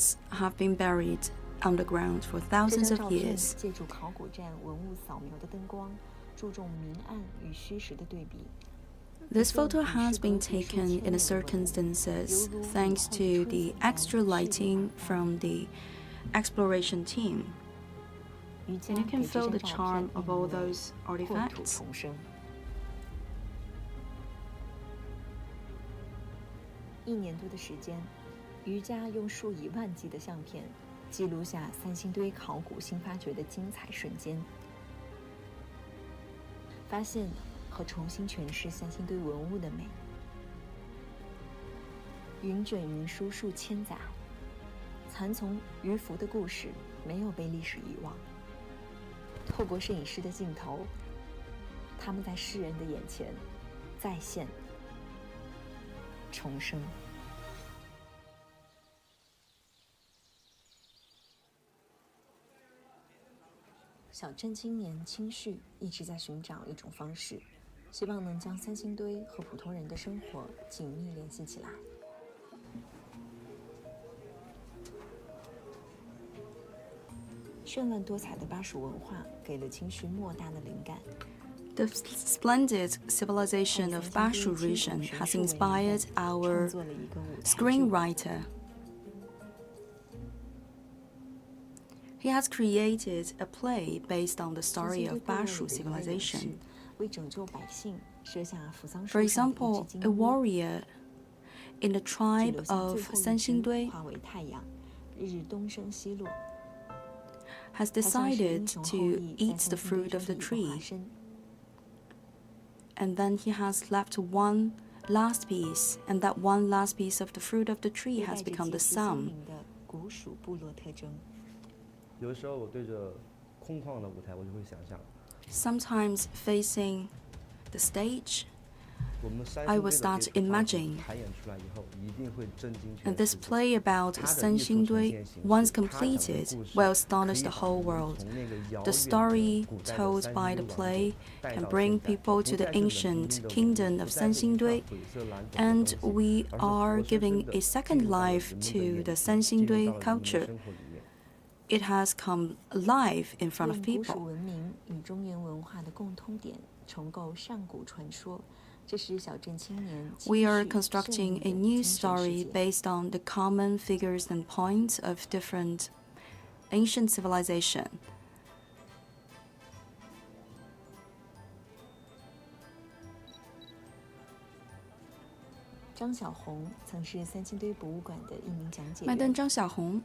artifacts have been buried underground for thousands of years. 借助考古站文物扫描的灯光，注重明暗与虚实的对比。 This photo has been taken in circumstances thanks to the extra lighting from the exploration team. And you can feel the charm of all those artifacts. 1年多的时间，瑜伽用数以万计的相片记录下三星堆考古新发掘的精彩瞬间，发现和重新诠释三星堆文物的美。云卷云舒数千载，蚕丛鱼凫的故事没有被历史遗忘。透过摄影师的镜头，他们在世人的眼前再现、重生。小镇青年清旭一直在寻找一种方式，希望能将三星堆和普通人的生活紧密联系起来。绚烂多彩的巴蜀文化给了清旭莫大的灵感。The splendid civilization of Bashu region has inspired our screenwriter. He has created a play based on the story of Bashu civilization. For example, a warrior in the tribe of Sanxingdui has decided to eat the fruit of the tree. And then he has left one last piece, and that one last piece of the fruit of the tree has become the sun. 有的时候我对着空旷的舞台，我就会想象。Sometimes facing the stage, I will start imagining. And this play about Sanxingdui, once completed, will astonish the whole world. The story told by the play can bring people to the ancient kingdom of Sanxingdui, and we are giving a second life to the Sanxingdui culture. It has come alive in front of people. We are constructing a new story based on the common figures and points of different ancient civilization. Madam Zhang Xiaohong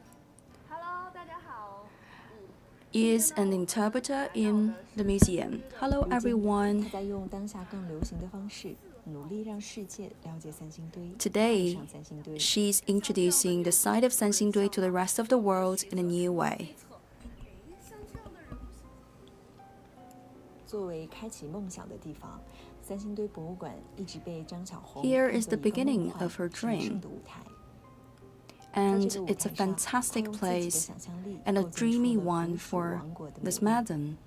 is an interpreter in the museum. Hello, everyone. Today, she's introducing the site of Sanxingdui to the rest of the world in a new way. Here is the beginning of her dream. And it's a fantastic place and a dreamy one for this madam.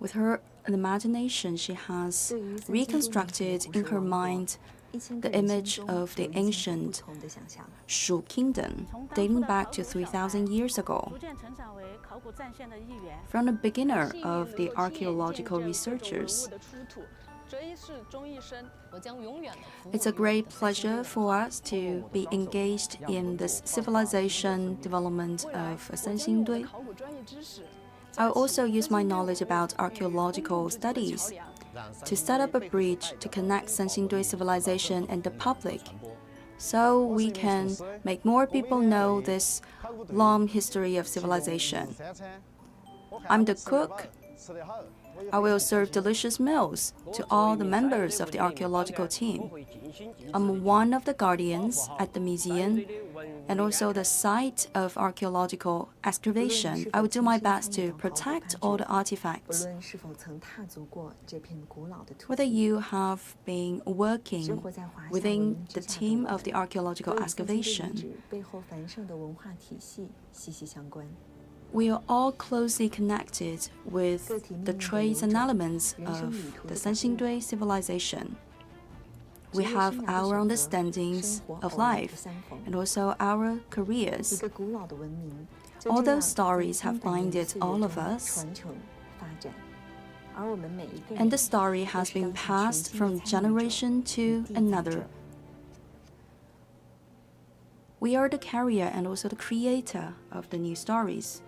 With her imagination, she has reconstructed in her mind the image of the ancient Shu Kingdom, dating back to 3,000 years ago. From the beginner of the archaeological researchers, it's a great pleasure for us to be engaged in this civilization development of Sanxingdui. I'll also use my knowledge about archaeological studies to set up a bridge to connect Sanxingdui civilization and the public, so we can make more people know this long history of civilization. I'm the cook. I will serve delicious meals to all the members of the archaeological team. I'm one of the guardians at the museum and also the site of archaeological excavation. I will do my best to protect all the artifacts. Whether you have been working within the team of the archaeological excavation, we are all closely connected with the traits and elements of the Sanxingdui civilization. we have our understandings of life and also our careers. All those stories have binded all of us, and the story has been passed from generation to another. We are the carrier and also the creator of the new stories.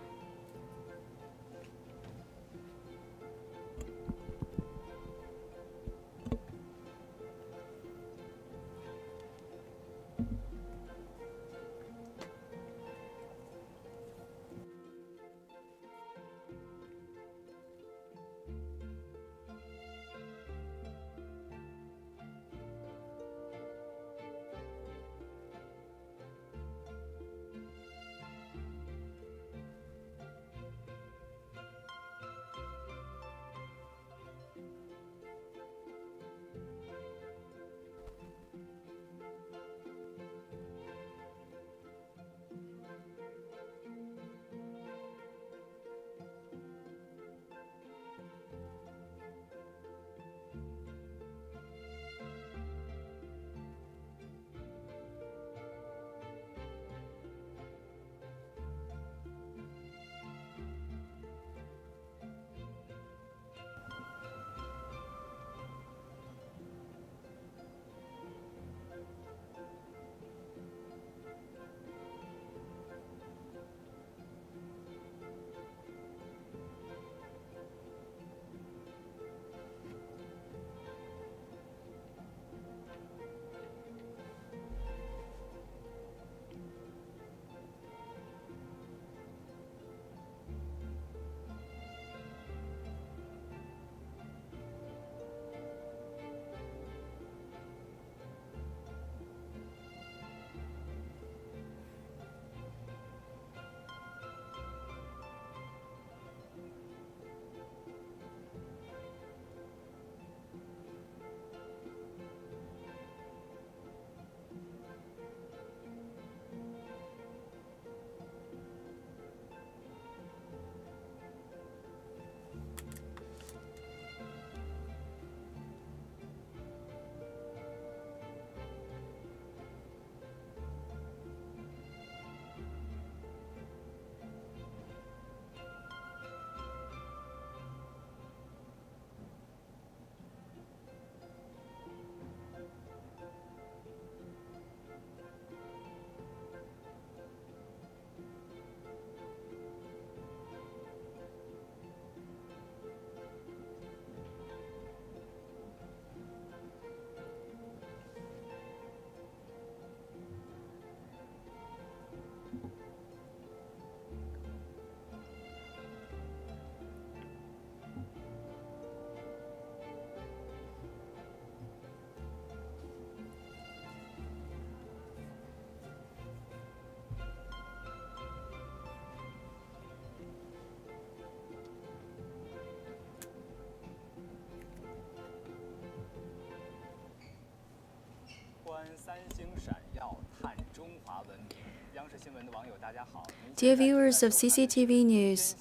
Dear viewers of CCTV News,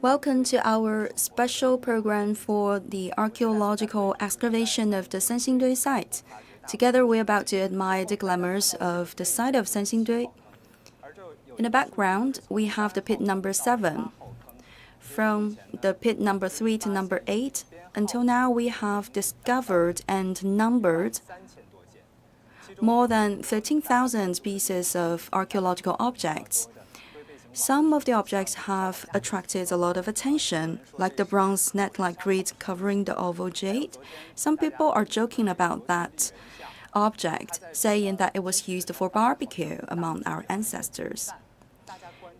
welcome to our special program for the archaeological excavation of the Sanxingdui site. Together, we're about to admire the glamours of the site of Sanxingdui. In the background, we have the pit number 7. From the pit number 3 to number 8, until now we have discovered and numbered more than 13,000 pieces of archaeological objects. Some of the objects have attracted a lot of attention, like the bronze net-like grid covering the oval jade. Some people are joking about that object, saying that it was used for barbecue among our ancestors.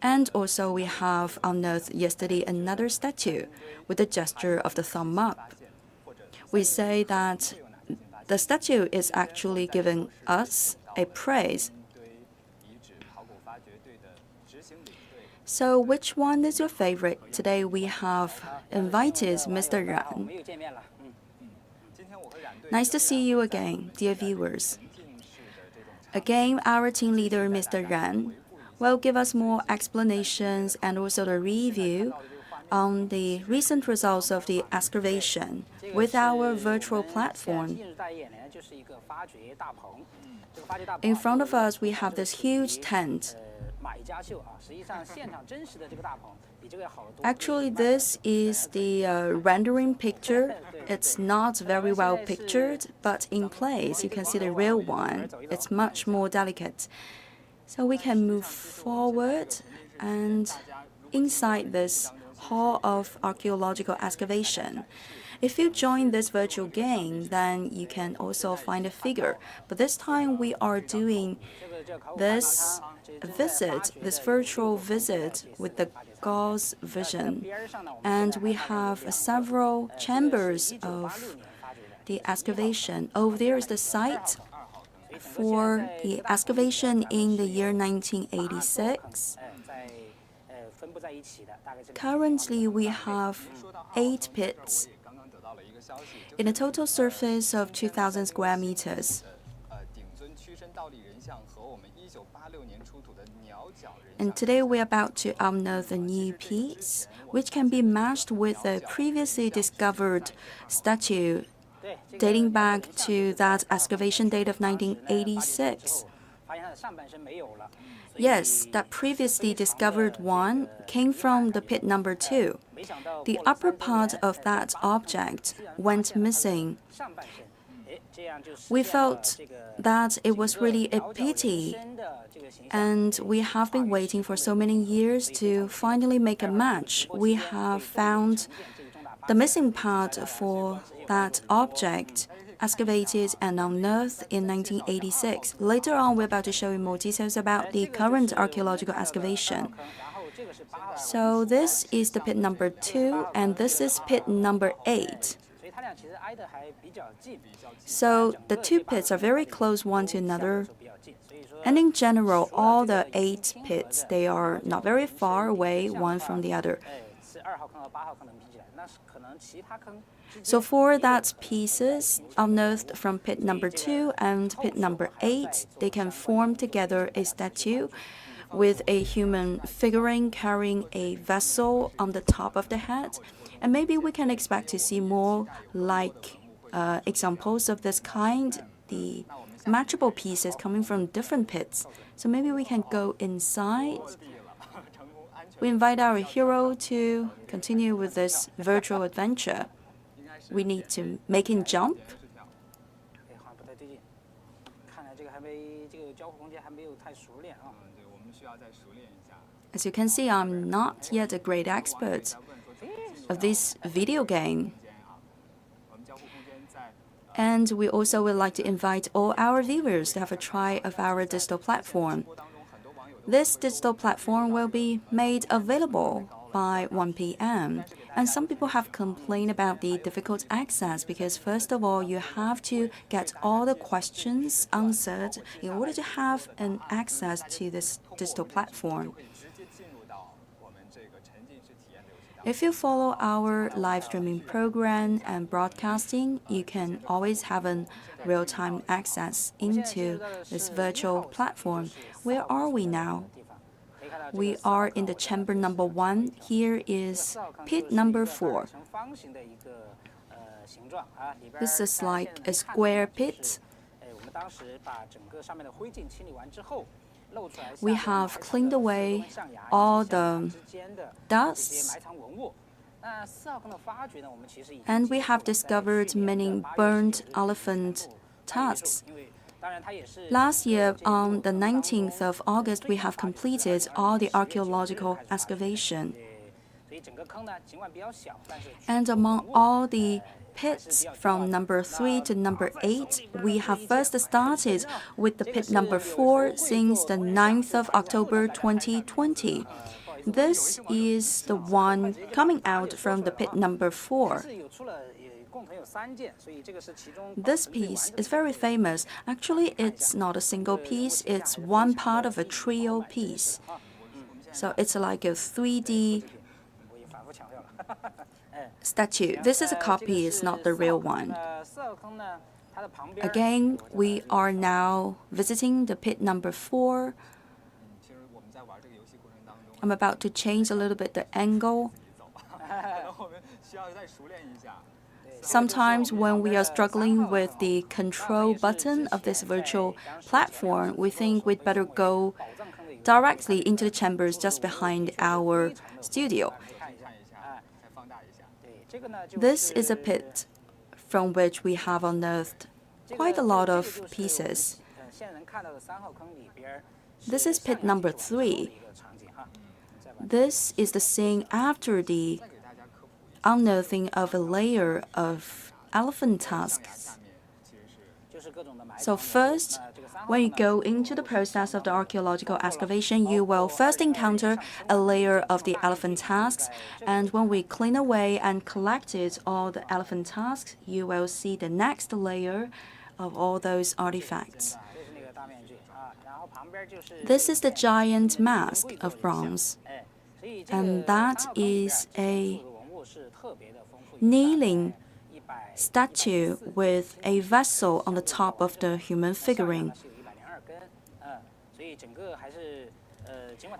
And also we have unearthed yesterday another statue with the gesture of the thumb up. We say that the statue is actually giving us a praise. So which one is your favorite? Today we have invited Mr. Ran. Nice to see you again, dear viewers. Again, our team leader, Mr. Ran, will give us more explanations and also the review on the recent results of the excavation with our virtual platform. In front of us, we have this huge tent. Actually, this is the rendering picture. It's not very well pictured, but in place, you can see the real one. It's much more delicate. So we can move forward, and inside this hall of archaeological excavation, if you join this virtual game, then you can also find a figure. But this time we are doing this visit, this virtual visit with the gauze vision. And we have several chambers of the excavation. Over there is the site for the excavation in the year 1986. Currently, we have 8 pits in a total surface of 2,000 square meters. And today we're about to unearth a new piece, which can be matched with a previously discovered statue dating back to that excavation date of 1986. Yes, that previously discovered one came from the pit number 2. The upper part of that object went missing. We felt that it was really a pity, and we have been waiting for so many years to finally make a match. We have found the missing part for that object, excavated and unearthed in 1986. Later on, we're about to show you more details about the current archaeological excavation. So this is the pit number 2, and this is pit number 8. So the 2 pits are very close one to another. And in general, all the 8 pits, they are not very far away one from the other. So for that pieces unearthed from pit number 2 and pit number 8, they can form together a statue with a human figurine carrying a vessel on the top of the head. And maybe we can expect to see more like examples of this kind, the matchable pieces coming from different pits. So maybe we can go inside. We invite our hero to continue with this virtual adventure. We need to make him jump. As you can see, I'm not yet a great expert of this video game. And we also would like to invite all our viewers to have a try of our digital platform. This digital platform will be made available by 1 p.m. And some people have complained about the difficult access because, first of all, you have to get all the questions answered in order to have an access to this digital platform. If you follow our live streaming program and broadcasting, you can always have a real-time access into this virtual platform. Where are we now? We are in the chamber number 1. Here is pit number 4. This is like a square pit. We have cleaned away all the dust, and we have discovered many burned elephant tusks. Last year, on the 19th of August, we have completed all the archaeological excavation. And among all the pits from number 3 to number 8, we have first started with the pit number 4 since the 9th of October 2020. This is the one coming out from the pit number 4. This piece is very famous. Actually, it's not a single piece, it's one part of a trio piece. So it's like a 3D statue. This is a copy, it's not the real one. Again, we are now visiting the pit number 4. I'm about to change a little bit the angle. Sometimes when we are struggling with the control button of this virtual platform, we think we'd better go directly into the chambers just behind our studio. This is a pit from which we have unearthed quite a lot of pieces. This is pit number 3. This is the scene after the unearthing of a layer of elephant tusks. So first, when you go into the process of the archaeological excavation, you will first encounter a layer of the elephant tusks, and when we clean away and collected all the elephant tusks, you will see the next layer of all those artifacts. This is the giant mask of bronze, and that is a kneeling statue with a vessel on the top of the human figurine.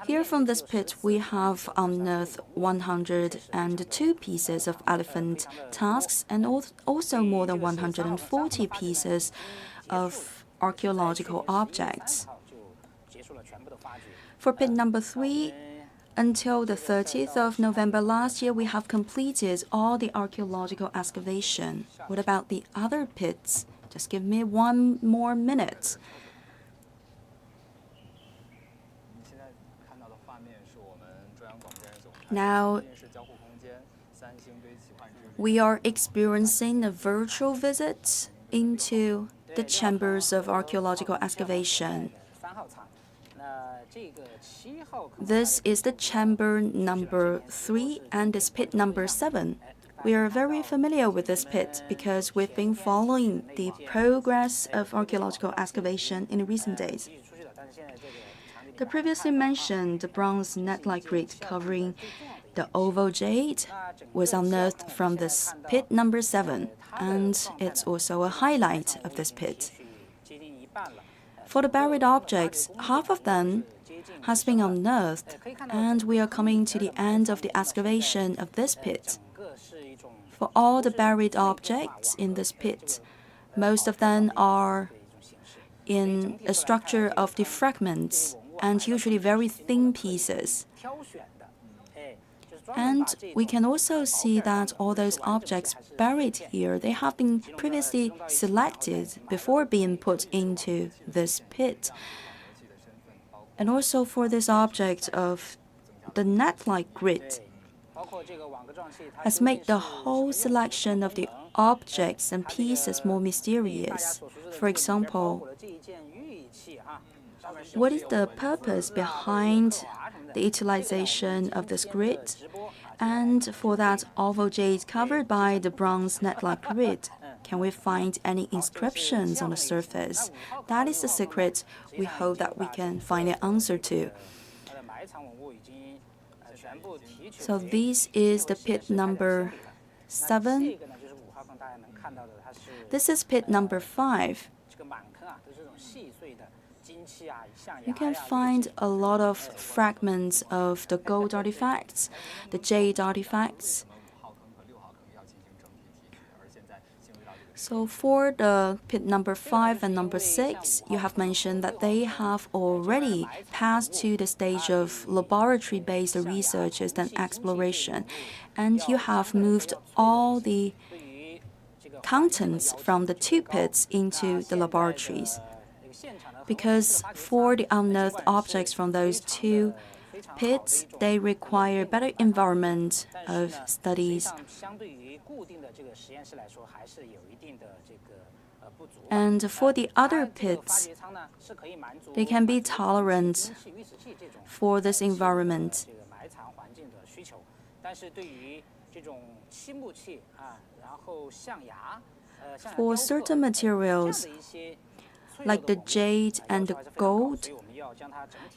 Here from this pit, we have unearthed 102 pieces of elephant tusks and also more than 140 pieces of archaeological objects. For pit number 3, until the 30th of November last year, we have completed all the archaeological excavation. What about the other pits? Just give me 1 more minute. Now, we are experiencing a virtual visit into the chambers of archaeological excavation. This is the chamber number 3 and this pit number 7. We are very familiar with this pit because we've been following the progress of archaeological excavation in recent days. The previously mentioned bronze net-like grid covering the oval jade was unearthed from this pit number 7, and it's also a highlight of this pit. For the buried objects, half of them has been unearthed, and we are coming to the end of the excavation of this pit. For all the buried objects in this pit, most of them are in a structure of the fragments and usually very thin pieces. And we can also see that all those objects buried here, they have been previously selected before being put into this pit. And also for this object of the net-like grid has made the whole selection of the objects and pieces more mysterious. For example, what is the purpose behind the utilization of this grid? And for that oval jade covered by the bronze net-like grid, can we find any inscriptions on the surface? That is the secret we hope that we can find an answer to. So this is the pit number 7. This is pit number 5. You can find a lot of fragments of the gold artifacts, the jade artifacts. So for the pit number 5 and number 6, you have mentioned that they have already passed to the stage of laboratory-based researches and exploration, and you have moved all the contents from the 2 pits into the laboratories. Because for the unearthed objects from those 2 pits, they require better environment of studies. And for the other pits, they can be tolerant for this environment. For certain materials, like the jade and the gold,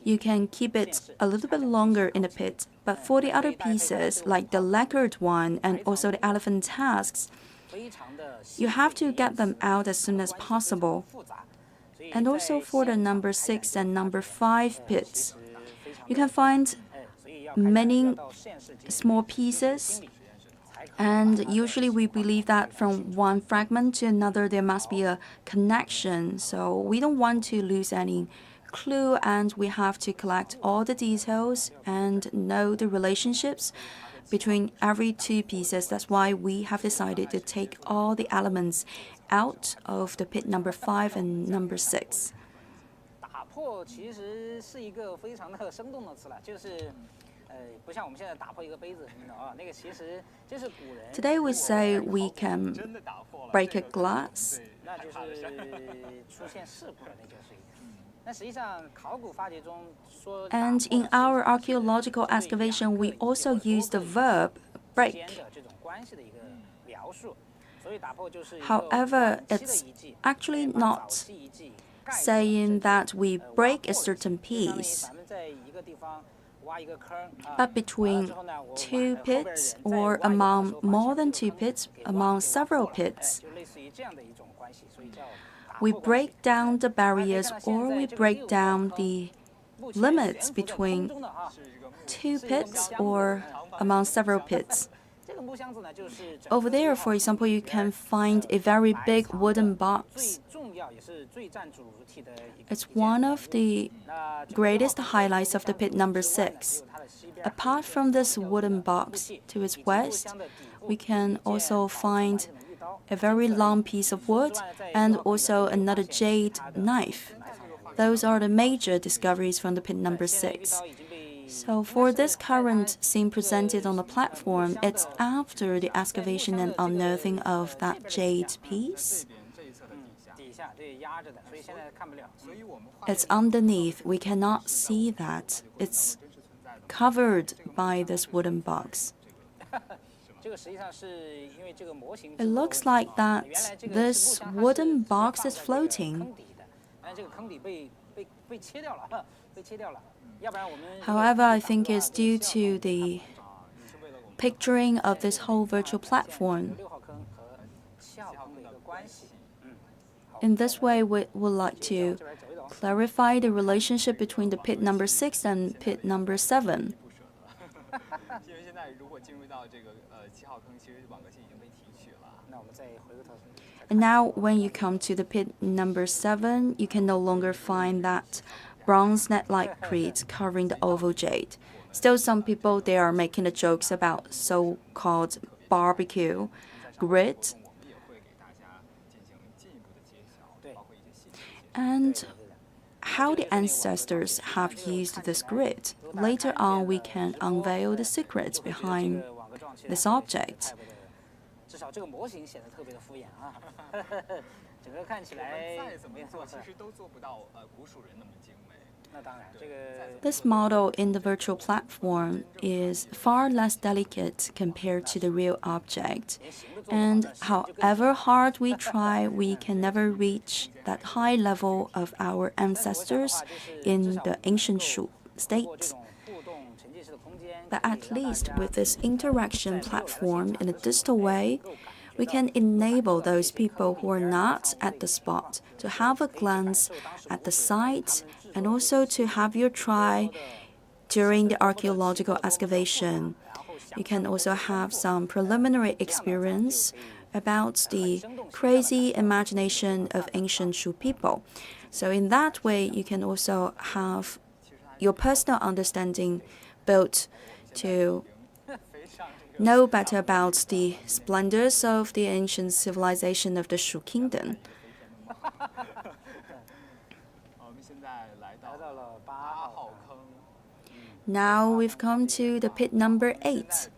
you can keep it a little bit longer in the pit. But for the other pieces, like the lacquered one and also the elephant tusks, you have to get them out as soon as possible. And also for the number 6 and number 5 pits, you can find many small pieces And usually we believe that from one fragment to another there must be a connection. So we don't want to lose any clue, and we have to collect all the details and know the relationships between every two pieces. That's why we have decided to take all the elements out of the pit number 5 and number 6. 打破其实是一个非常的生动的词了，就是不像我们现在打破一个杯子，你知道啊，那个其实就是古人。Today we say we can break a glass. 那就是出现事故了，那就是一个。那实际上考古发掘中说。And in our archaeological excavation, we also use the verb break. However, it's actually not saying that we break a certain piece, but between two pits or among more than two pits, among several pits. We break down the barriers or we break down the limits between two pits or among several pits. Over there, for example, you can find a very big wooden box. It's one of the greatest highlights of the pit number 6. Apart from this wooden box to its west, we can also find a very long piece of wood and also another jade knife. Those are the major discoveries from the pit number 6. So for this current scene presented on the platform, it's after the excavation and unearthing of that jade piece. It's underneath. We cannot see that. It's covered by this wooden box. It looks like that this wooden box is floating. However, I think it's due to the picturing of this whole virtual platform. In this way, we would like to clarify the relationship between the pit number 6 and pit number 7. And now, when you come to the pit number 7, you can no longer find that bronze net-like crete covering the oval jade. Still, some people, they are making the jokes about so-called barbecue grid. And how the ancestors have used this grid. Later on, we can unveil the secrets behind this object. This model in the virtual platform is far less delicate compared to the real object. And however hard we try, we can never reach that high level of our ancestors in the ancient Shu state. But at least with this interaction platform in a digital way, we can enable those people who are not at the spot to have a glance at the site and also to have your try during the archaeological excavation. You can also have some preliminary experience about the crazy imagination of ancient Shu people. So in that way, you can also have your personal understanding built to know better about the splendors of the ancient civilization of the Shu Kingdom. Now we've come to the pit number 8.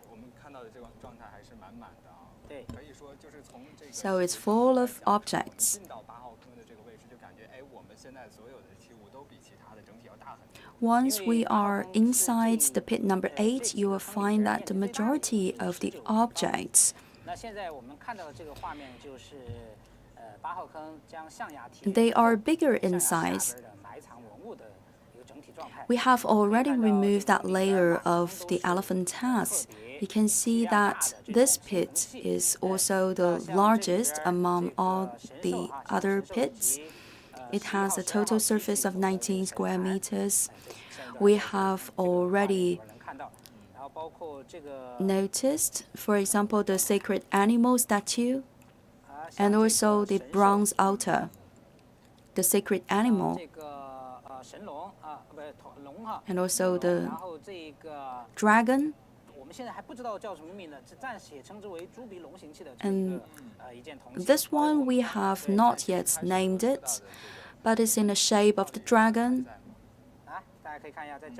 So it's full of objects. Once we are inside the pit number 8, you will find that the majority of the objects, they are bigger in size. We have already removed that layer of the elephant tusk. You can see that this pit is also the largest among all the other pits. It has a total surface of 19 square meters. We have already noticed, for example, the sacred animal statue and also the bronze altar, the sacred animal, and also the dragon. And this one we have not yet named it, but it's in the shape of the dragon,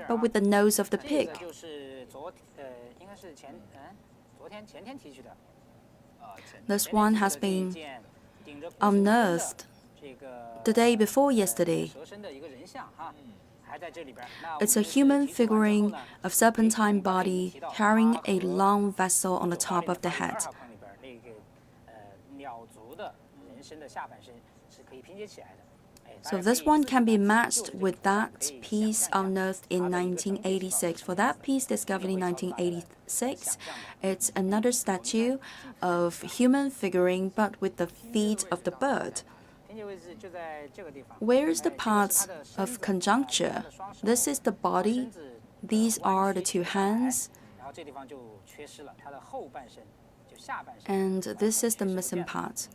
but with the nose of the pig. This one has been unearthed the day before yesterday. It's a human figurine of serpentine body carrying a long vessel on the top of the head. So this one can be matched with that piece unearthed in 1986. For that piece discovered in 1986, it's another statue of human figurine but with the feet of the bird. Where is the parts of conjuncture? This is the body. These are the two hands. And this is the missing part.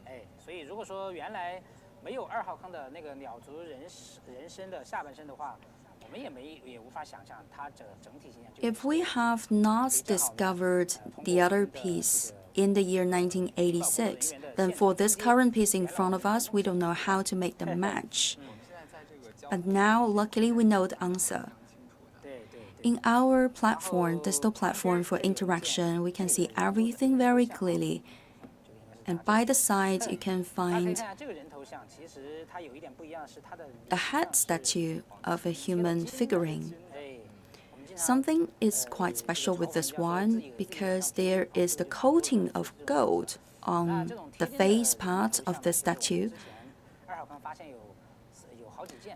If we have not discovered the other piece in the year 1986, then for this current piece in front of us, we don't know how to make them match. But now, luckily, we know the answer. In our platform, digital platform for interaction, we can see everything very clearly. And by the side, you can find a head statue of a human figurine. Something is quite special with this one because there is the coating of gold on the face part of the statue.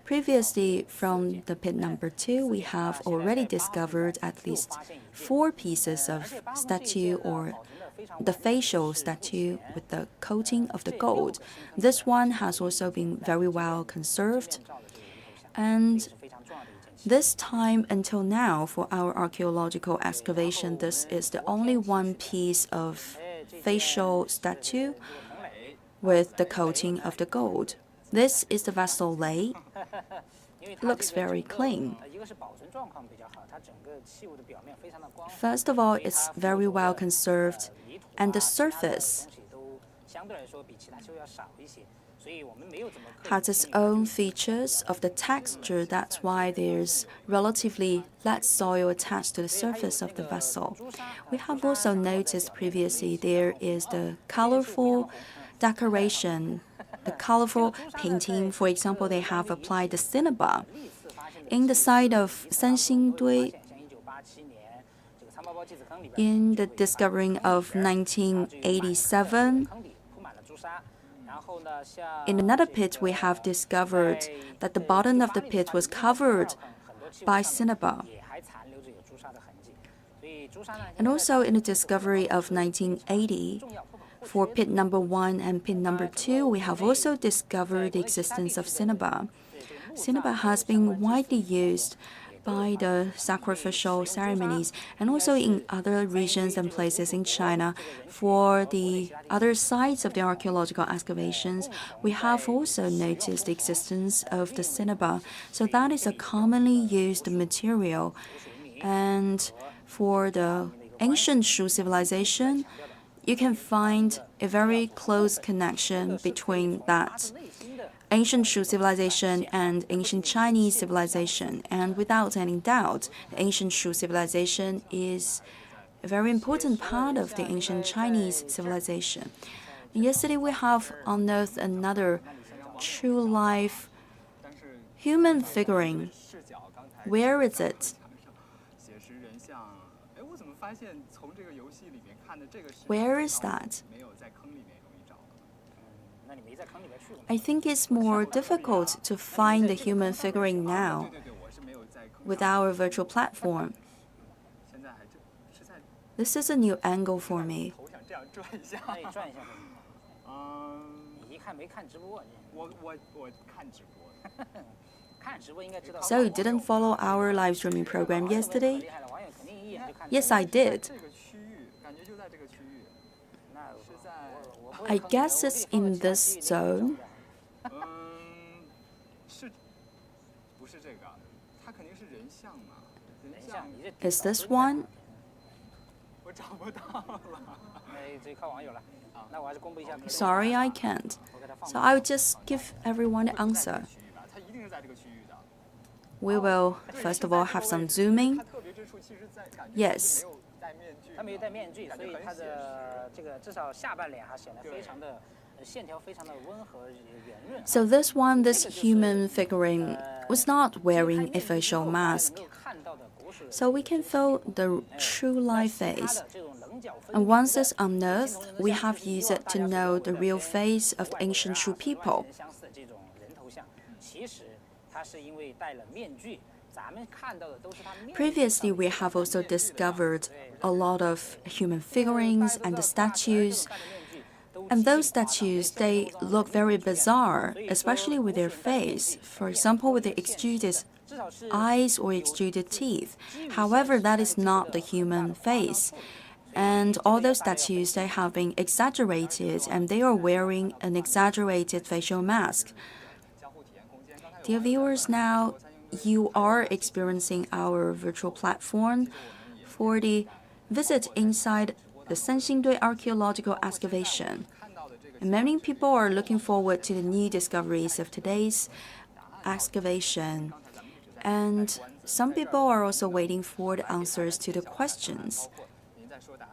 Previously, from the pit number 2, we have already discovered at least 4 pieces of statue or the facial statue with the coating of the gold. This one has also been very well conserved. And this time until now, for our archaeological excavation, this is the only one piece of facial statue with the coating of the gold. This is the vessel lay. It looks very clean. First of all, it's very well conserved, and the surface has its own features of the texture. That's why there's relatively less soil attached to the surface of the vessel. We have also noticed previously there is the colorful decoration, the colorful painting. For example, they have applied the cinnabar. In the site of Sanxingdui, in the discovering of 1987, in another pit, we have discovered that the bottom of the pit was covered by cinnabar. And also in the discovery of 1980, for pit number 1 and pit number 2, we have also discovered the existence of cinnabar. Cinnabar has been widely used by the sacrificial ceremonies and also in other regions and places in China. For the other sites of the archaeological excavations, we have also noticed the existence of the cinnabar. So that is a commonly used material. And for the ancient Shu civilization, you can find a very close connection between that ancient Shu civilization and ancient Chinese civilization. And without any doubt, the ancient Shu civilization is a very important part of the ancient Chinese civilization. And yesterday we have unearthed another true life human figurine. Where is it? Where is that? I think it's more difficult to find the human figurine now with our virtual platform. This is a new angle for me. So you didn't follow our live streaming program yesterday? Yes, I did. I guess it's in this zone. Is this one? Sorry, I can't. So I'll just give everyone an answer. We will, first of all, have some zooming. Yes. So this one, this human figurine, was not wearing a facial mask. So we can feel the true life face. And once it's unearthed, we have used it to know the real face of the ancient Shu people. Previously, we have also discovered a lot of human figurines and the statues. And those statues, they look very bizarre, especially with their face. For example, with the extruded eyes or extruded teeth. However, that is not the human face. And all those statues, they have been exaggerated and they are wearing an exaggerated facial mask. Dear viewers, now you are experiencing our virtual platform for the visit inside the Sanxingdui Archaeological Excavation. And many people are looking forward to the new discoveries of today's excavation. And some people are also waiting for the answers to the questions.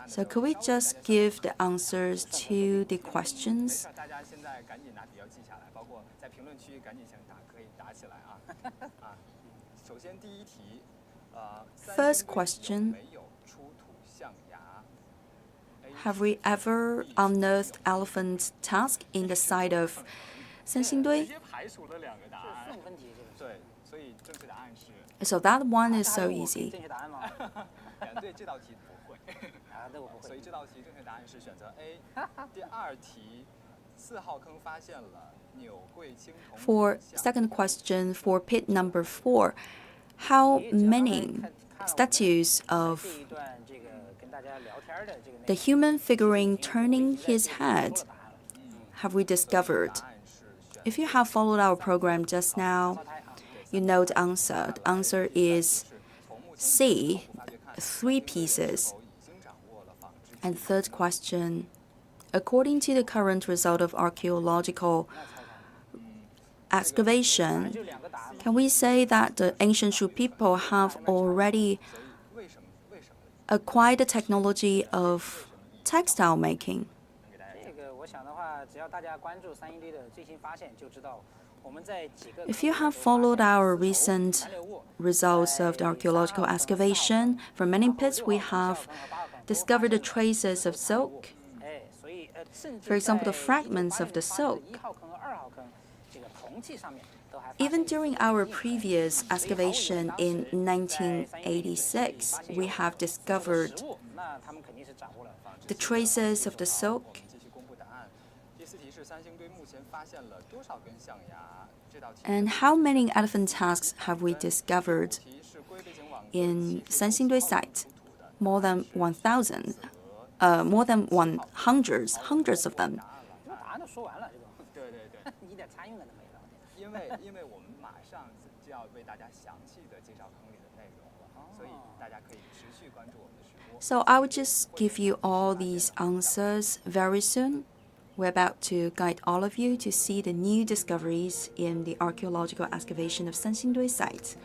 So could we just give the answers to the questions? First question. Have we ever unearthed elephant tusk in the site of Sanxingdui? So that one is so easy. For second question, for pit number 4, how many statues of the human figurine turning his head have we discovered? If you have followed our program just now, you know the answer. The answer is C, 3 pieces. And third question, according to the current result of archaeological excavation, can we say that the ancient Shu people have already acquired the technology of textile making? If you have followed our recent results of the archaeological excavation, for many pits we have discovered the traces of silk. For example, the fragments of the silk. Even during our previous excavation in 1986, we have discovered the traces of the silk. And how many elephant tusks have we discovered in Sanxingdui site? More than 1,000, more than hundreds of them. So I will just give you all these answers very soon. We're about to guide all of you to see the new discoveries in the archaeological excavation of Sanxingdui site.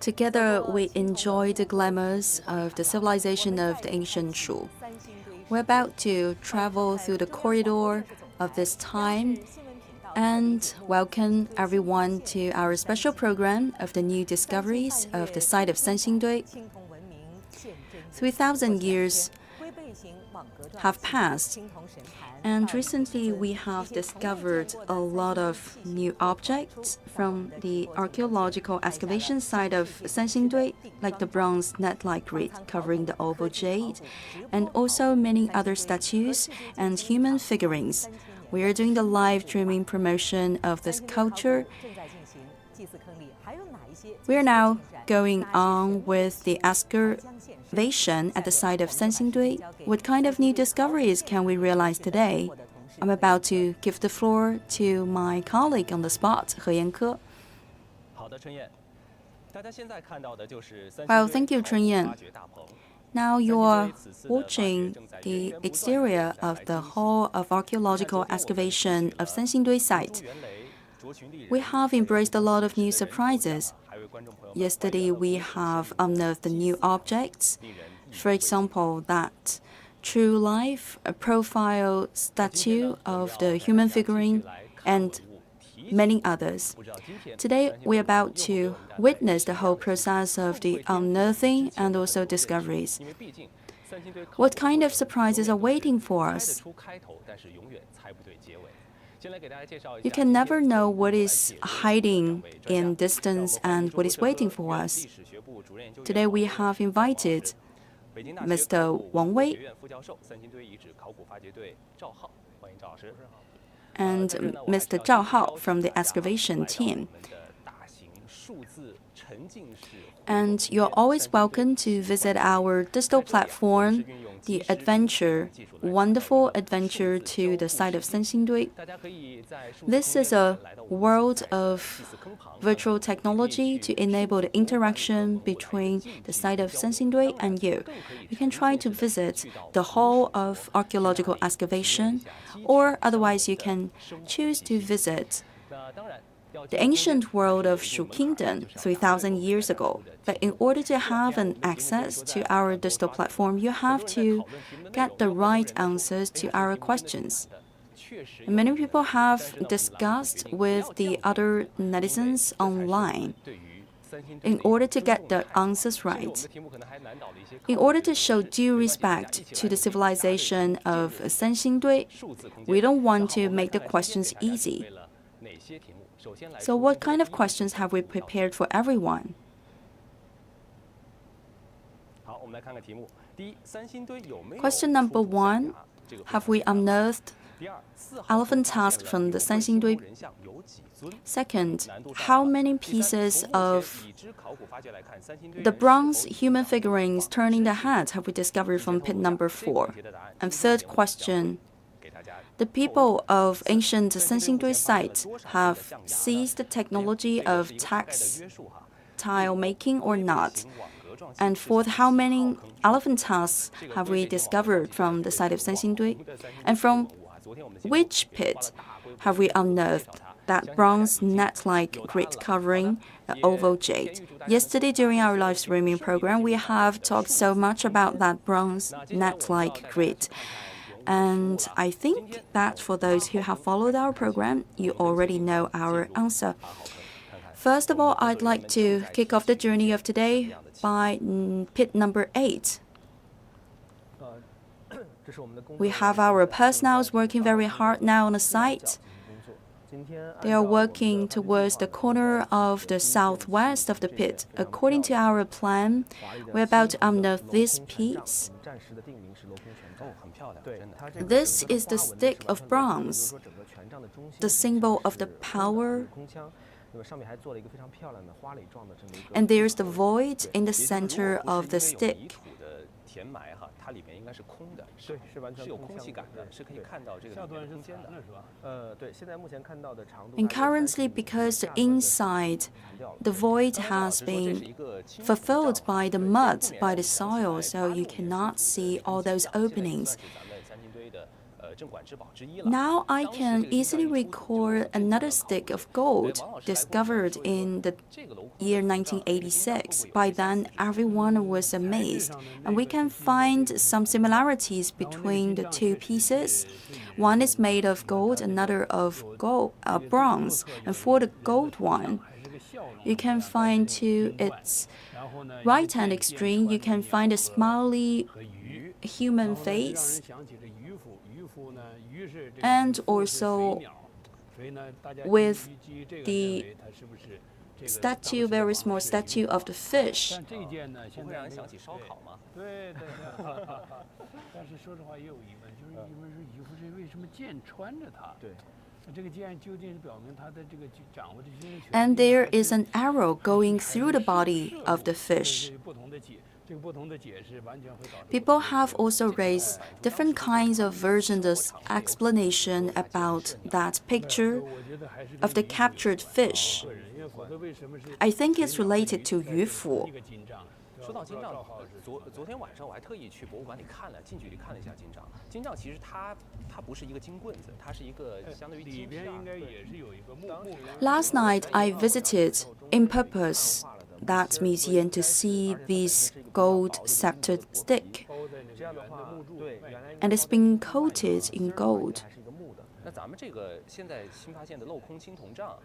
Together, we enjoy the glamours of the civilization of the ancient Shu. We're about to travel through the corridor of this time and welcome everyone to our special program of the new discoveries of the site of Sanxingdui. 3,000 years have passed, and recently we have discovered a lot of new objects from the archaeological excavation site of Sanxingdui, like the bronze net-like grid covering the oval Jade, and also many other statues and human figurines. We are doing the live streaming promotion of this culture. We are now going on with the excavation at the site of Sanxingdui. What kind of new discoveries can we realize today? I'm about to give the floor to my colleague on the spot, He Yanke. Well, thank you, Chunyan. Now you're watching the exterior of the Hall of Archaeological Excavation of Sanxingdui site. We have embraced a lot of new surprises. Yesterday, we have unearthed new objects. For example, that true life profile statue of the human figurine and many others. Today, we're about to witness the whole process of the unearthing and also discoveries. What kind of surprises are waiting for us? You can never know what is hiding in distance and what is waiting for us. Today, we have invited Mr. Wang Wei and Mr. Zhao Hao from the excavation team. And you're always welcome to visit our digital platform, the adventure, wonderful adventure to the site of Sanxingdui. This is a world of virtual technology to enable the interaction between the site of Sanxingdui and you. You can try to visit the Hall of Archaeological Excavation, or otherwise you can choose to visit the ancient world of Shu Kingdom 3,000 years ago. But in order to have an access to our digital platform, you have to get the right answers to our questions. Many people have discussed with the other netizens online in order to get the answers right. In order to show due respect to the civilization of Sanxingdui, we don't want to make the questions easy. So what kind of questions have we prepared for everyone? Question number 1, have we unearthed elephant tusks from the Sanxingdui? Second, how many pieces of the bronze human figurines turning the head have we discovered from pit number 4? And third question, the people of ancient Sanxingdui site have seized the technology of textile making or not? And fourth, how many elephant tusks have we discovered from the site of Sanxingdui? And from which pit have we unearthed that bronze net-like grid covering oval Jade? Yesterday, during our live streaming program, we have talked so much about that bronze net-like grid. And I think that for those who have followed our program, you already know our answer. First of all, I'd like to kick off the journey of today by pit number 8. We have our personnel working very hard now on the site. They are working towards the corner of the southwest of the pit. According to our plan, we're about to unearth this piece. This is the stick of bronze, the symbol of the power. And there's the void in the center of the stick. And currently, because the inside, the void has been fulfilled by the mud, by the soil, so you cannot see all those openings. Now I can easily recall another stick of gold discovered in the year 1986. By then, everyone was amazed, and we can find some similarities between the two pieces. One is made of gold, another of bronze, and for the gold one, you can find to its right-hand extreme, you can find a smiley human face, and also with the statue, very small statue of the fish. And there is an arrow going through the body of the fish. People have also raised different kinds of versions of explanation about that picture of the captured fish. I think it's related to 渔夫. 说到金杖，昨天晚上我还特意去博物馆里看了，近距离看了一下金杖。金杖其实它不是一个金棍子，它是一个相对于金边应该也是有一个木。Last night I visited in purpose that museum to see this gold scepter stick, and it's been coated in gold.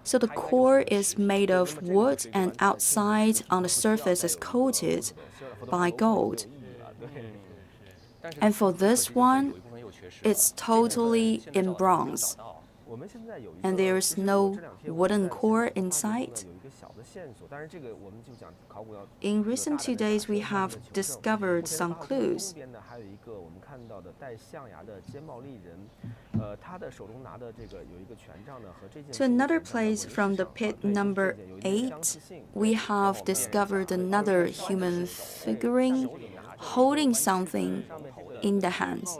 So the core is made of wood and outside on the surface is coated by gold. And for this one, it's totally in bronze. And there is no wooden core inside. In recent 2 days, we have discovered some clues. To another place from the pit number 8, we have discovered another human figurine holding something in the hands.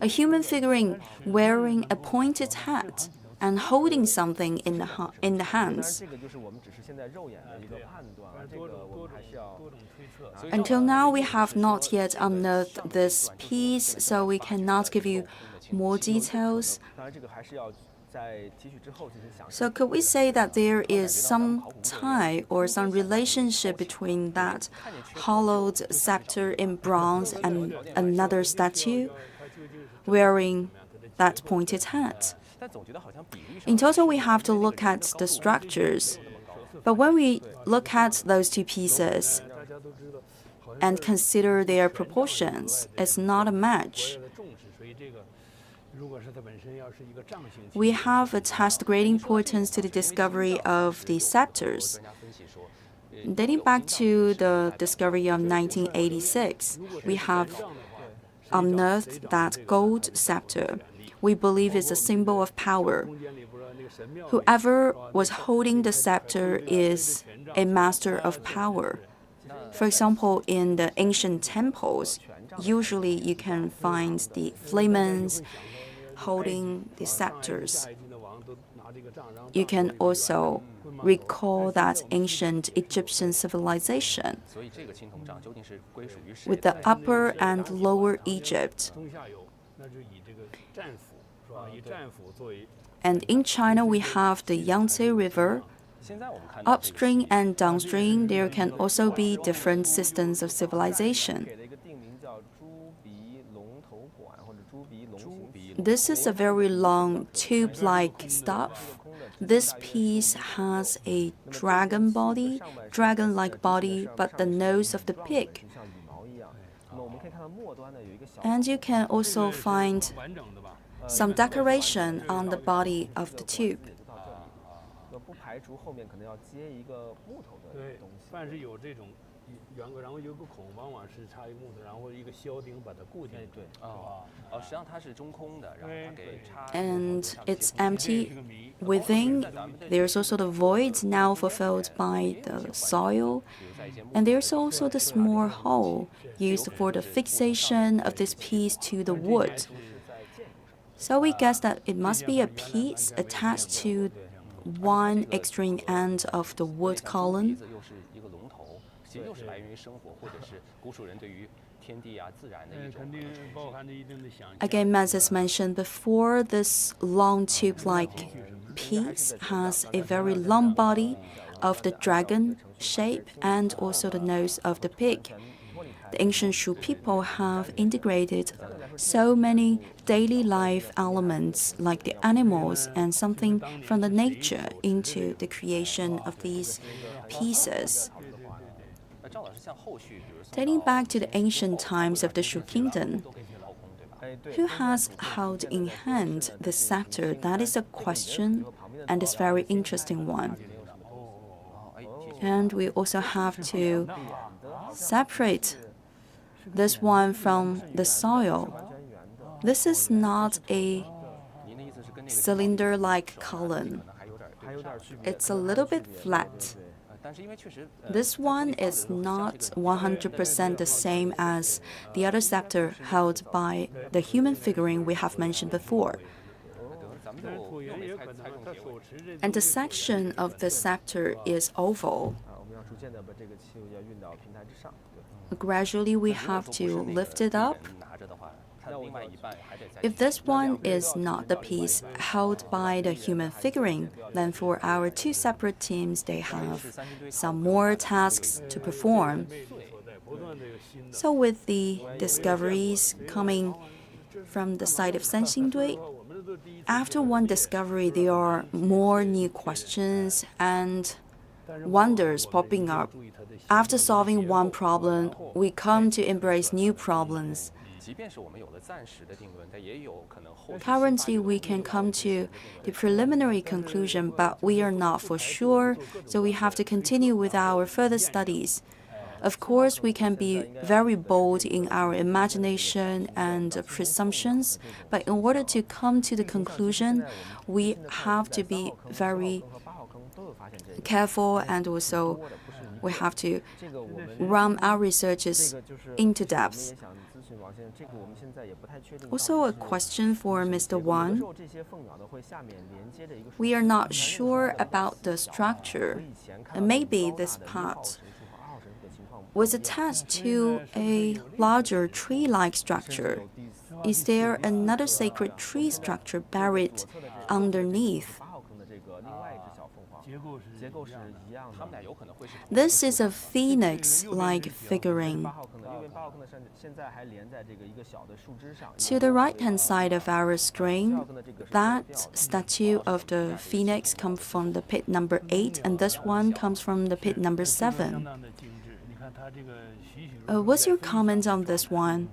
A human figurine wearing a pointed hat and holding something in the hands. Until now, we have not yet unearthed this piece, so we cannot give you more details. So could we say that there is some tie or some relationship between that hollowed scepter in bronze and another statue wearing that pointed hat? In total, we have to look at the structures. But when we look at those two pieces and consider their proportions, it's not a match. We have attached great importance to the discovery of the scepters. Dating back to the discovery of 1986, we have unearthed that gold scepter. We believe it's a symbol of power. Whoever was holding the scepter is a master of power. For example, in the ancient temples, usually you can find the flamens holding the scepters. You can also recall that ancient Egyptian civilization with the Upper and Lower Egypt. And in China, we have the Yangtze River. Upstream and downstream, there can also be different systems of civilization. This is a very long tube-like stuff. This piece has a dragon-like body, but the nose of the pig. And you can also find some decoration on the body of the tube. And it's empty. Within, there's also the void now fulfilled by the soil. And there's also the small hole used for the fixation of this piece to the wood. So we guess that it must be a piece attached to one extreme end of the wood column. 其实又是来源于生活，或者是古蜀人对于天地啊、自然的一种。Again, as mentioned before, this long tube-like piece has a very long body of the dragon shape and also the nose of the pig. The ancient Shu people have integrated so many daily life elements like the animals and something from the nature into the creation of these pieces. Dating back to the ancient times of the Shu Kingdom, who has held in hand the scepter? That is a question, and it's a very interesting one. And we also have to separate this one from the soil. This is not a cylinder-like column. It's a little bit flat. This one is not 100% the same as the other scepter held by the human figurine we have mentioned before. And the section of the scepter is oval. Gradually, we have to lift it up. If this one is not the piece held by the human figurine, then for our two separate teams, they have some more tasks to perform. So with the discoveries coming from the side of Sanxingdui, after one discovery, there are more new questions and wonders popping up. After solving one problem, we come to embrace new problems. Currently, we can come to the preliminary conclusion, but we are not for sure, so we have to continue with our further studies. Of course, we can be very bold in our imagination and presumptions, but in order to come to the conclusion, we have to be very careful, and also we have to run our researches into depth. Also, a question for Mr. Wang. We are not sure about the structure, and maybe this part was attached to a larger tree-like structure. Is there another sacred tree structure buried underneath? This is a phoenix-like figurine. To the right-hand side of our screen, that statue of the phoenix comes from the pit number 8, and this one comes from the pit number 7. What's your comment on this one?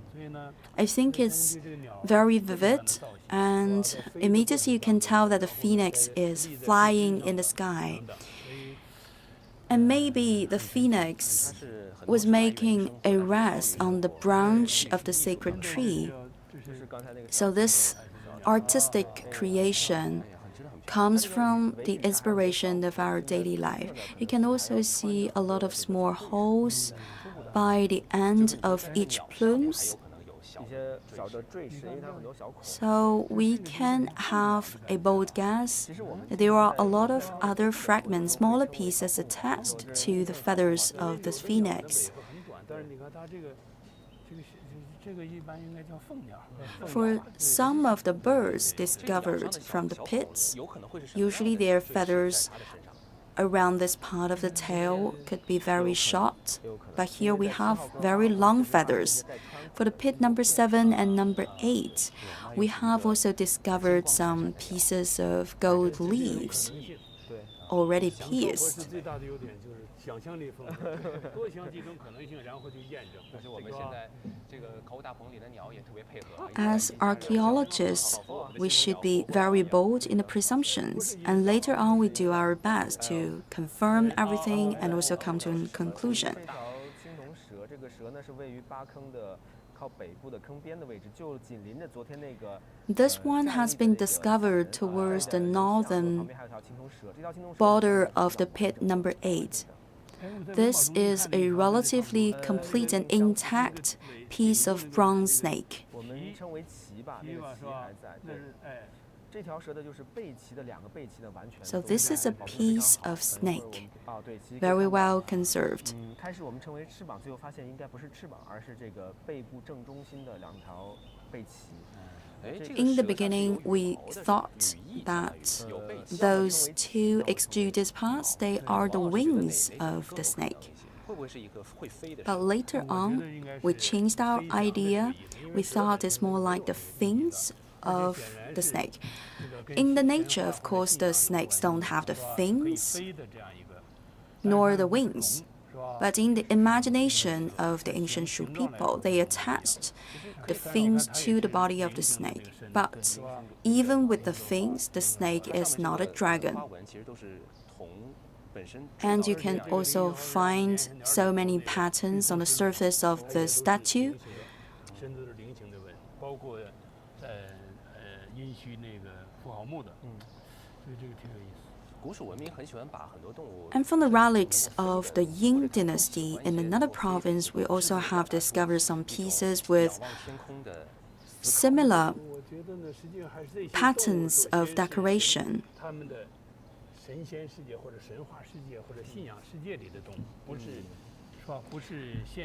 I think it's very vivid, and immediately you can tell that the phoenix is flying in the sky. And maybe the phoenix was making a rest on the branch of the sacred tree. So this artistic creation comes from the inspiration of our daily life. You can also see a lot of small holes by the end of each plumes. So we can have a bold guess that there are a lot of other fragments, smaller pieces attached to the feathers of this phoenix. For some of the birds discovered from the pits, usually their feathers around this part of the tail could be very short, but here we have very long feathers. For the pit number 7 and number 8, we have also discovered some pieces of gold leaves already pierced. As archaeologists, we should be very bold in the presumptions, and later on we do our best to confirm everything and also come to a conclusion. This one has been discovered towards the northern border of the pit number 8. This is a relatively complete and intact piece of bronze snake. So this is a piece of snake, very well conserved. In the beginning, we thought that those two extruded parts, they are the wings of the snake. But later on, we changed our idea. We thought it's more like the fins of the snake. In the nature, of course, the snakes don't have the fins nor the wings. But in the imagination of the ancient Shu people, they attached the fins to the body of the snake. But even with the fins, the snake is not a dragon. And you can also find so many patterns on the surface of the statue. And from the relics of the Ying dynasty in another province, we also have discovered some pieces with similar patterns of decoration.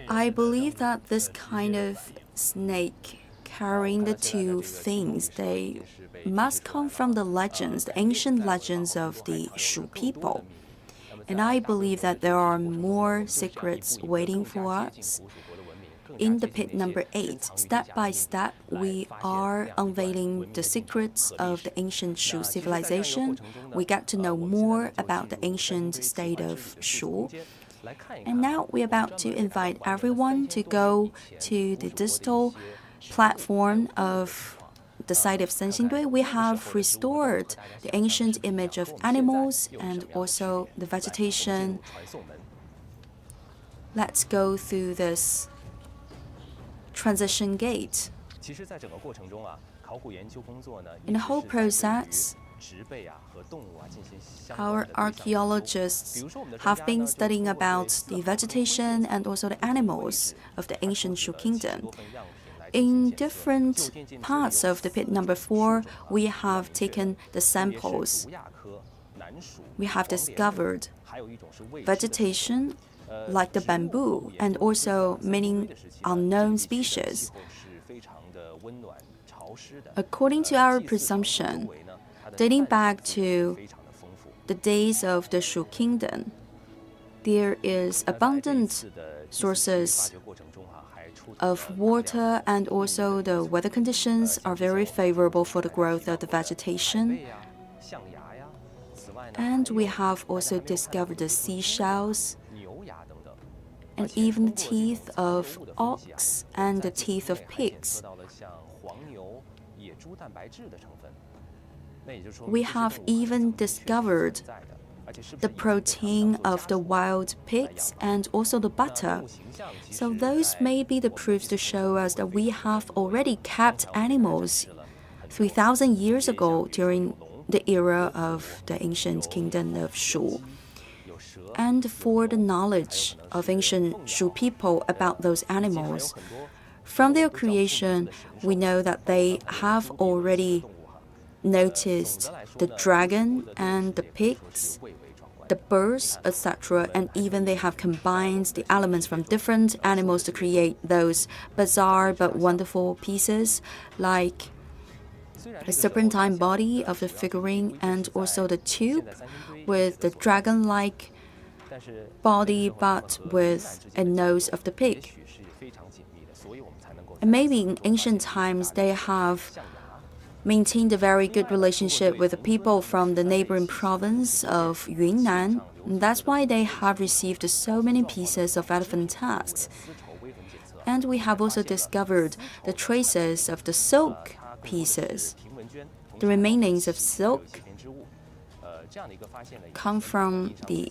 I believe that this kind of snake carrying the two things, they must come from the legends, the ancient legends of the Shu people. And I believe that there are more secrets waiting for us. In the pit number 8, step by step, we are unveiling the secrets of the ancient Shu civilization. We get to know more about the ancient state of Shu. And now we're about to invite everyone to go to the digital platform of the site of Sanxingdui. We have restored the ancient image of animals and also the vegetation. Let's go through this transition gate. In the whole process, our archaeologists have been studying about the vegetation and also the animals of the ancient Shu Kingdom. In different parts of the pit number 4, we have taken the samples. We have discovered vegetation like the bamboo and also many unknown species. According to our presumption, dating back to the days of the Shu Kingdom, there is abundant sources of water, and also the weather conditions are very favorable for the growth of the vegetation. And we have also discovered the seashells and even the teeth of ox and the teeth of pigs. We have even discovered the protein of the wild pigs and also the butter. So those may be the proofs to show us that we have already kept animals 3,000 years ago during the era of the ancient kingdom of Shu. And for the knowledge of ancient Shu people about those animals, from their creation, we know that they have already noticed the dragon and the pigs, the birds, etc., and even they have combined the elements from different animals to create those bizarre but wonderful pieces, like the serpentine body of the figurine and also the tube with the dragon-like body but with a nose of the pig. And maybe in ancient times they have maintained a very good relationship with the people from the neighboring province of Yunnan. And that's why they have received so many pieces of elephant tusks. And we have also discovered the traces of the silk pieces. The remainings of silk come from the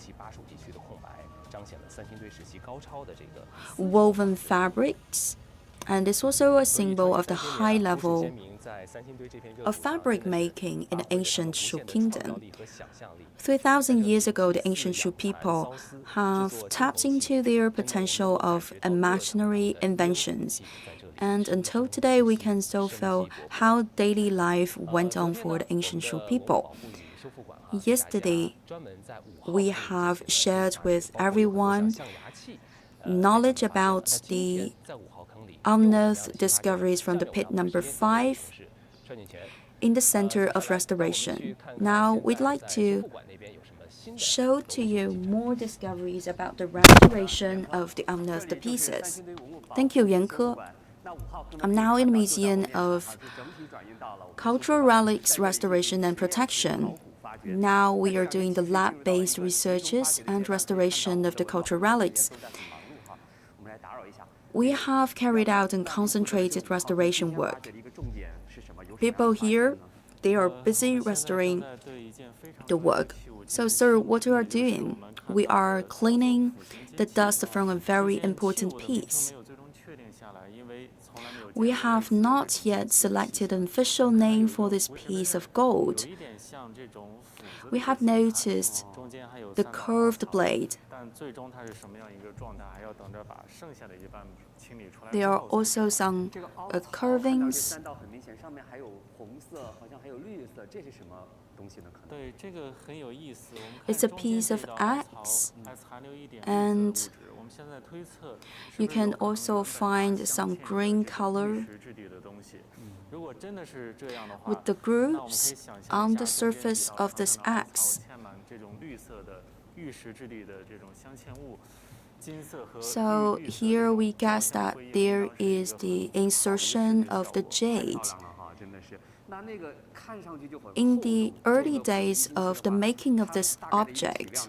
woven fabrics, and it's also a symbol of the high level of fabric making in the ancient Shu Kingdom. 3,000 years ago, the ancient Shu people have tapped into their potential of imaginary inventions. And until today, we can still feel how daily life went on for the ancient Shu people. Yesterday, we have shared with everyone knowledge about the unearthed discoveries from the pit number 5 in the center of restoration. Now, we'd like to show to you more discoveries about the restoration of the unearthed pieces. Thank you, Yan Ke. I'm now in the Museum of Cultural Relics Restoration and Protection. Now we are doing the lab-based researches and restoration of the cultural relics. We have carried out a concentrated restoration work. People here, they are busy restoring the work. So, sir, what you are doing? We are cleaning the dust from a very important piece. We have not yet selected an official name for this piece of gold. We have noticed the curved blade. There are also some carvings. It's a piece of axe, and you can also find some green color with the grooves on the surface of this axe. So here we guess that there is the insertion of the jade. In the early days of the making of this object,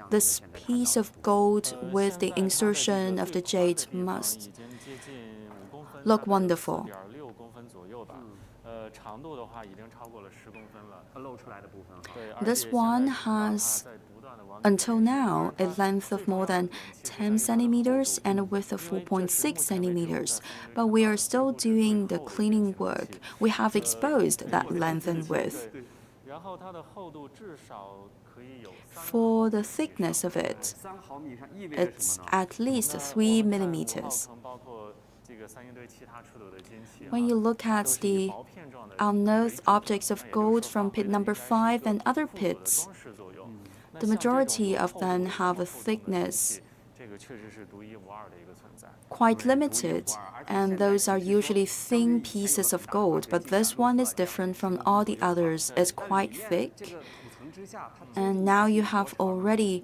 this piece of gold with the insertion of the jade must look wonderful. This one has, until now, a length of more than 10 centimeters and a width of 4.6 centimeters. But we are still doing the cleaning work. We have exposed that length and width. For the thickness of it, it's at least 3 millimeters. When you look at the unearthed objects of gold from pit number 5 and other pits, the majority of them have a thickness quite limited, and those are usually thin pieces of gold, but this one is different from all the others. It's quite thick, and now you have already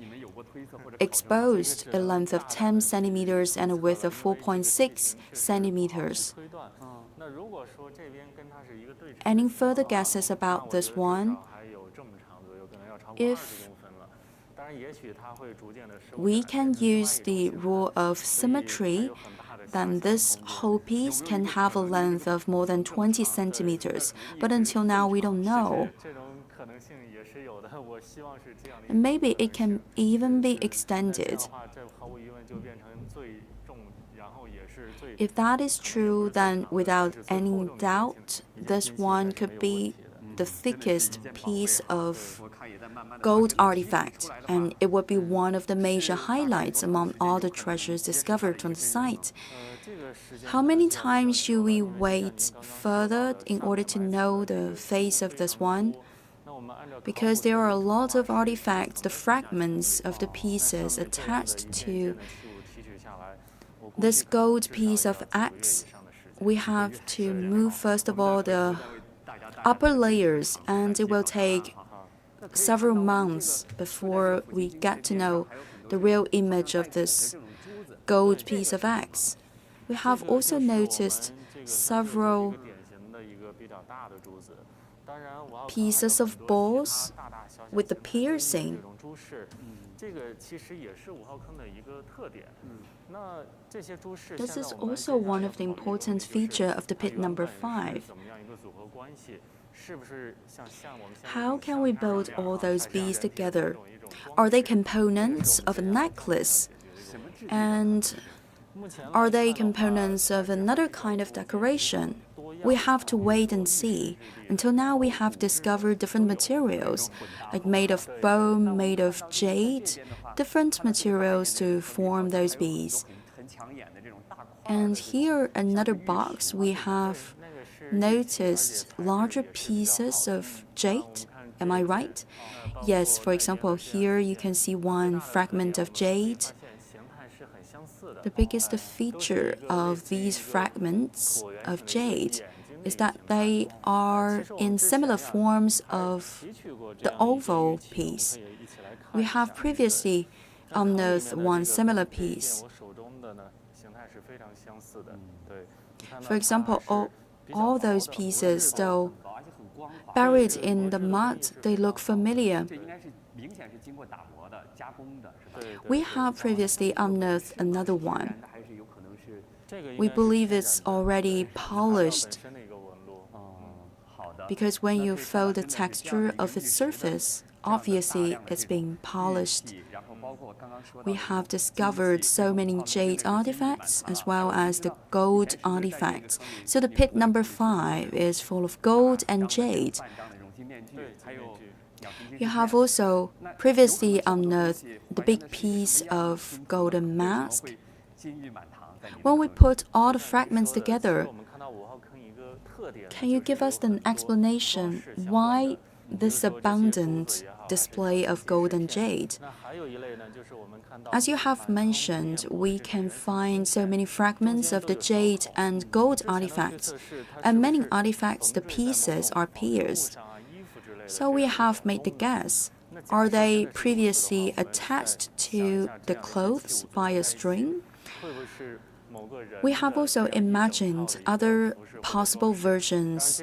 exposed a length of 10 centimeters and a width of 4.6 centimeters. Any further guesses about this one? If we can use the rule of symmetry, then this whole piece can have a length of more than 20 centimeters. But until now, we don't know. And maybe it can even be extended. If that is true, then without any doubt, this one could be the thickest piece of gold artifact, and it would be one of the major highlights among all the treasures discovered on the site. How many times should we wait further in order to know the face of this one? Because there are a lot of artifacts, the fragments of the pieces attached to this gold piece of axe. We have to move, first of all, the upper layers, and it will take several months before we get to know the real image of this gold piece of axe. We have also noticed several pieces of balls with the piercing. This is also one of the important features of the pit number 5. How can we build all those beads together? Are they components of a necklace? And are they components of another kind of decoration? We have to wait and see. Until now, we have discovered different materials, like made of bone, made of jade, different materials to form those beads. And here, another box, we have noticed larger pieces of jade. Am I right? Yes, for example, here you can see one fragment of jade. The biggest feature of these fragments of jade is that they are in similar forms of the oval piece. We have previously unearthed one similar piece. For example, all those pieces, though buried in the mud, they look familiar. We have previously unearthed another one. We believe it's already polished because when you feel the texture of its surface, obviously it's being polished. We have discovered so many jade artifacts as well as the gold artifacts. So the pit number 5 is full of gold and jade. You have also previously unearthed the big piece of golden mask. When we put all the fragments together, can you give us an explanation why this abundant display of gold and jade? As you have mentioned, we can find so many fragments of the jade and gold artifacts, and many artifacts, the pieces are pierced. So we have made the guess. Are they previously attached to the clothes by a string? We have also imagined other possible versions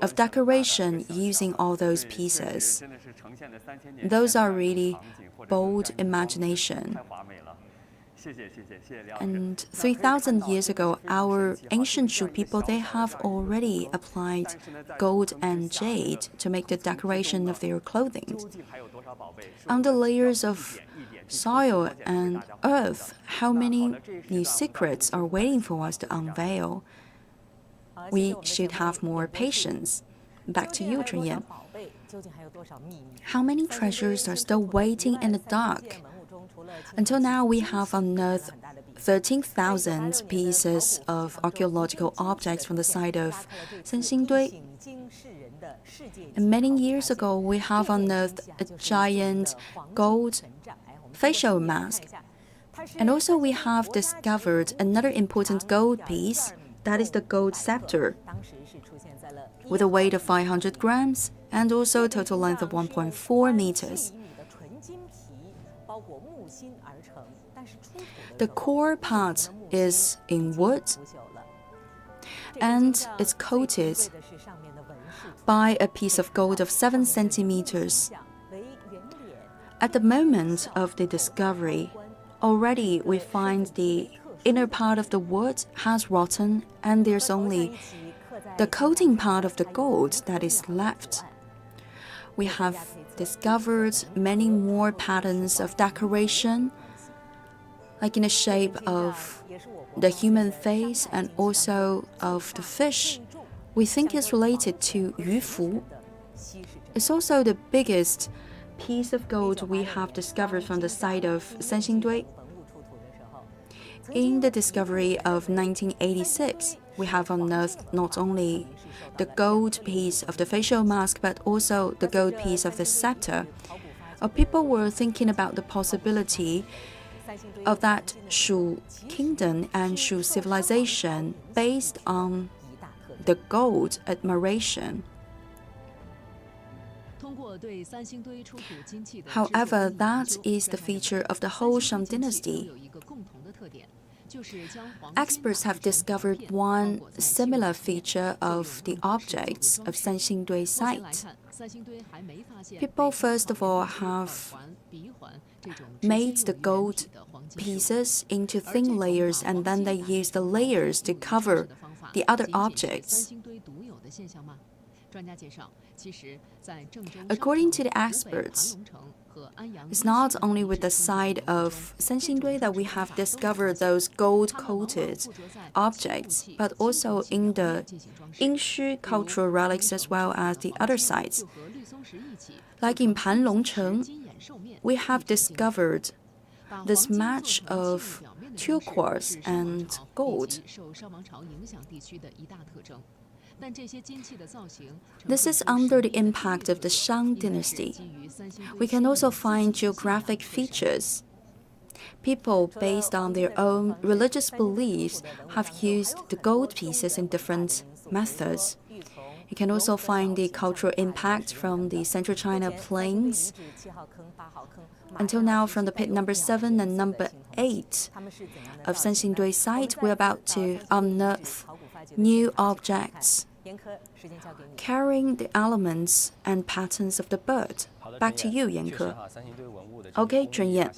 of decoration using all those pieces. Those are really bold imagination. And 3,000 years ago, our ancient Shu people, they have already applied gold and jade to make the decoration of their clothing. Under layers of soil and earth, how many new secrets are waiting for us to unveil? We should have more patience. Back to you, Chunyan. How many treasures are still waiting in the dark? Until now, we have unearthed 13,000 pieces of archaeological objects from the site of Sanxingdui. And many years ago, we have unearthed a giant gold facial mask. And also, we have discovered another important gold piece, that is the gold scepter, with a weight of 500 grams and also a total length of 1.4 meters. The core part is in wood, and it's coated by a piece of gold of 7 centimeters. At the moment of the discovery, already we find the inner part of the wood has rotten, and there's only the coating part of the gold that is left. We have discovered many more patterns of decoration, like in the shape of the human face and also of the fish. We think it's related to yufu. It's also the biggest piece of gold we have discovered from the site of Sanxingdui. In the discovery of 1986, we have unearthed not only the gold piece of the facial mask, but also the gold piece of the scepter. People were thinking about the possibility of that Shu Kingdom and Shu civilization based on the gold admiration. However, that is the feature of the whole Shang dynasty. Experts have discovered one similar feature of the objects of Sanxingdui site. People, first of all, have made the gold pieces into thin layers, and then they use the layers to cover the other objects. According to the experts, it's not only with the site of Sanxingdui that we have discovered those gold-coated objects, but also in the Shu cultural relics as well as the other sites. Like in Panlongcheng, we have discovered this match of turquoise and gold. This is under the impact of the Shang dynasty. We can also find geographic features. People, based on their own religious beliefs, have used the gold pieces in different methods. You can also find the cultural impact from the Central China plains. Until now, from the pit number 7 and number 8 of Sanxingdui site, we're about to unearth new objects carrying the elements and patterns of the bird. Back to you, Yanke. Okay, Zhenyan.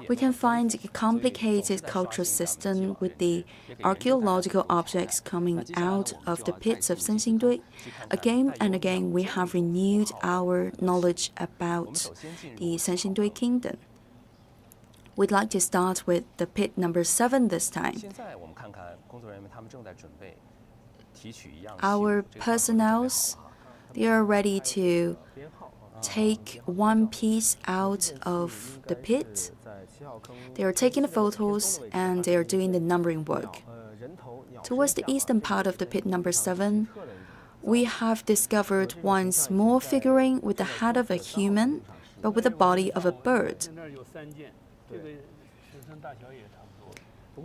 We can find a complicated cultural system with the archaeological objects coming out of the pits of Sanxingdui. Again and again, we have renewed our knowledge about the Sanxingdui Kingdom. We'd like to start with the pit number 7 this time. Our personnel, they are ready to take one piece out of the pit. They are taking the photos and they are doing the numbering work. Towards the eastern part of the pit number 7, we have discovered one small figurine with the head of a human, but with the body of a bird.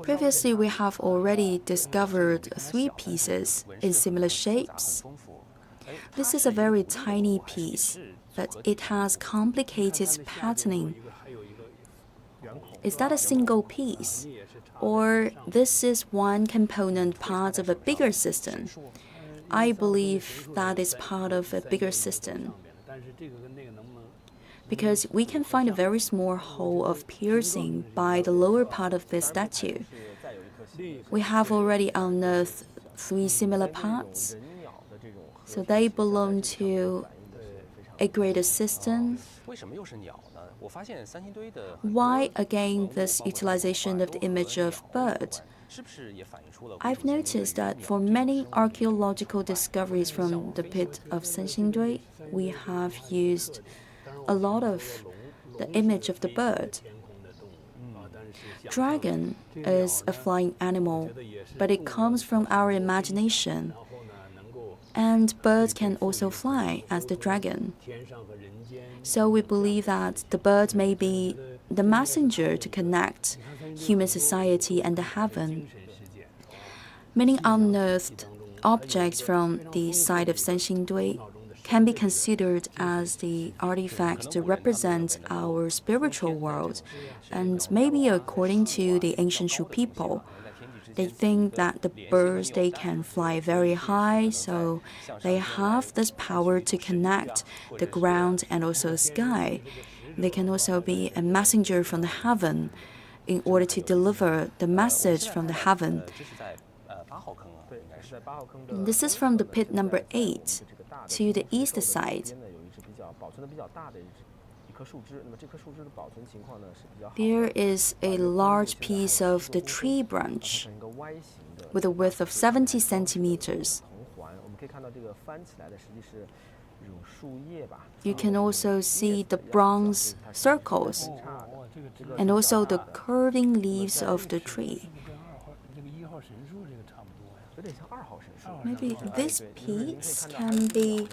Previously, we have already discovered 3 pieces in similar shapes. This is a very tiny piece, but it has complicated patterning. Is that a single piece? Or this is one component part of a bigger system? I believe that is part of a bigger system, because we can find a very small hole of piercing by the lower part of this statue. We have already unearthed 3 similar parts, so they belong to a greater system. Why again this utilization of the image of bird? I've noticed that for many archaeological discoveries from the pit of Sanxingdui, we have used a lot of the image of the bird. Dragon is a flying animal, but it comes from our imagination. And birds can also fly as the dragon. So we believe that the bird may be the messenger to connect human society and the heaven. Many unearthed objects from the site of Sanxingdui can be considered as the artifacts to represent our spiritual world, and maybe according to the ancient Shu people, they think that the birds, they can fly very high, so they have this power to connect the ground and also the sky. They can also be a messenger from the heaven in order to deliver the message from the heaven. This is from the pit number 8 to the east side. There is a large piece of the tree branch with a width of 70 centimeters. You can also see the bronze circles and also the curving leaves of the tree. Maybe this piece can be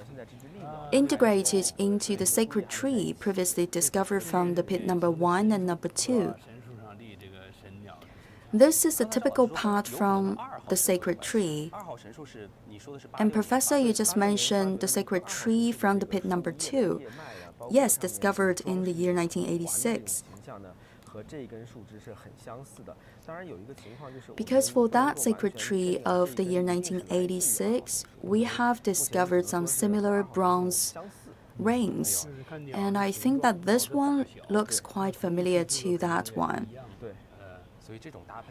integrated into the sacred tree previously discovered from the pit number 1 and number 2. This is a typical part from the sacred tree. And Professor, you just mentioned the sacred tree from the pit number 2. Yes, discovered in the year 1986. Because for that sacred tree of the year 1986, we have discovered some similar bronze rings. And I think that this one looks quite familiar to that one.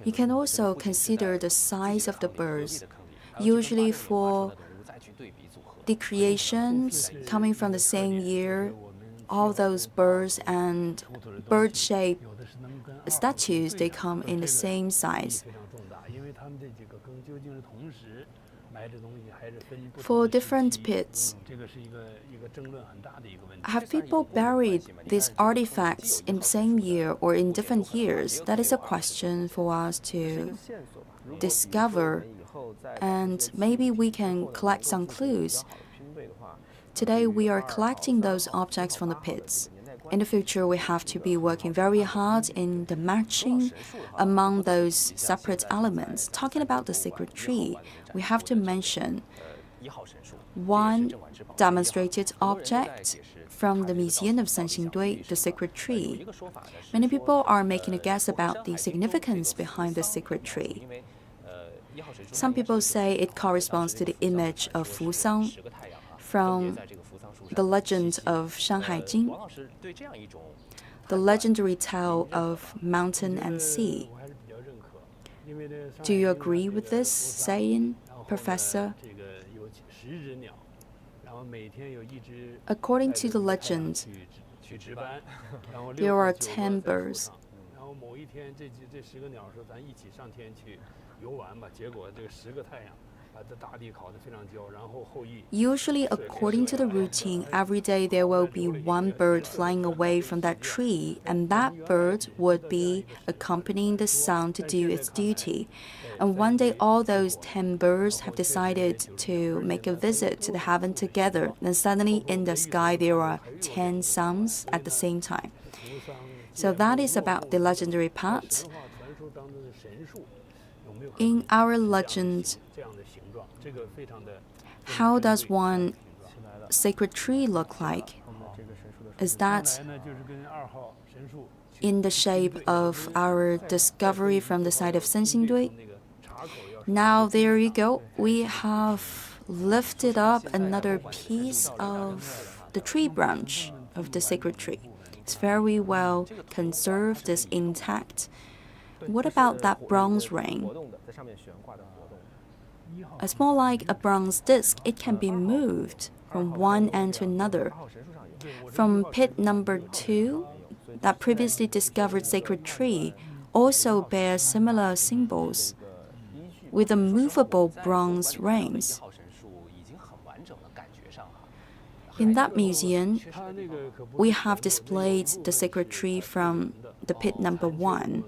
You can also consider the size of the birds. Usually for the creations coming from the same year, all those birds and bird-shaped statues, they come in the same size. For different pits, Have people buried these artifacts in the same year or in different years? That is a question for us to discover, and maybe we can collect some clues. Today, we are collecting those objects from the pits. In the future, we have to be working very hard in the matching among those separate elements. Talking about the secret tree, we have to mention one demonstrated object from the Museum of Sanxingdui, the secret tree. Many people are making a guess about the significance behind the secret tree. Some people say it corresponds to the image of Fusang from the legend of Shanghai Jing, the legendary tale of mountain and sea. Do you agree with this saying, Professor? According to the legend, there are 10 birds. Usually, according to the routine, every day there will be one bird flying away from that tree, and that bird would be accompanying the sun to do its duty. And one day, all those 10 birds have decided to make a visit to the heaven together. Then suddenly, in the sky, there are 10 suns at the same time. So that is about the legendary part. In our legend, how does one sacred tree look like? Is that in the shape of our discovery from the site of Sanxingdui? Now, there you go. We have lifted up another piece of the tree branch of the sacred tree. It's very well conserved, it's intact. What about that bronze ring? It's more like a bronze disc. It can be moved from one end to another. From pit number 2, that previously discovered sacred tree also bears similar symbols with the movable bronze rings. In that museum, we have displayed the sacred tree from the pit number 1.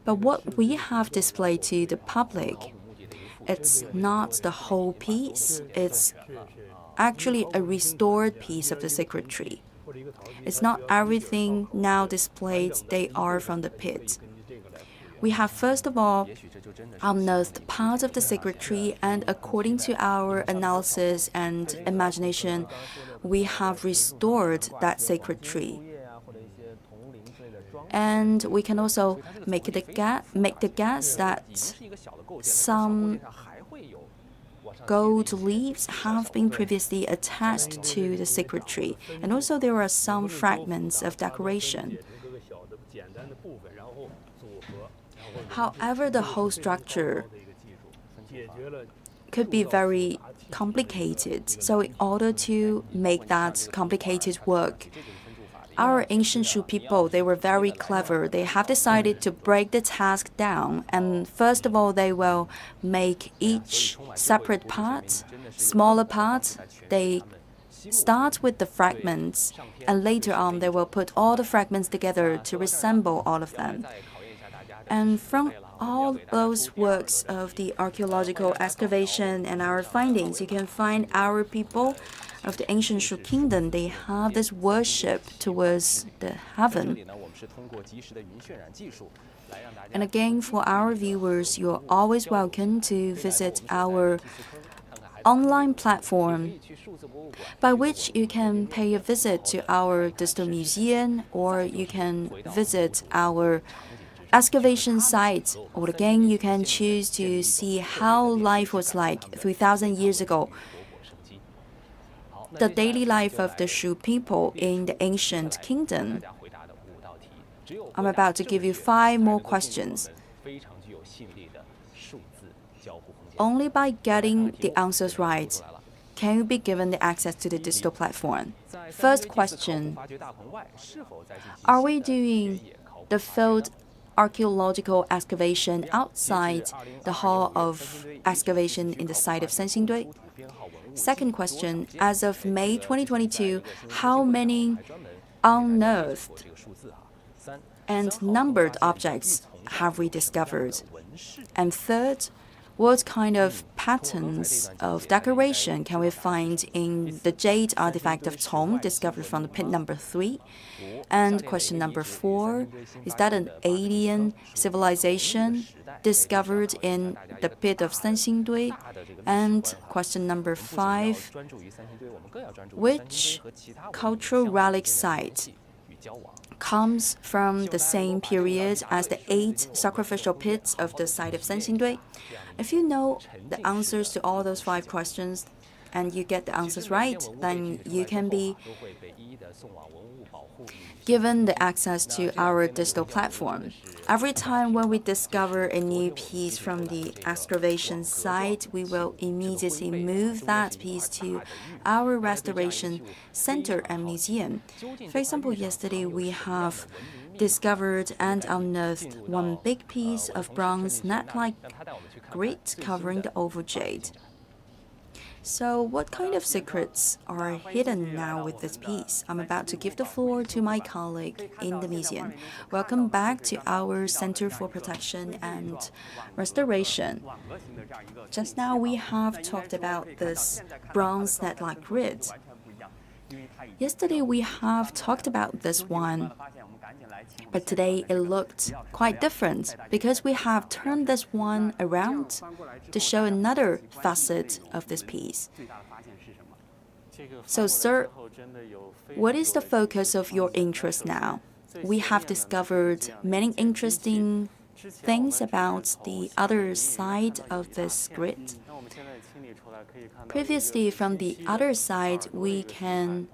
But what we have displayed to the public, it's not the whole piece, it's actually a restored piece of the sacred tree. It's not everything now displayed, they are from the pit. We have first of all unearthed part of the sacred tree, and according to our analysis and imagination, we have restored that sacred tree. And we can also make the guess that some gold leaves have been previously attached to the sacred tree, and also there are some fragments of decoration. However, the whole structure could be very complicated. So in order to make that complicated work, our ancient Shu people, they were very clever. They have decided to break the task down. And first of all, they will make each separate part, smaller part. They start with the fragments, and later on, they will put all the fragments together to resemble all of them. And from all those works of the archaeological excavation and our findings, you can find our people of the ancient Shu Kingdom, they have this worship towards the heaven. And again, for our viewers, you're always welcome to visit our online platform, by which you can pay a visit to our digital museum, or you can visit our excavation site, or again, you can choose to see how life was like 3,000 years ago, the daily life of the Shu people in the ancient kingdom. I'm about to give you 5 more questions. Only by getting the answers right can you be given the access to the digital platform. First question: are we doing the field archaeological excavation outside the hall of excavation in the site of Sanxingdui? Second question, as of May 2022, how many unearthed and numbered objects have we discovered? And third, what kind of patterns of decoration can we find in the Jade artifact of Cong discovered from the pit number 3? And question number 4, is that an alien civilization discovered in the pit of Sanxingdui? And question number 5, which cultural relic site comes from the same period as the 8 sacrificial pits of the site of Sanxingdui? If you know the answers to all those 5 questions and you get the answers right, then you can be given the access to our digital platform. Every time when we discover a new piece from the excavation site, we will immediately move that piece to our restoration center and museum. For example, yesterday we have discovered and unearthed one big piece of bronze net-like grit covering the oval jade. So what kind of secrets are hidden now with this piece? I'm about to give the floor to my colleague in the museum. Welcome back to our Center for Protection and Restoration. Just now we have talked about this bronze net-like grid. Yesterday we have talked about this one, but today it looked quite different because we have turned this one around to show another facet of this piece. So, sir, what is the focus of your interest now? We have discovered many interesting things about the other side of this grid. Previously, from the other side, we can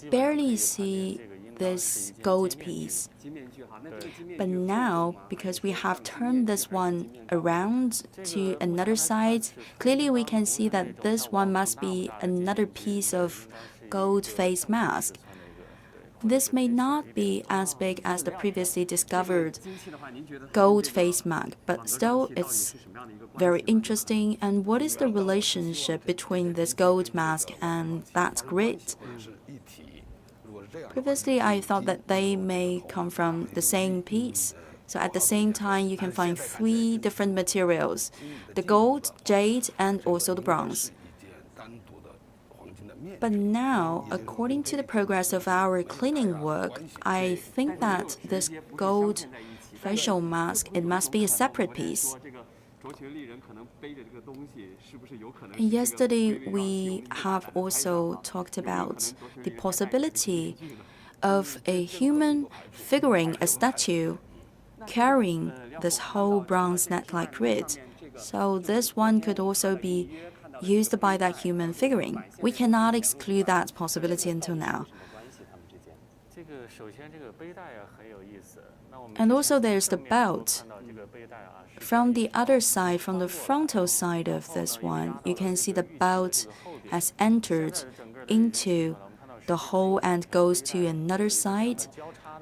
barely see this gold piece. But now, because we have turned this one around to another side, clearly we can see that this one must be another piece of gold face mask. This may not be as big as the previously discovered gold face mask, but still it's very interesting. And what is the relationship between this gold mask and that grid? Previously, I thought that they may come from the same piece. So at the same time, you can find 3 different materials: the gold, jade, and also the bronze. But now, according to the progress of our cleaning work, I think that this gold facial mask, it must be a separate piece. Yesterday, we have also talked about the possibility of a human figurine, a statue, carrying this whole bronze net-like grid. So this one could also be used by that human figurine. We cannot exclude that possibility until now. And also there's the belt. From the other side, from the frontal side of this one, you can see the belt has entered into the hole and goes to another side.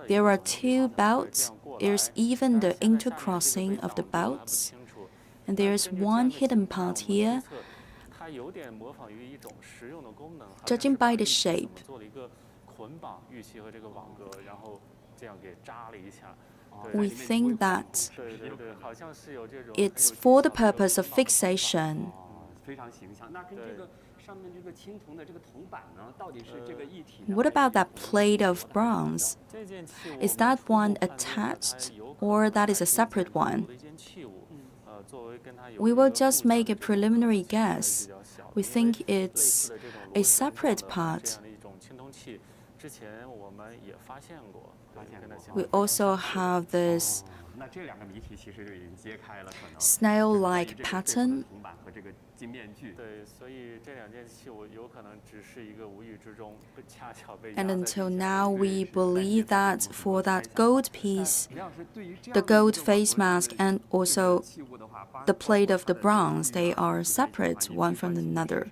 There are 2 belts. There's even the intercrossing of the belts. And there's one hidden part here. Judging by the shape, we think that it's for the purpose of fixation. What about that plate of bronze? Is that one attached or that is a separate one? We will just make a preliminary guess. We think it's a separate part. We also have this snail-like pattern. And until now, we believe that for that gold piece, the gold face mask and also the plate of the bronze, they are separate one from another.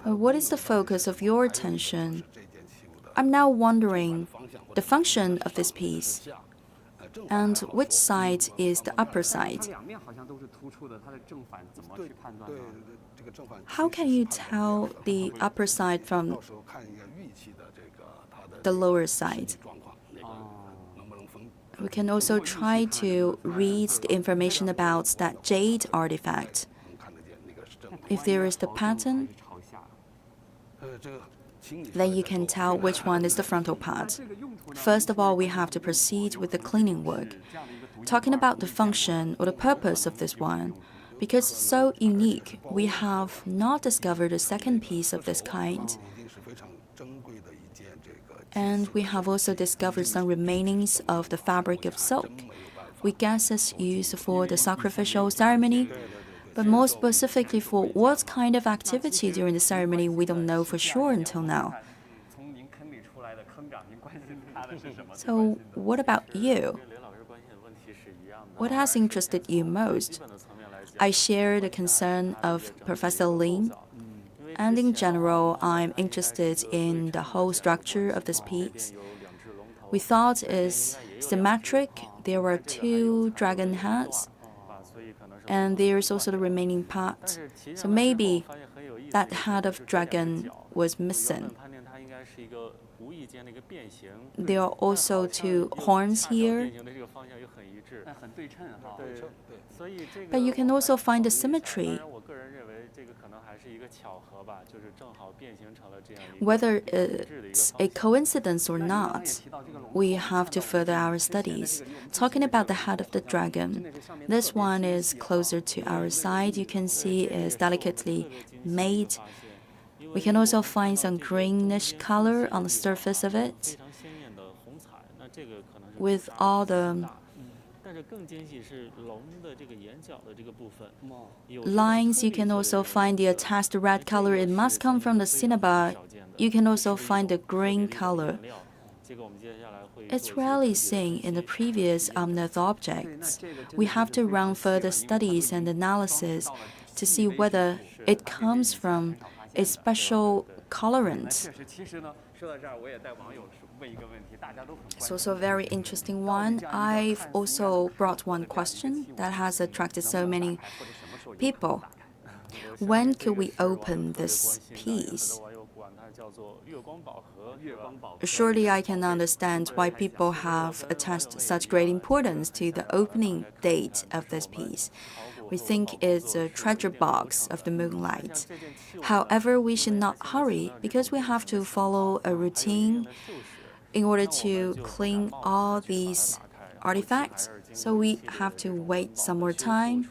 But what is the focus of your attention? I'm now wondering the function of this piece and which side is the upper side. How can you tell the upper side from the lower side? We can also try to read the information about that jade artifact. If there is the pattern, then you can tell which one is the frontal part. First of all, we have to proceed with the cleaning work. Talking about the function or the purpose of this one, because it's so unique, we have not discovered a second piece of this kind. And we have also discovered some remainings of the fabric of silk. We guess it's used for the sacrificial ceremony, but more specifically for what kind of activity during the ceremony, we don't know for sure until now. So what about you? What has interested you most? I share the concern of Professor Lin, and in general, I'm interested in the whole structure of this piece. We thought it's symmetric. There were two dragon heads, and there's also the remaining part. So maybe that head of dragon was missing. There are also two horns here. But you can also find the symmetry. Whether it's a coincidence or not, we have to further our studies. Talking about the head of the dragon, this one is closer to our side. You can see it's delicately made. We can also find some greenish color on the surface of it. With all the lines, you can also find the attached red color. It must come from the cinnabar. You can also find the green color. It's rarely seen in the previous unearthed objects. We have to run further studies and analysis to see whether it comes from a special colorant. It's also a very interesting one. I've also brought one question that has attracted so many people. When could we open this piece? Surely I can understand why people have attached such great importance to the opening date of this piece. We think it's a treasure box of the Moonlight. However, we should not hurry because we have to follow a routine in order to clean all these artifacts. So we have to wait some more time.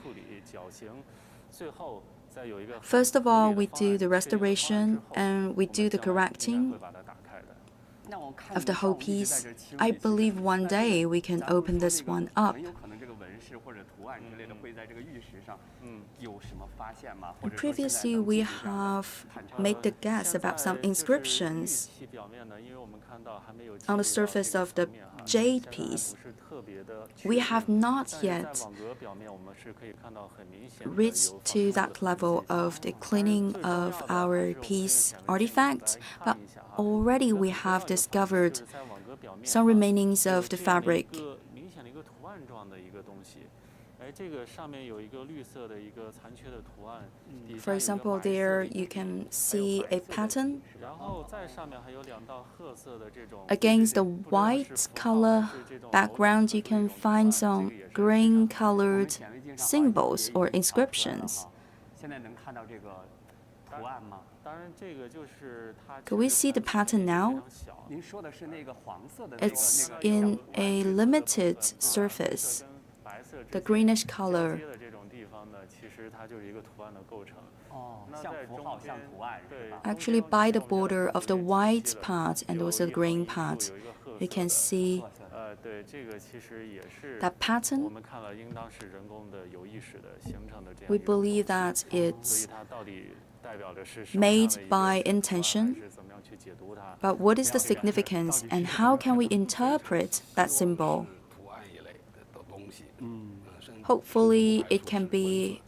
First of all, we do the restoration and we do the correcting of the whole piece. I believe one day we can open this one up. And previously, we have made the guess about some inscriptions on the surface of the jade piece. We have not yet reached to that level of the cleaning of our piece artifact, but already we have discovered some remainings of the fabric. For example, there you can see a pattern. Against the white color background, you can find some green-colored symbols or inscriptions. Can we see the pattern now? It's in a limited surface. The greenish color. Actually, by the border of the white part and also the green part, you can see that pattern. We believe that it's made by intention. But what is the significance and how can we interpret that symbol? Hopefully, it can be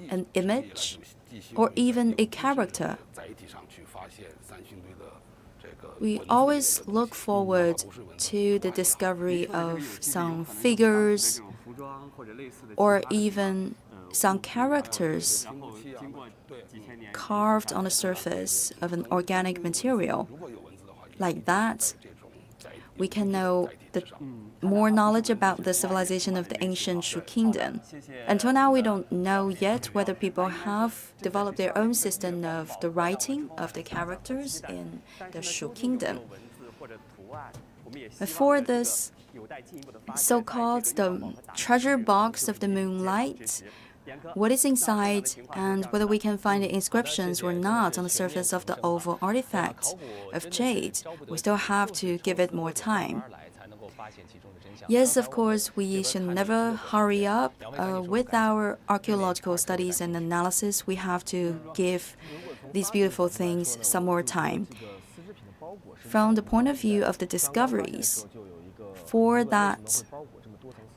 an image or even a character. We always look forward to the discovery of some figures or even some characters carved on the surface of an organic material. Like that, we can know more knowledge about the civilization of the ancient Shu Kingdom. Until now, we don't know yet whether people have developed their own system of the writing of the characters in the Shu Kingdom. For this so-called the treasure box of the Moonlight, what is inside and whether we can find the inscriptions or not on the surface of the oval artifact of Jade, we still have to give it more time. Yes, of course, we should never hurry up. With our archaeological studies and analysis, we have to give these beautiful things some more time. From the point of view of the discoveries, for that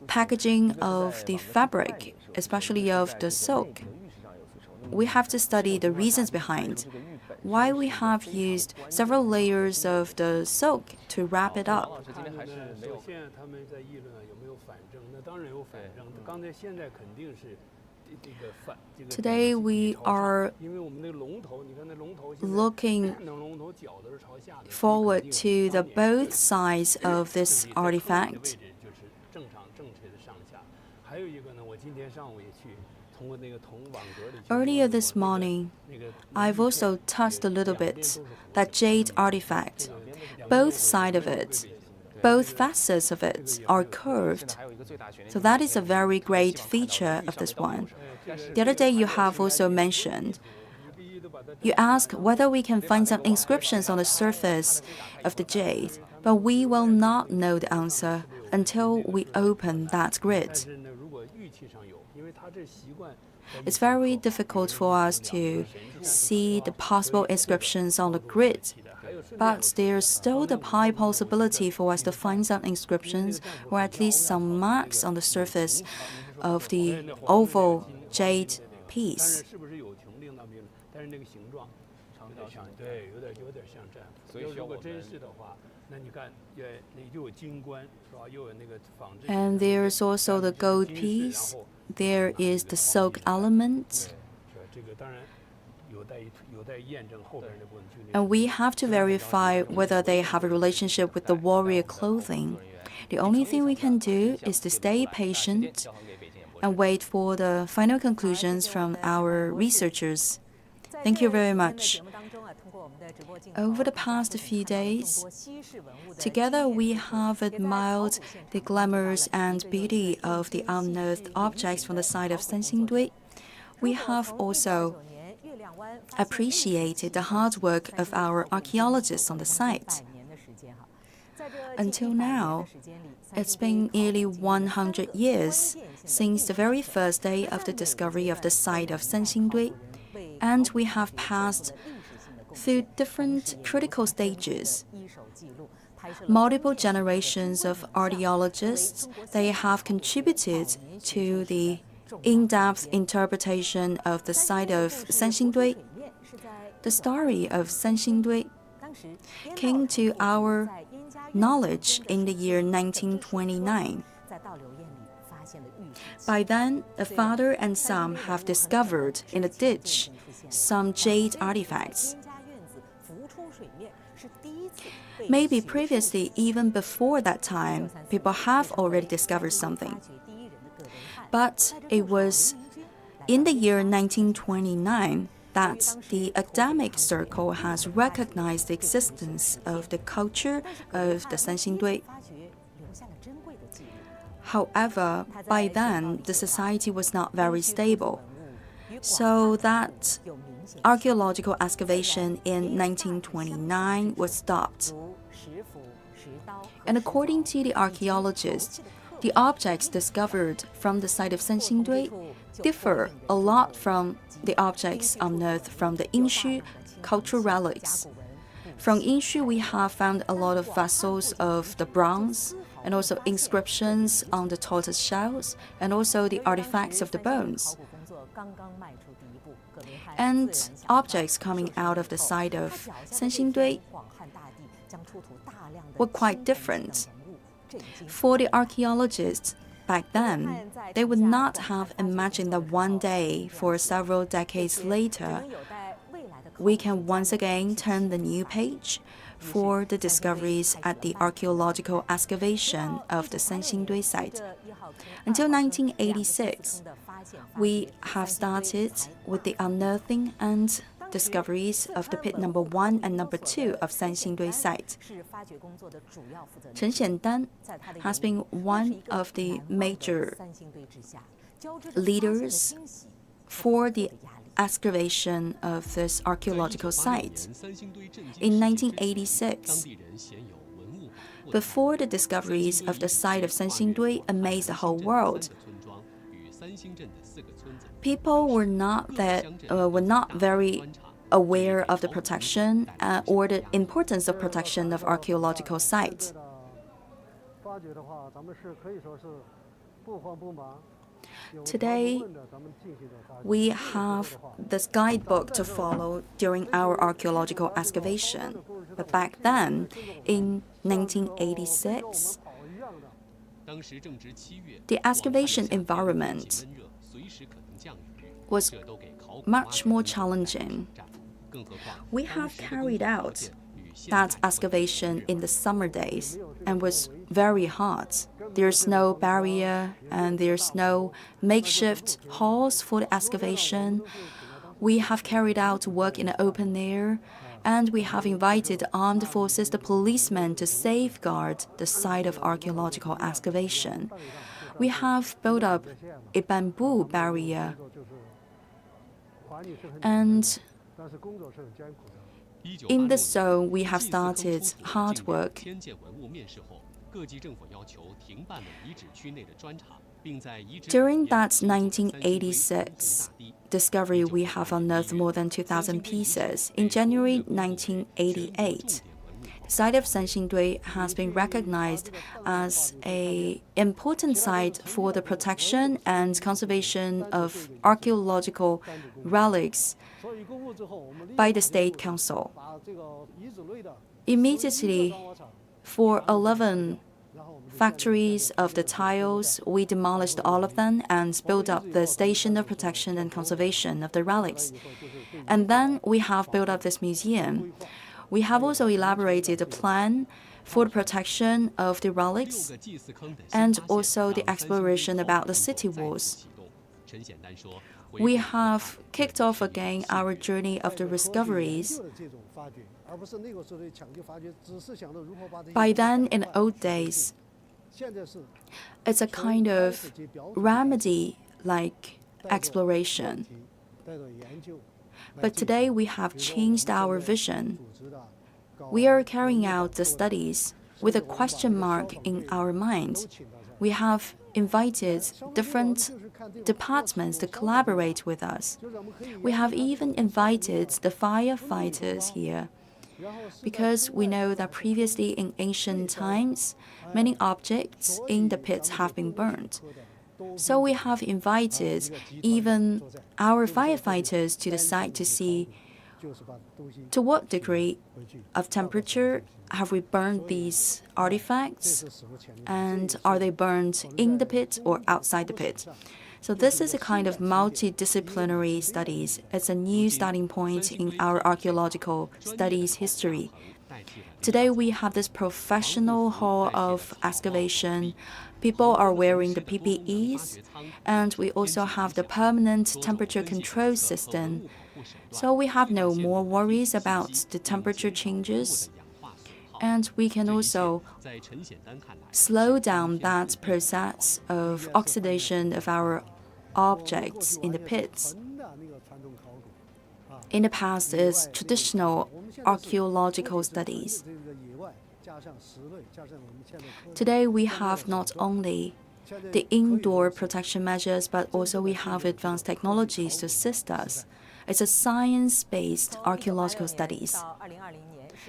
packaging of the fabric, especially of the silk, we have to study the reasons behind why we have used several layers of the silk to wrap it up. Today we are looking forward to the both sides of this artifact. Earlier this morning, I've also touched a little bit that jade artifact. Both sides of it, both facets of it are curved. So that is a very great feature of this one. The other day you have also mentioned, you ask whether we can find some inscriptions on the surface of the jade, but we will not know the answer until we open that grid. It's very difficult for us to see the possible inscriptions on the grid, but there's still the high possibility for us to find some inscriptions or at least some marks on the surface of the oval jade piece. And there's also the gold piece. There is the silk element. And we have to verify whether they have a relationship with the warrior clothing. The only thing we can do is to stay patient and wait for the final conclusions from our researchers. Thank you very much. Over the past few days, together we have admired the glamours and beauty of the unearthed objects from the site of Sanxingdui. We have also appreciated the hard work of our archaeologists on the site. Until now, it's been nearly 100 years since the very first day of the discovery of the site of Sanxingdui, and we have passed through different critical stages. Multiple generations of archaeologists, they have contributed to the in-depth interpretation of the site of Sanxingdui. The story of Sanxingdui came to our knowledge in the year 1929. By then, a father and son have discovered in a ditch some jade artifacts. Maybe previously, even before that time, people have already discovered something. But it was in the year 1929 that the academic circle has recognized the existence of the culture of the Sanxingdui. However, by then, the society was not very stable. So that archaeological excavation in 1929 was stopped. And according to the archaeologists, the objects discovered from the site of Sanxingdui differ a lot from the objects unearthed from the Inshu cultural relics. From Inshu, we have found a lot of vessels of the bronze, and also inscriptions on the tortoise shells, and also the artifacts of the bones. and objects coming out of the side of Sanxingdui were quite different. For the archaeologists back then, they would not have imagined that one day, for several decades later, we can once again turn the new page for the discoveries at the archaeological excavation of the Sanxingdui site. Until 1986, we have started with the unearthing and discoveries of the pit number 1 and number 2 of Sanxingdui site. Chen Xiandan has been one of the major leaders for the excavation of this archaeological site. In 1986, before the discoveries of the site of Sanxingdui amazed the whole world, people were not very aware of the protection or the importance of protection of archaeological sites. Today, we have this guidebook to follow during our archaeological excavation. But back then, in 1986, the excavation environment was much more challenging. We have carried out that excavation in the summer days and was very hot. There's no barrier and there's no makeshift halls for the excavation. We have carried out work in the open air, and we have invited the armed forces, the policemen, to safeguard the site of archaeological excavation. We have built up a bamboo barrier, and in this zone, we have started hard work. During that 1986 discovery, we have unearthed more than 2,000 pieces. In January 1988, the site of Sanxingdui has been recognized as an important site for the protection and conservation of archaeological relics by the State Council. Immediately, for 11 factories of the tiles, we demolished all of them and built up the station of protection and conservation of the relics. And then we have built up this museum. We have also elaborated a plan for the protection of the relics and also the exploration about the city walls. We have kicked off again our journey of the discoveries. By then, in the old days, it's a kind of remedy-like exploration. But today we have changed our vision. We are carrying out the studies with a question mark in our minds. We have invited different departments to collaborate with us. We have even invited the firefighters here, because we know that previously in ancient times, many objects in the pits have been burned. So we have invited even our firefighters to the site to see to what degree of temperature have we burned these artifacts, and are they burned in the pit or outside the pit? So this is a kind of multidisciplinary studies. It's a new starting point in our archaeological studies history. Today we have this professional hall of excavation. People are wearing the PPEs, and we also have the permanent temperature control system. So we have no more worries about the temperature changes, and we can also slow down that process of oxidation of our objects in the pits. In the past is traditional archaeological studies. Today we have not only the indoor protection measures, but also we have advanced technologies to assist us. It's a science-based archaeological studies.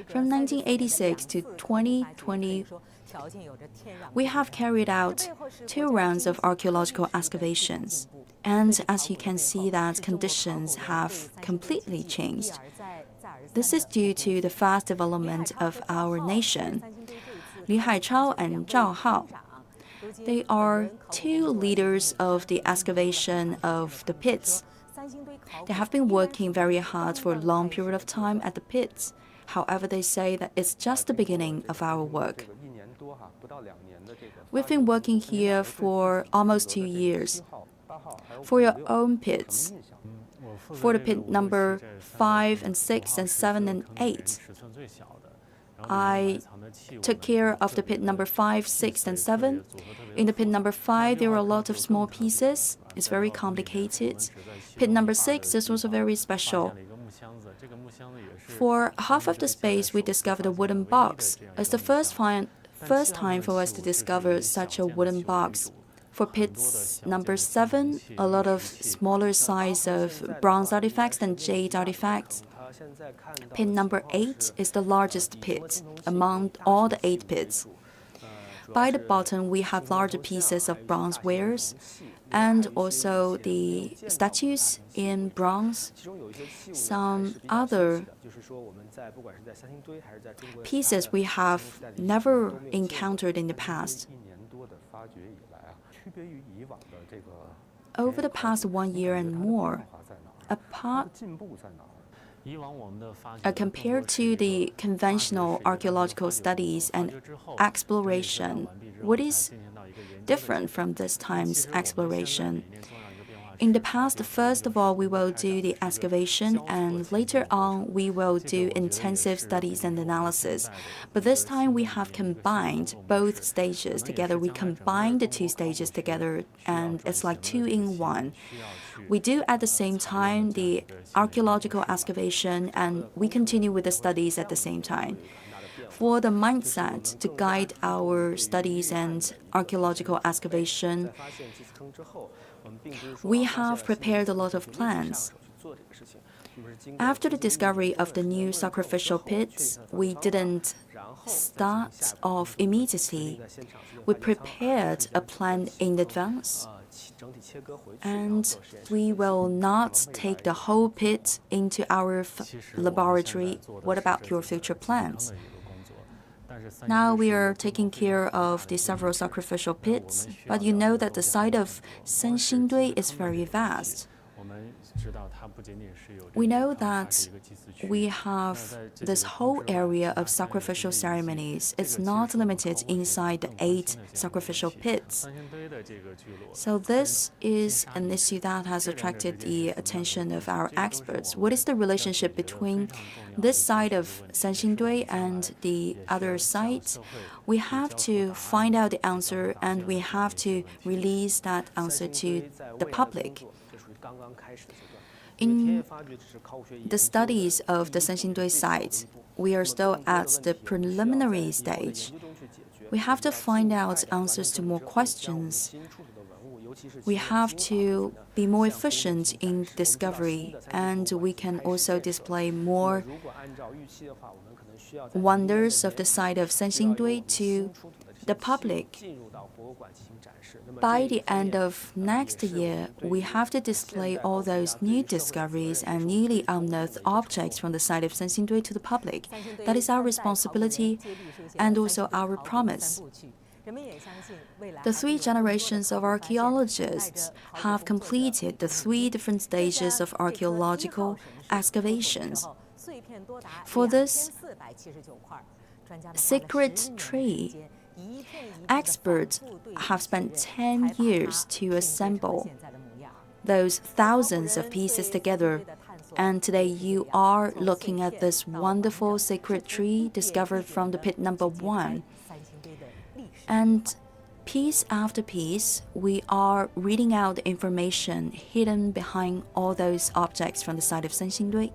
From 1986 to 2020, we have carried out 2 rounds of archaeological excavations. And as you can see that conditions have completely changed. This is due to the fast development of our nation. Li Haichao and Zhao Hao. They are two leaders of the excavation of the pits. They have been working very hard for a long period of time at the pits. However, they say that it's just the beginning of our work. We've been working here for almost 2 years. For your own pits, for the pit number 5 and 6 and 7 and 8, I took care of the pit number 5, 6, and 7. In the pit number 5, there were a lot of small pieces. It's very complicated. Pit number 6 is also very special. For half of the space, we discovered a wooden box. It's the first time for us to discover such a wooden box. For pits number 7, a lot of smaller size of bronze artifacts and jade artifacts. Pit number 8 is the largest pit among all the 8 pits. By the bottom, we have larger pieces of bronze wares and also the statues in bronze. Some other pieces we have never encountered in the past. Over the past 1 year and more, compared to the conventional archaeological studies and exploration, what is different from this time's exploration? In the past, first of all, we will do the excavation, and later on, we will do intensive studies and analysis. But this time, we have combined both stages together. We combine the 2 stages together, and it's like 2 in 1. We do at the same time the archaeological excavation, and we continue with the studies at the same time. For the mindset to guide our studies and archaeological excavation, we have prepared a lot of plans. After the discovery of the new sacrificial pits, we didn't start off immediately. We prepared a plan in advance, and we will not take the whole pit into our laboratory. What about your future plans? Now we are taking care of the several sacrificial pits, but you know that the site of Sanxingdui is very vast. We know that we have this whole area of sacrificial ceremonies. It's not limited inside the 8 sacrificial pits. So this is an issue that has attracted the attention of our experts. What is the relationship between this side of Sanxingdui and the other site? We have to find out the answer, and we have to release that answer to the public. In the studies of the Sanxingdui site, we are still at the preliminary stage. We have to find out answers to more questions. We have to be more efficient in discovery, and we can also display more wonders of the site of Sanxingdui to the public. By the end of next year, we have to display all those new discoveries and newly unearthed objects from the site of Sanxingdui to the public. That is our responsibility and also our promise. The 3 generations of archaeologists have completed the 3 different stages of archaeological excavations. For this secret tree, experts have spent 10 years to assemble those thousands of pieces together. And today you are looking at this wonderful secret tree discovered from the pit number 1. And piece after piece, we are reading out the information hidden behind all those objects from the site of Sanxingdui.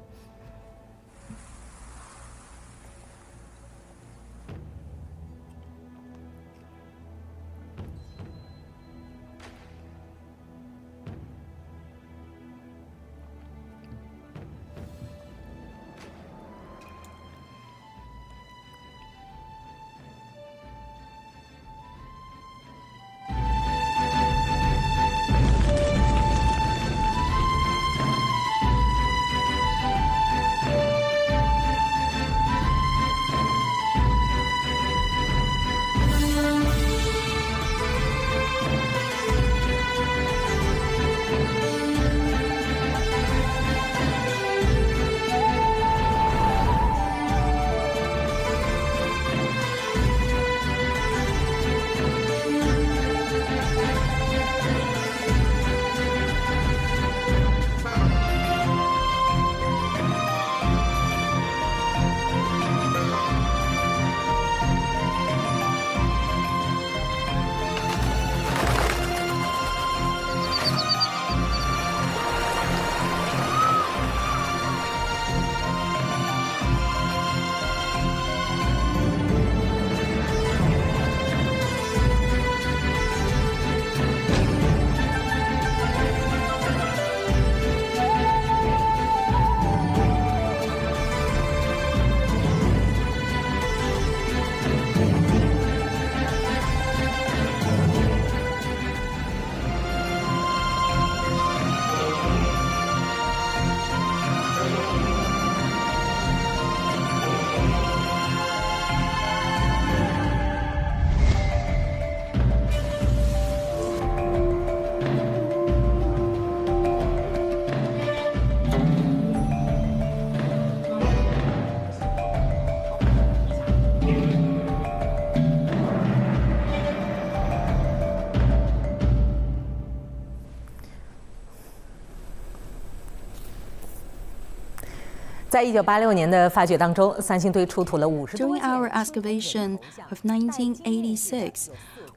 在1986年的发掘当中，三星堆出土了50多 During 件 our excavation of 1986,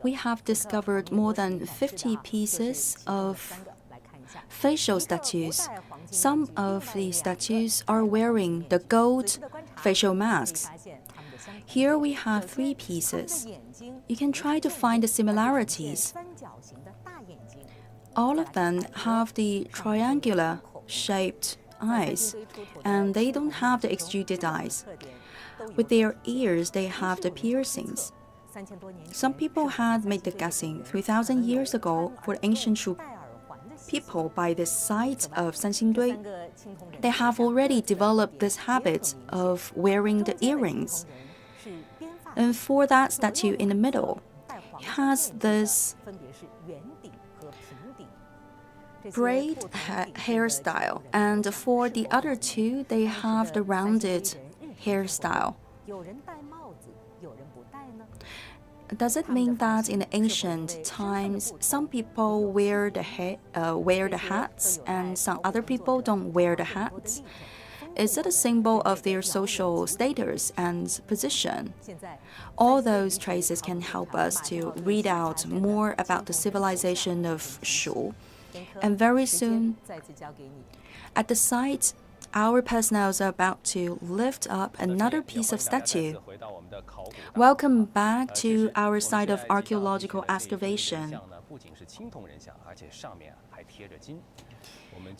we have discovered more than 50 pieces of facial statues. Some of the statues are wearing the gold facial masks. Here we have 3 pieces. You can try to find the similarities. All of them have the triangular shaped eyes, and they don't have the extruded eyes. With their ears, they have the piercings. Some people had made the guessing 3,000 years ago for ancient Shu people by the site of Sanxingdui. They have already developed this habit of wearing the earrings. And for that statue in the middle, it has this braid hairstyle, and for the other 2, they have the rounded hairstyle. Does it mean that in ancient times, some people wear the hats and some other people don't wear the hats? Is it a symbol of their social status and position? All those traces can help us to read out more about the civilization of Shu. And very soon, at the site, our personnel are about to lift up another piece of statue. Welcome back to our site of archaeological excavation.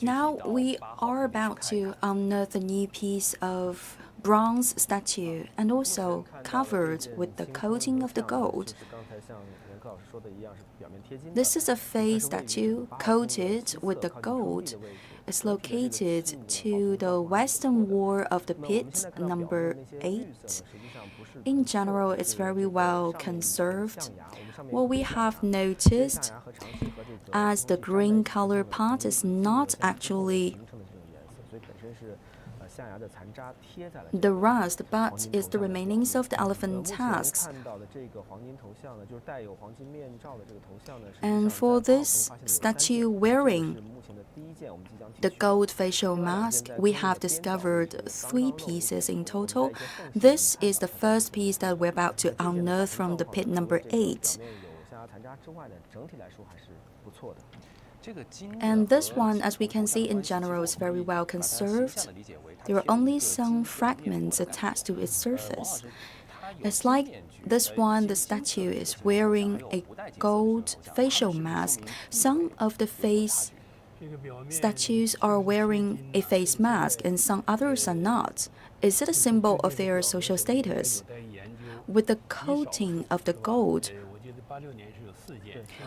Now we are about to unearth a new piece of bronze statue and also covered with the coating of the gold. This is a face statue coated with the gold. It's located to the western wall of the pit, number 8. In general, it's very well conserved. What we have noticed, as the green color part is not actually the rust, but is the remainings of the elephant tusks. And for this statue wearing the gold facial mask, we have discovered 3 pieces in total. This is the first piece that we're about to unearth from the pit number 8. And this one, as we can see in general, is very well conserved. There are only some fragments attached to its surface. It's like this one, the statue is wearing a gold facial mask. Some of the face statues are wearing a face mask and some others are not. Is it a symbol of their social status? With the coating of the gold,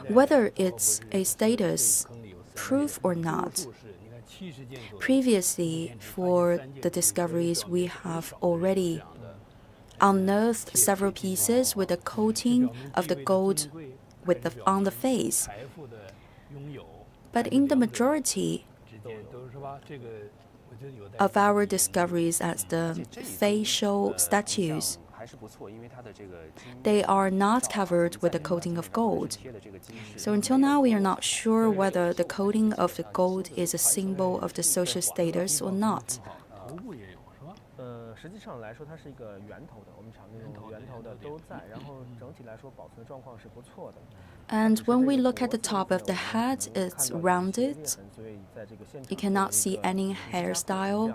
whether it's a status proof or not. Previously, for the discoveries, we have already unearthed several pieces with the coating of the gold on the face. But in the majority of our discoveries as the facial statues, they are not covered with a coating of gold. So until now, we are not sure whether the coating of the gold is a symbol of the social status or not. And when we look at the top of the head, it's rounded. You cannot see any hairstyle.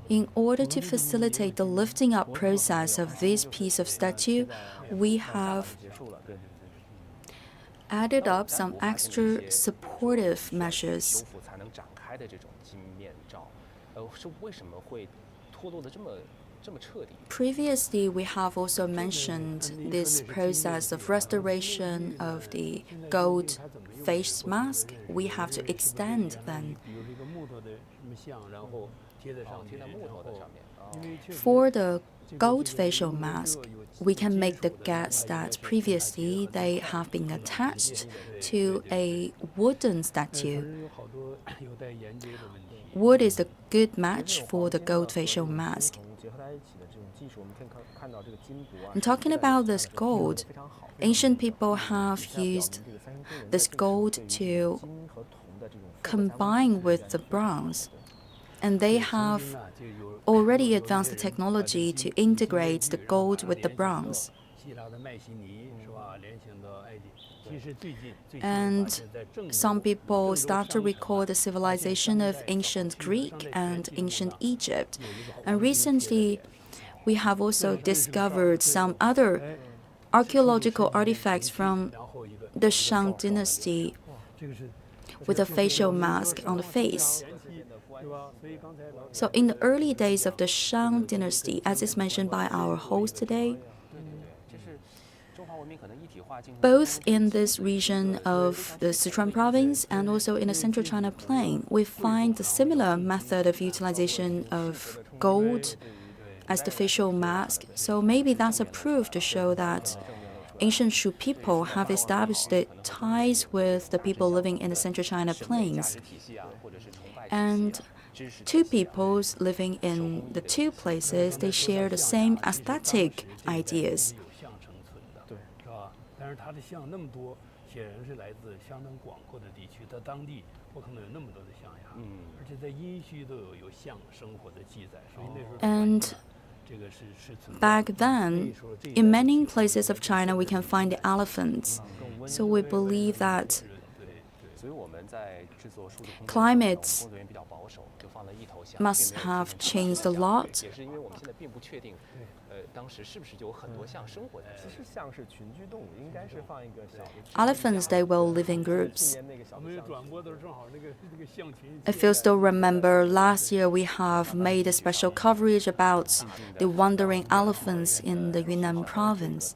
In order to facilitate the lifting up process of this piece of statue, we have added up some extra supportive measures. Previously, we have also mentioned this process of restoration of the gold face mask. We have to extend them. For the gold facial mask, we can make the guess that previously they have been attached to a wooden statue. Wood is a good match for the gold facial mask. And talking about this gold, ancient people have used this gold to combine with the bronze. and they have already advanced the technology to integrate the gold with the bronze. And some people start to record the civilization of ancient Greek and ancient Egypt. And recently, we have also discovered some other archaeological artifacts from the Shang dynasty with a facial mask on the face. So in the early days of the Shang dynasty, as is mentioned by our host today, both in this region of the Sichuan province and also in the central China plain, we find the similar method of utilization of gold as the facial mask. So maybe that's a proof to show that ancient Shu people have established ties with the people living in the central China plains. And two peoples living in the two places, they share the same aesthetic ideas. And back then, in many places of China, we can find the elephants. So we believe that climates must have changed a lot. Elephants, they will live in groups. If you still remember, last year we have made a special coverage about the wandering elephants in the Yunnan province.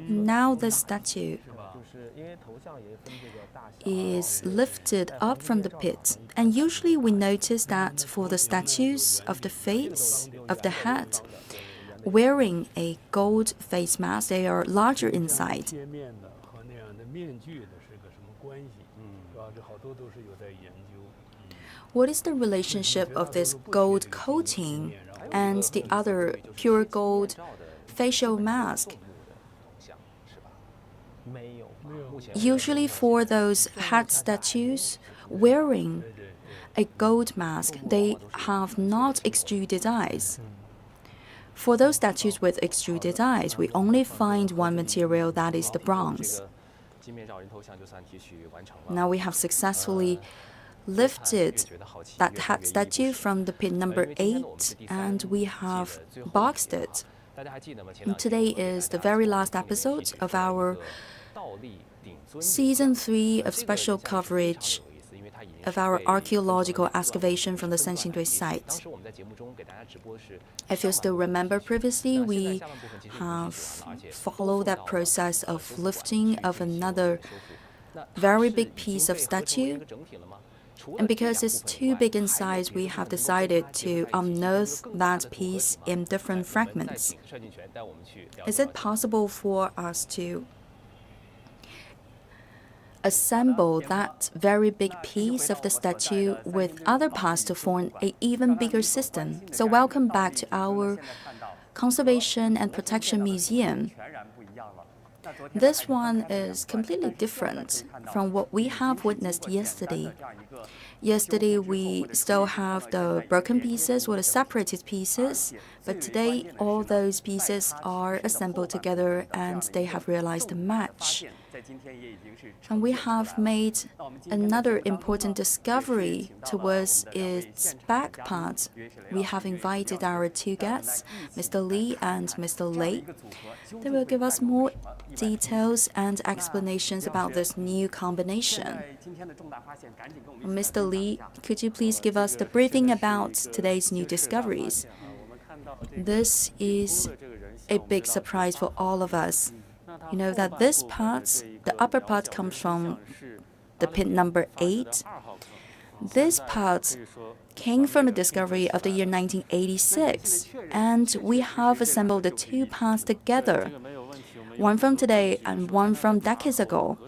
Now the statue is lifted up from the pit, and usually we notice that for the statues of the face, of the head, wearing a gold face mask, they are larger inside. What is the relationship of this gold coating and the other pure gold facial mask? Usually for those head statues wearing a gold mask, they have not extruded eyes. For those statues with extruded eyes, we only find one material, that is the bronze. Now we have successfully lifted that head statue from the pit number 8, and we have boxed it. And today is the very last episode of our Season 3 of special coverage of our archaeological excavation from the Sanxingdui site. If you still remember previously, we have followed that process of lifting of another very big piece of statue. And because it's too big in size, we have decided to unearth that piece in different fragments. Is it possible for us to assemble that very big piece of the statue with other parts to form an even bigger system? So welcome back to our Conservation and Protection Museum. This one is completely different from what we have witnessed yesterday. Yesterday, we still have the broken pieces or the separated pieces, but today, all those pieces are assembled together and they have realized a match. And we have made another important discovery towards its back part. We have invited our two guests, Mr. Li and Mr. Lei. They will give us more details and explanations about this new combination. Mr. Li, could you please give us the briefing about today's new discoveries? This is a big surprise for all of us. You know that this part, the upper part, comes from the pit number 8. This part came from the discovery of the year 1986, and we have assembled the two parts together, one from today and one from decades ago.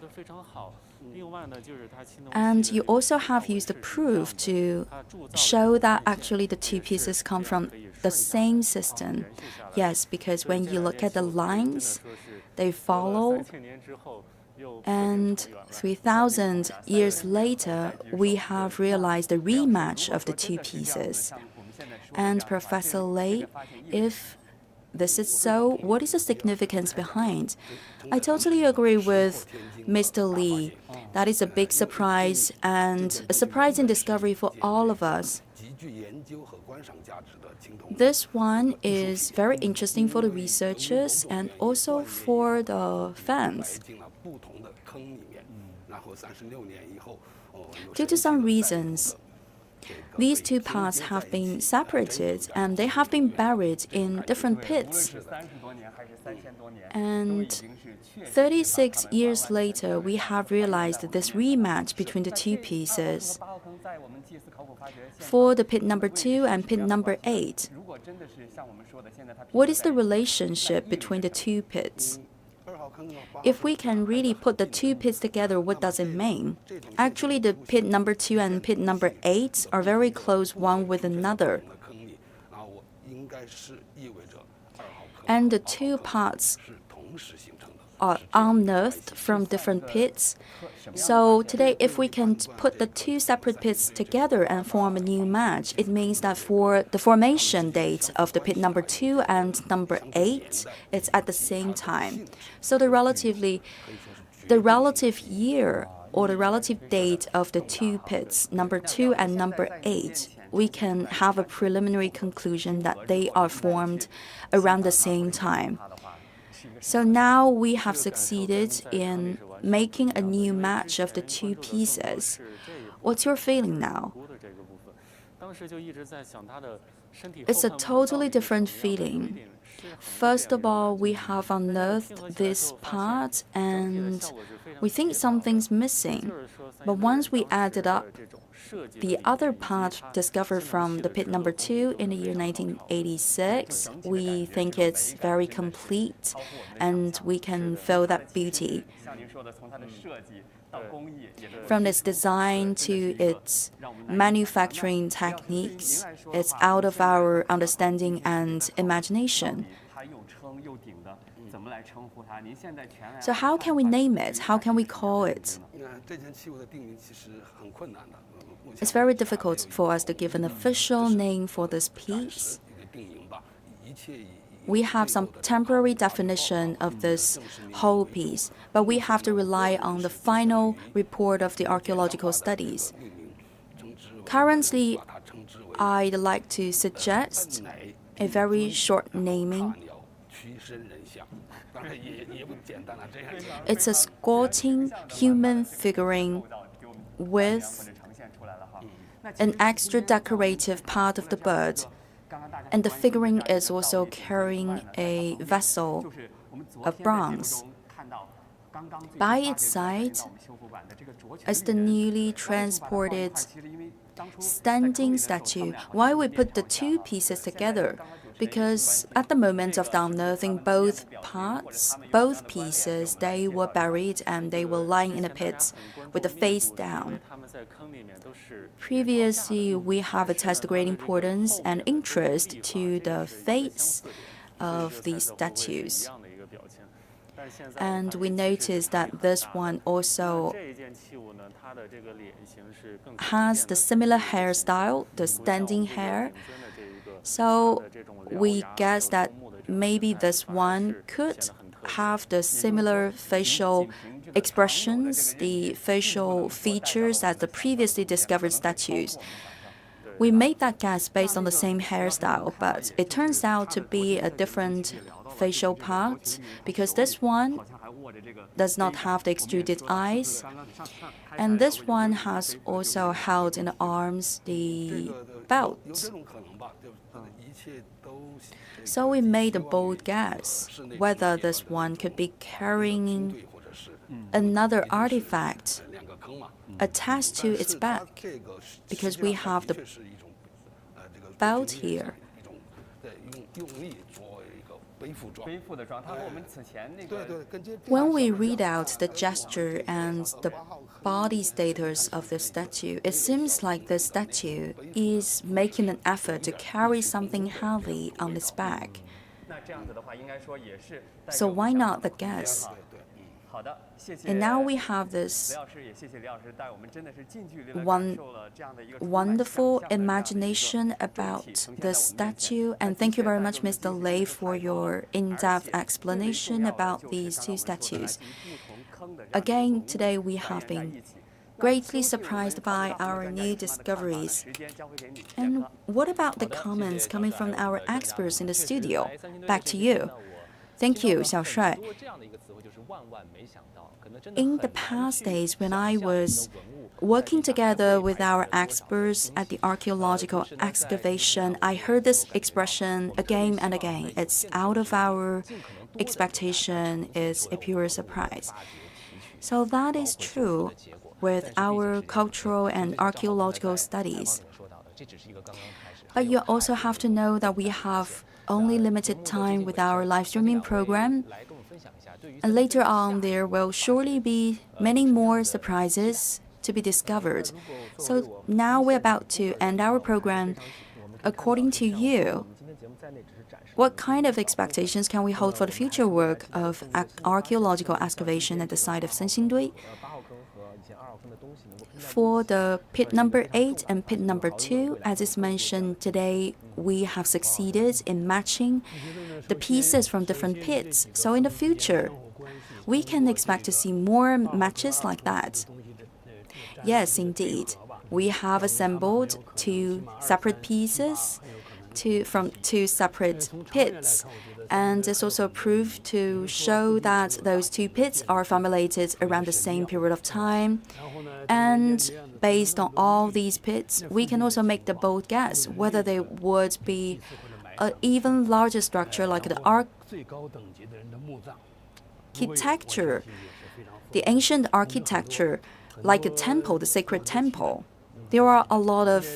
And you also have used the proof to show that actually the two pieces come from the same system. Yes, because when you look at the lines, they follow And 3,000 years later, we have realized the rematch of the two pieces. And Professor Lei, if this is so, what is the significance behind? I totally agree with Mr. Li. That is a big surprise and a surprising discovery for all of us. This one is very interesting for the researchers and also for the fans. Due to some reasons, these two parts have been separated and they have been buried in different pits. And 36 years later, we have realized this rematch between the two pieces. For the pit number 2 and pit number 8, what is the relationship between the two pits? If we can really put the two pits together, what does it mean? Actually, the pit number 2 and pit number 8 are very close one with another. And the two parts are unearthed from different pits. So today, if we can put the two separate pits together and form a new match, it means that for the formation date of the pit number 2 and number 8, it's at the same time. So the relative year or the relative date of the two pits, number 2 and number 8, we can have a preliminary conclusion that they are formed around the same time. So now we have succeeded in making a new match of the two pieces. What's your feeling now? It's a totally different feeling. First of all, we have unearthed this part and we think something's missing. But once we add it up, the other part discovered from the pit number 2 in the year 1986, we think it's very complete and we can feel that beauty. From its design to its manufacturing techniques, it's out of our understanding and imagination. So how can we name it? How can we call it? It's very difficult for us to give an official name for this piece. We have some temporary definition of this whole piece, but we have to rely on the final report of the archaeological studies. Currently, I'd like to suggest a very short naming. It's a squatting human figurine with an extra decorative part of the bird, and the figurine is also carrying a vessel of bronze. By its side is the newly transported standing statue. Why we put the two pieces together? Because at the moment of the unearthing both pieces, they were buried and they were lying in a pit with the face down. Previously, we have attached great importance and interest to the face of these statues. And we noticed that this one also has the similar hairstyle, the standing hair. So we guess that maybe this one could have the similar facial expressions, the facial features as the previously discovered statues. We made that guess based on the same hairstyle, but it turns out to be a different facial part because this one does not have the extruded eyes, and this one has also held in the arms the belt. So we made a bold guess whether this one could be carrying another artifact attached to its back, because we have the belt here. When we read out the gesture and the body status of the statue, it seems like the statue is making an effort to carry something heavy on its back. So why not the guess? And now we have this wonderful imagination about the statue. And thank you very much, Mr. Lei, for your in-depth explanation about these two statues. Again, today we have been greatly surprised by our new discoveries. And what about the comments coming from our experts in the studio? Back to you. Thank you, Xiao Shuai. In the past days, when I was working together with our experts at the archaeological excavation, I heard this expression again and again. It's out of our expectation, it's a pure surprise. So that is true with our cultural and archaeological studies. But you also have to know that we have only limited time with our live streaming program. And later on, there will surely be many more surprises to be discovered. So now we're about to end our program. According to you, what kind of expectations can we hold for the future work of archaeological excavation at the site of Sanxingdui? For the pit number 8 and pit number 2, as is mentioned today, we have succeeded in matching the pieces from different pits. So in the future, we can expect to see more matches like that. Yes, indeed. We have assembled 2 separate pieces from 2 separate pits. And it's also proved to show that those 2 pits are formulated around the same period of time. And based on all these pits, we can also make the bold guess whether they would be an even larger structure like the architecture, the ancient architecture, like a temple, the sacred temple. There are a lot of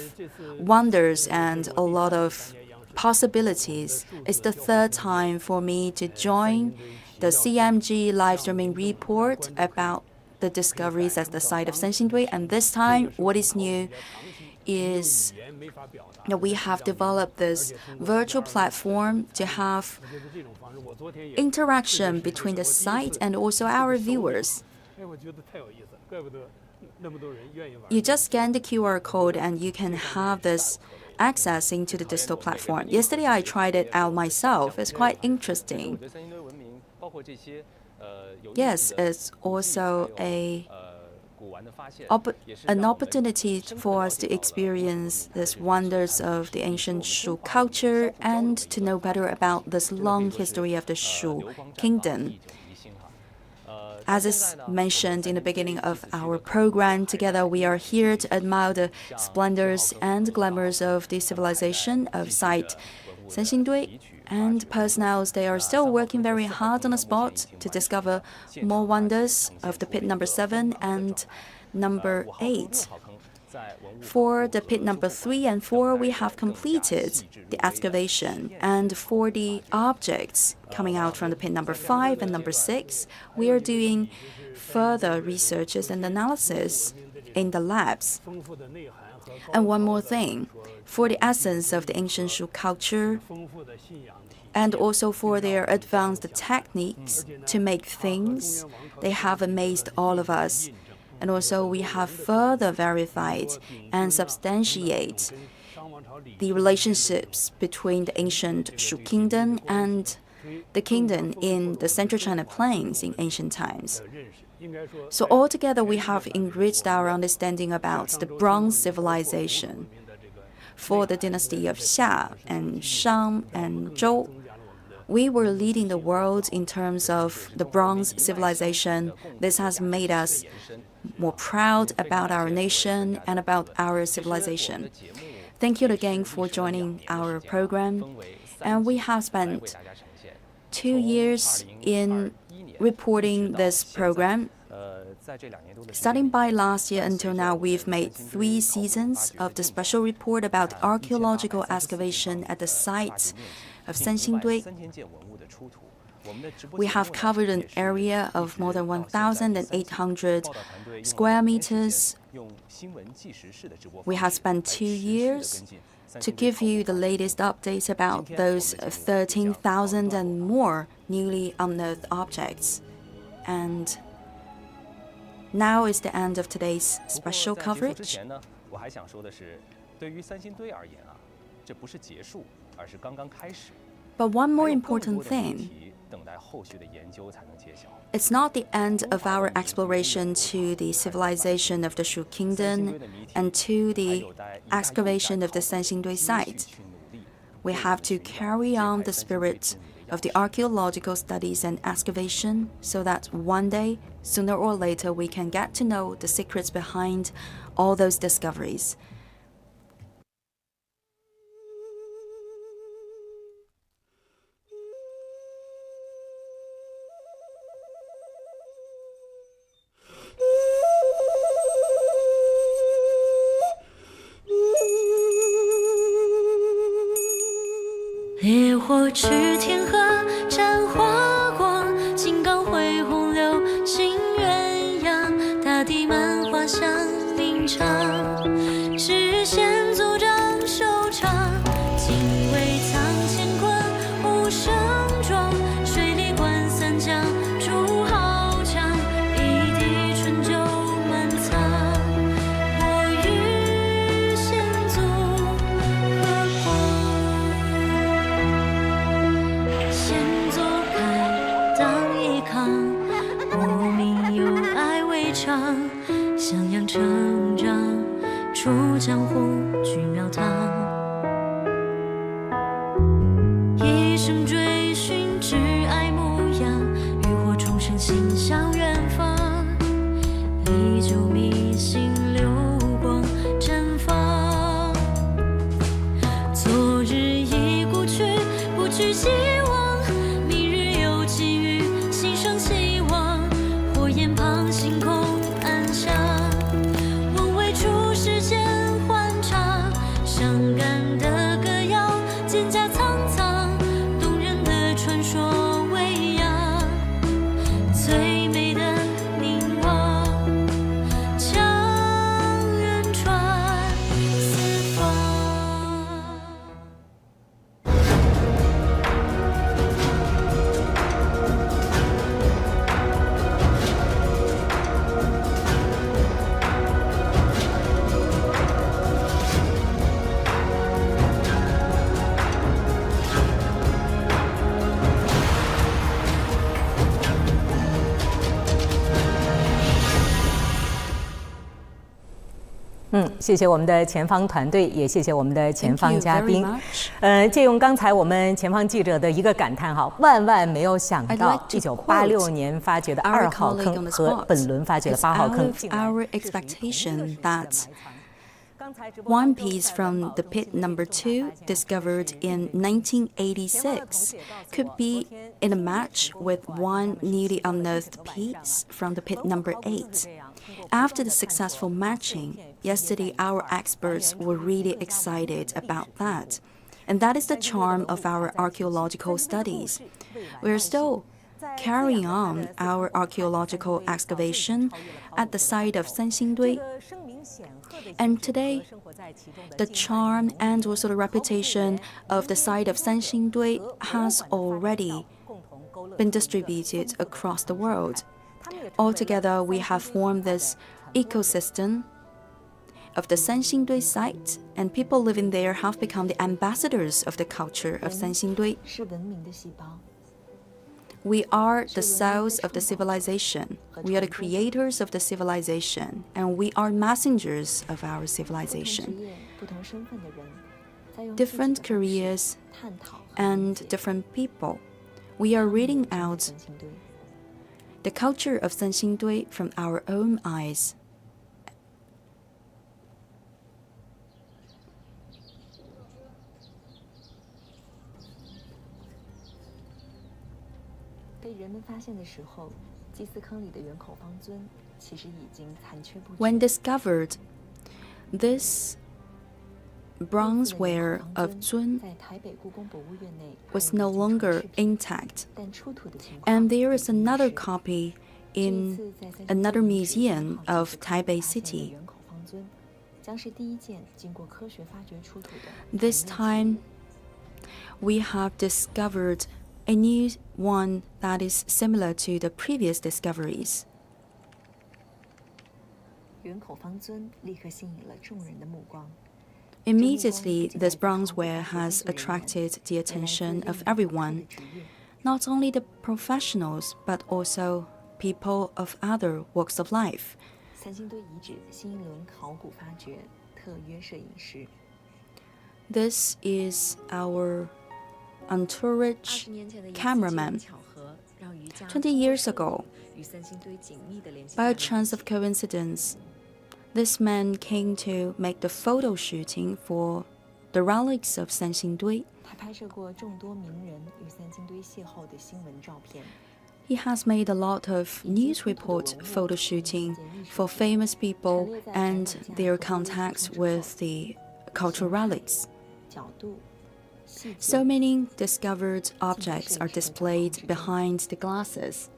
wonders and a lot of possibilities. It's the 3rd time for me to join the CMG live streaming report about the discoveries at the site of Sanxingdui. And this time, what is new is that we have developed this virtual platform to have interaction between the site and also our viewers. You just scan the QR code and you can have this access into the digital platform. Yesterday, I tried it out myself. It's quite interesting. Yes, it's also an opportunity for us to experience these wonders of the ancient Shu culture and to know better about this long history of the Shu Kingdom. As is mentioned in the beginning of our program, together we are here to admire the splendors and glamours of the civilization of site Sanxingdui. And personnel, they are still working very hard on the spot to discover more wonders of the pit number 7 and number 8. For the pit number 3 and 4, we have completed the excavation. And for the objects coming out from the pit number 5 and number 6, we are doing further researches and analysis in the labs. And one more thing, for the essence of the ancient Shu culture, and also for their advanced techniques to make things, they have amazed all of us. And also we have further verified and substantiate the relationships between the ancient Shu Kingdom and the kingdom in the Central China Plains in ancient times. So altogether, we have enriched our understanding about the Bronze civilization. For the dynasty of Xia and Shang and Zhou, we were leading the world in terms of the Bronze civilization. This has made us more proud about our nation and about our civilization. Thank you again for joining our program. And we have spent 2 years in reporting this program. Starting by last year until now, we've made 3 seasons of the special report about archaeological excavation at the site of Sanxingdui. We have covered an area of more than 1,800 square meters. We have spent 2 years to give you the latest updates about those 13,000 and more newly unearthed objects. And Now is the end of today's special 不过在结束之 coverage. 前呢，我还想说的是，对于三星堆而言啊，这不是结束，而是刚刚开始。 But one more 还有更 important 多的谜 thing, 题等待后续的研究才能揭晓。 it's not the end of our exploration to the civilization of the Shu Kingdom and to the excavation of the Sanxingdui site. We have to carry on the spirit of the archaeological studies and excavation so that one day, sooner or later, we can get to know the secrets behind all those discoveries. Thank you 谢谢我们的前方团队，也谢谢我们的前方嘉宾。借用刚才我们前方记者的一个感叹哈，万万没有想到，1986年发掘的2号坑和本轮发掘的8号坑。Our expectation that one piece from the pit number 2, discovered in 1986, could be in a match with one newly unearthed piece from the pit number 8. After the successful matching, yesterday our experts were really excited about that. And that is the charm of our archaeological studies. We're still carrying on our archaeological excavation at the site of Sanxingdui. And today, the charm and also the reputation of the site of Sanxingdui has already been distributed across the world. Altogether, we have formed this ecosystem of the Sanxingdui site, and people living there have become the ambassadors of the culture of Sanxingdui. We are the cells of the civilization. We are the creators of the civilization, and we are messengers of our civilization. Different careers and different people. We are reading out the culture of Sanxingdui from our own eyes. When discovered, this bronzeware of Zun was no longer intact, and there is another copy in another museum of Taipei City. This time, we have discovered a new one that is similar to the previous discoveries. Immediately, this bronzeware has attracted the attention of everyone, not only the professionals, but also people of other walks of life. This is our entourage cameraman. 20 years ago, by a chance of coincidence, this man came to make the photo shooting for the relics of Sanxingdui. He has made a lot of news report photo shooting for famous people and their contacts with the cultural relics. So many discovered objects are displayed behind the glasses.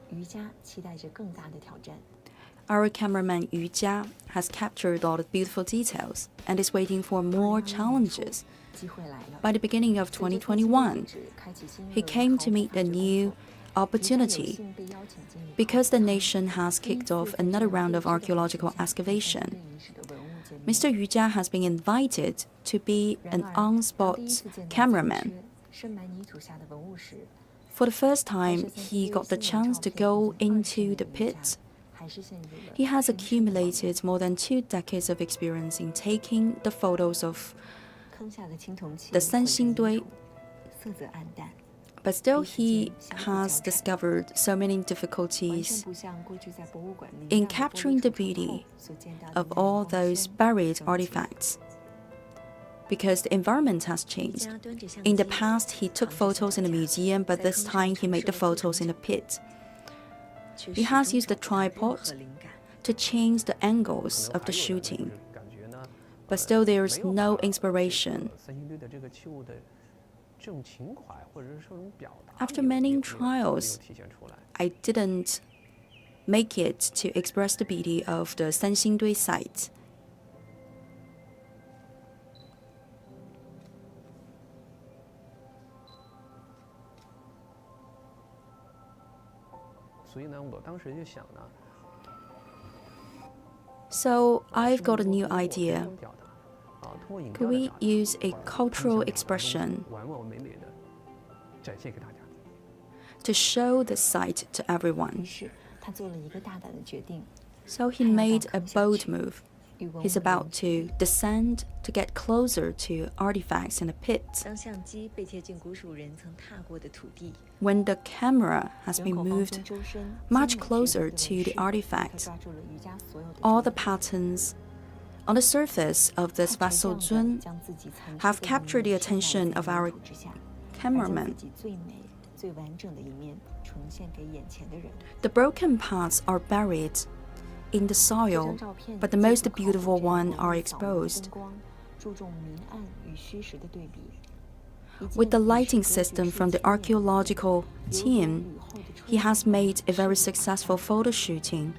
Our cameraman Yu Jia has captured all the beautiful details and is waiting for more challenges. By the beginning of 2021, he came to meet a new opportunity because the nation has kicked off another round of archaeological excavation. Mr. Yu Jia has been invited to be an on-spot cameraman. For the first time, he got the chance to go into the pit. He has accumulated more than 2 decades of experience in taking the photos of the Sanxingdui, but still he has discovered so many difficulties in capturing the beauty of all those buried artifacts. Because the environment has changed. In the past, he took photos in a museum, but this time he made the photos in a pit. He has used a tripod to change the angles of the shooting, but still there is no inspiration. After many trials, I didn't make it to express the beauty of the Sanxingdui site. So I've got a new idea. Could we use a cultural expression to show the site to everyone? So he made a bold move. He's about to descend to get closer to artifacts in a pit. When the camera has been moved much closer to the artifact, all the patterns on the surface of this vessel Zun have captured the attention of our cameraman. The broken parts are buried in the soil, but the most beautiful ones are exposed. With the lighting system from the archaeological team, he has made a very successful photo shooting.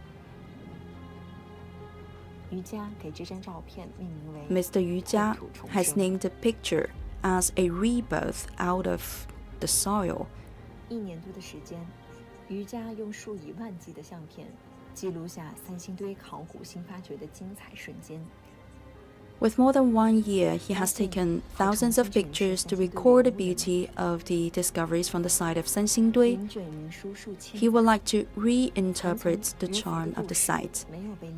Mr. Yu Jia has named the picture as a rebirth out of the soil. With more than 1 year, he has taken thousands of pictures to record the beauty of the discoveries from the site of Sanxingdui. He would like to reinterpret the charm of the site.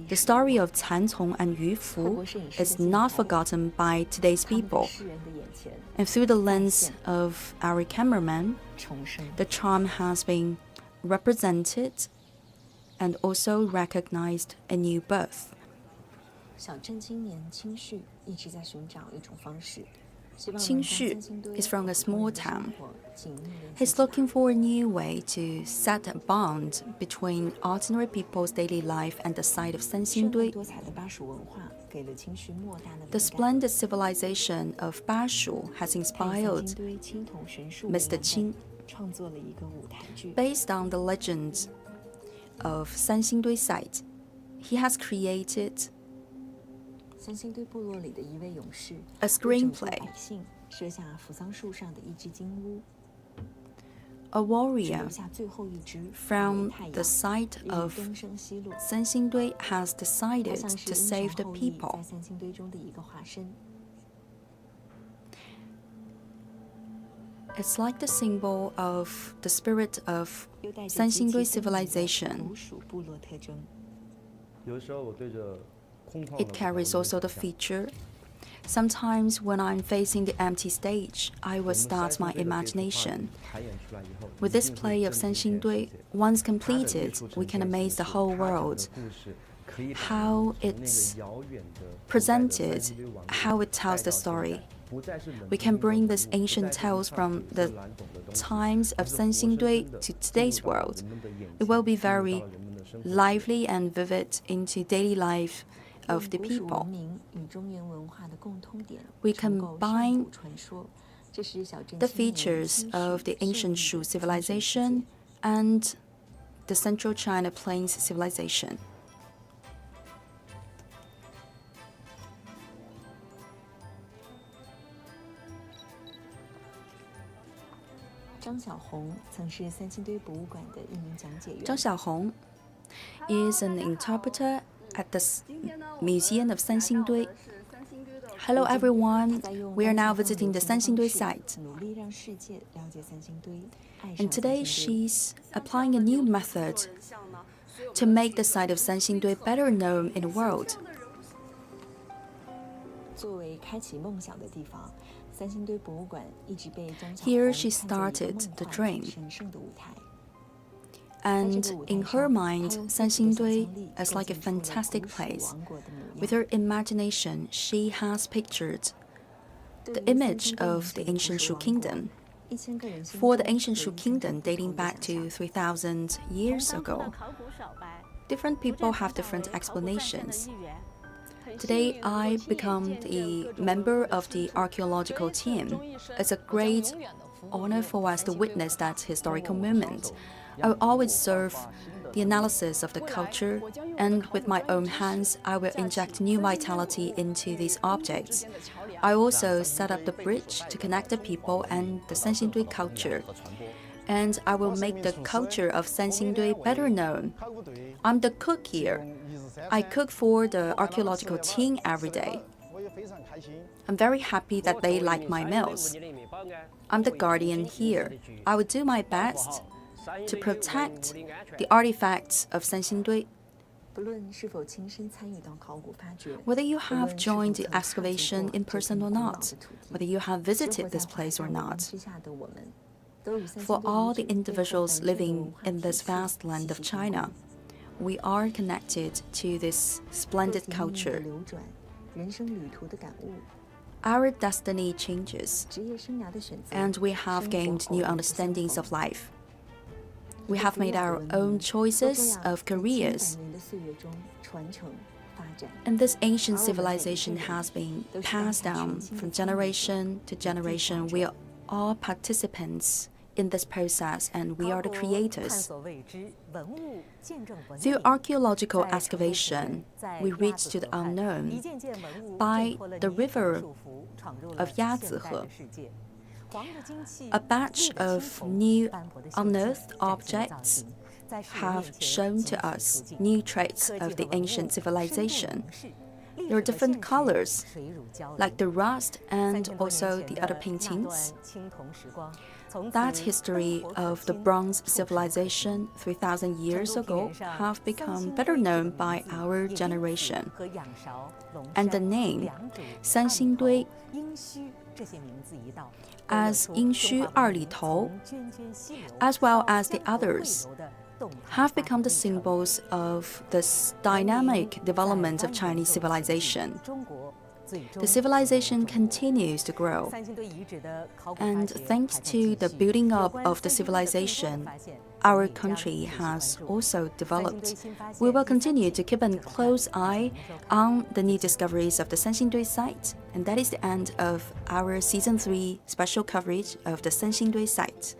The story of Cancong and Yu Fu is not forgotten by today's people. And through the lens of our cameraman, the charm has been represented and also recognized a new birth. Qingxu is from a small town. He's looking for a new way to set a bond between ordinary people's daily life and the site of Sanxingdui. The splendid civilization of Bashu has inspired Mr. Qing. Based on the legends of Sanxingdui site, he has created a screenplay. a warrior 留下最后一只 from 太阳 the side 日 of 东升西落。 Sanxingdui has 它 decided 像是 to 英 save the 雄后裔 people. 在三星堆中的一个化身。 It's like the symbol of the spirit of 又带着极 Sanxingdui 其鲜明的 civilization. 古蜀部落特征。 有的时候我对着空旷的 It 舞台 carries 我 also 就 the 会想象 feature. Sometimes when I'm facing the empty stage, I 我 will 们 start 三 my 星堆的这幅画 imagination. 排演出来以后 With 一 this 定会 play of 震惊全 Sanxingdui, 世界。 once 它的艺 completed, 术 we 呈 can 现 amaze 形 the 式 whole 它讲的 world. 故事可以把 How 我们从那个 it's 遥远的古代的 presented, 三星堆王国 how it 带 tells 到 the 现 story. 在，不再是冷 We 冰 can 冰的 bring 文 these 物，不 ancient 再是一 tales 串 from 晦涩 the 难懂的东西， times 而 of 是活生生 Sanxingdui 的 to 进 today's 入到 world. 人们的眼 It will 前， be 进入到 very 人们的生活里。 lively and vivid into daily life 用 of the 古蜀文 people. 明与中原文化的共通点， We 重构上 combine 古传说。这是小镇 the 青年 features 清 of 史 the 顺 ancient 利 Shu 的精神世界 civilization and the Central China Plains civilization. 张小红曾是三星堆博物馆的一名讲解员。 Zhang Xiaohong is an interpreter at the Museum of Sanxingdui. Hello everyone, we are now visiting the Sanxingdui site. 努力让世界了解三星堆，爱 And 上 today 三星堆。 she's applying a new method to make the site of Sanxingdui better known in the world. 作为开启梦想的地方，三星堆博物馆一直被张小红 Here 看 she 作一个 started 梦 the 幻 dream. 神圣的舞台。 And in her mind, Sanxingdui is like a fantastic place. With her imagination, she has pictured the image of the ancient Shu Kingdom. For the ancient Shu Kingdom dating back to 3,000 years ago, different people have different explanations. Today, I become the member of the archaeological team. It's a great honor for us to witness that historical moment. I will always serve the analysis of the culture, and with my own hands, I will inject new vitality into these objects. I also set up the bridge to connect the people and the Sanxingdui culture. And I will make the culture of Sanxingdui better known. I'm the cook here. I cook for the archaeological team every day. I'm very happy that they like my meals. I'm the guardian here. I will do my best to protect the artifacts of Sanxingdui. 不论是否亲身参与到考古发掘， Whether you 不论 have 是否 joined 曾 the 踏足 excavation 过 in 这 person 片 or 古老 not, 的土地 whether you have 生活 visited 在 this 华 place 夏 or 文明 not, 之下的我们，都与三星 for 堆 all 遗 the 址背后 individuals 繁缛的 living 文化 in 体 this 系 vast land 息 of 息相 China, 关 we are connected to this 个 splendid 体命运的 culture. 流转，人生旅途的感悟， Our destiny changes, 职业生涯的选择 and we have 生活 gained new 偶然不相 understandings 逢 of life. 一 We 个 have 古 made 老的 our 文 own 明 choices 都这样 of 在千百 careers, 年的岁月中传承发展。 and this ancient 而我们每一个 civilization 人 has been 都是 passed 当下 down 全新的 from 参与者 generation to 与缔造 generation. 者 We are all participants in this process, and we are the 探 creators. 索未知，文物见证文 Through 明。 archaeological 在成都古 excavation, 人在 we 鸭 reach 子 to the 河畔 unknown 一件件文物 by 挣脱了 the 泥土 river 束缚，闯入 of 了 Yazi 现代 He. 的世界。黄日金器 A batch 绿的 of 青铜 new 斑驳的锈迹 unearthed 崭新的造 objects 型在世人 have 面前 shown 惊 to 喜 us 出镜 new traits 科技 of 和 the 文物 ancient 深度 civilization. 凝视，历 There are 史和 different 现实 colors, 水乳交 like 融 the rust and 3000多 also 年 the 前 other 的那 paintings. 段青铜时光，从 That 此 history 灯火可 of the 亲， bronze 触手可及 civilization 3,000 years 成都平 ago 原上 have become 三星 better 堆这个 known 名 by 字 our 也因此 generation. 和仰韶、龙 And the 山、 name 良渚、三星案头堆殷墟这些名字一道， as 都有出殷墟中华二里文明头 从涓涓溪流 as well 到 as the 江河汇 others 流的动态 have 发 become the 展历程。 symbols of this dynamic development of Chinese civilization. 中国最终 The civilization 成为中国 continues to grow. 三星堆遗址的考古发 And 掘 thanks 还在 to 继 the 续 building 有 up 关 of the 三星堆的更多的 civilization, 发现 our 我们也将 country 继续 has 关注 also 三星堆 developed. 新发现 We will 第三 continue 期 to keep a 敬请看 close 感 eye 谢您的收看 on the new discoveries of the Sanxingdui site. And that is the end of our Season 3 special coverage of the Sanxingdui site.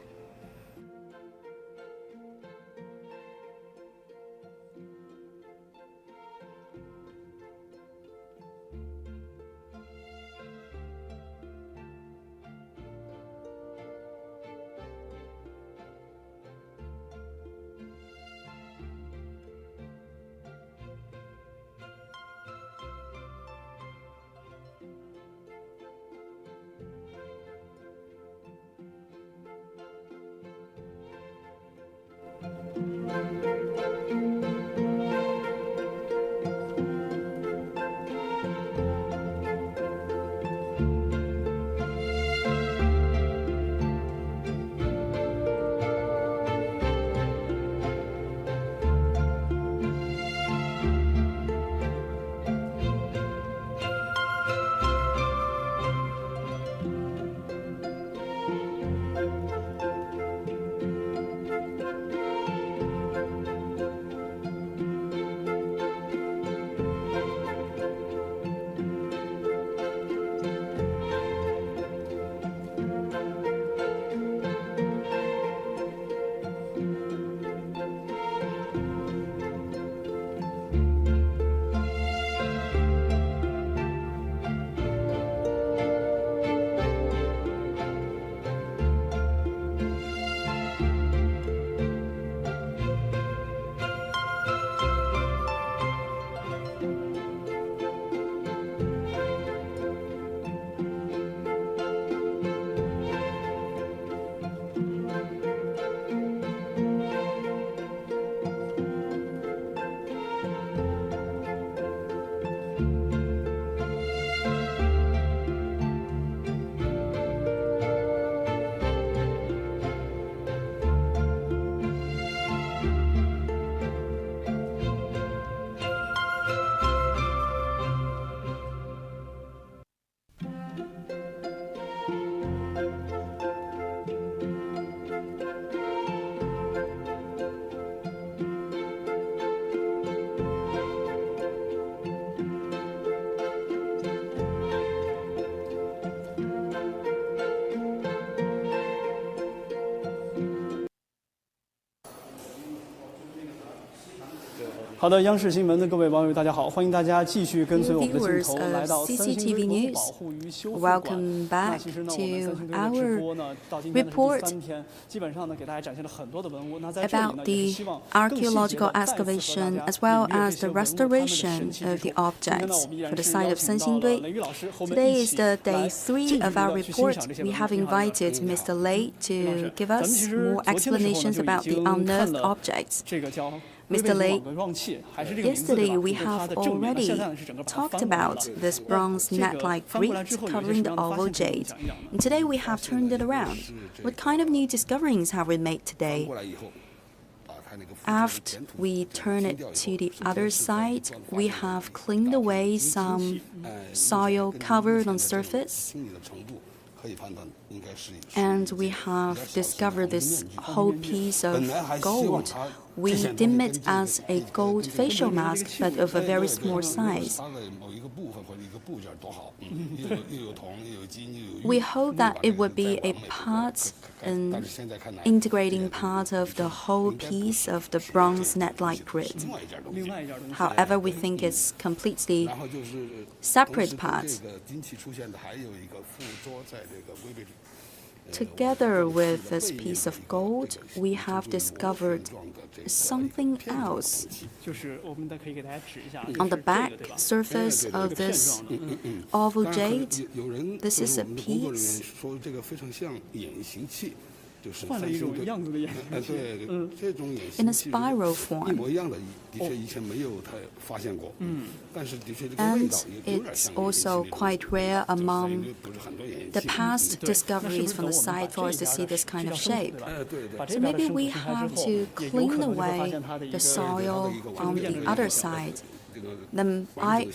好的，央视新闻的各位网友，大家好，欢迎大家继续跟随我们的镜 Viewers 头，来 of 到三星堆 CCTV 文物 News, 保护与修复馆。 welcome 那 back 其实呢，我 to 们三星堆的直 our 播呢，到今天的是第 report 3天，基本上呢，给大家展现了很多的文物。那在这里 about 呢，也是 the 希望更细节 archaeological 地再次和大 excavation 家 as well 领略 as 这些 the 文物它们的 restoration 神奇 of 之 the 处。今天呢， objects 我们依然 for the 是 site 邀 of 请到了 Sanxingdui. 雷雨老师和我们 Today 一 is 起 the 来 day 3近距 of 离 our 地去欣 report. 赏这些 We 文物。 have 你好， invited 你好。 Mr. Lei 雷老 to 师， give 咱们 us 其实 more 昨天的时候呢， explanations 就已 about the 经看 unearthed 了 objects. 这个叫 Mr. Lei, 网格状器，还是这个名字对 yesterday 吧？ we 就是它 have 的正面。那 already 现在呢是整个把它 talked 翻过来了。 about this bronze 这个 net-like 翻过来之 grid 后，有一些 covering 什 the 么样的发 oval 现可以 jade. 讲一讲呢？ And today we have turned it around. What kind of new discoveries have we made today? After we turn it to the other side, we have cleaned away some soil covered on surface, and we have discovered this whole piece of gold. We deem it as a gold facial mask, but of a very small size. We hope that it would be a part, an integrating part of the whole piece of the bronze net-like grid. However, we think it's completely separate part. Together with this piece of gold, we have discovered something else. 就是我们可以给大家指一下。 On the back 这个对吧？ surface of this oval jade, this is a piece 换了一种样子的颜色。 in a spiral form. And it's also quite rare among the past discoveries from the site for us to see this kind of shape. So maybe we have to clean away the soil on the other side. Then I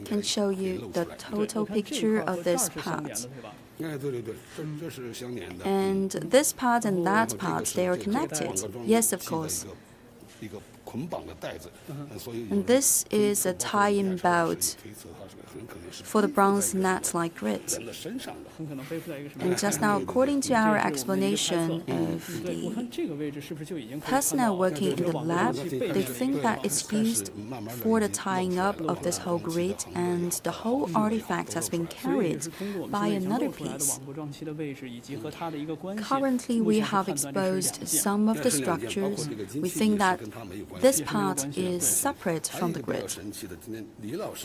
can show you the total picture of this part. And this part and that part, they are connected. Yes, of course. And this is a tie-in belt for the bronze net-like grid. And just now, according to our explanation of the personnel working in the lab, they think that it's used for the tying up of this whole grid, and the whole artifact has been carried by another piece. Currently, we have exposed some of the structures. We think that this part is separate from the grid,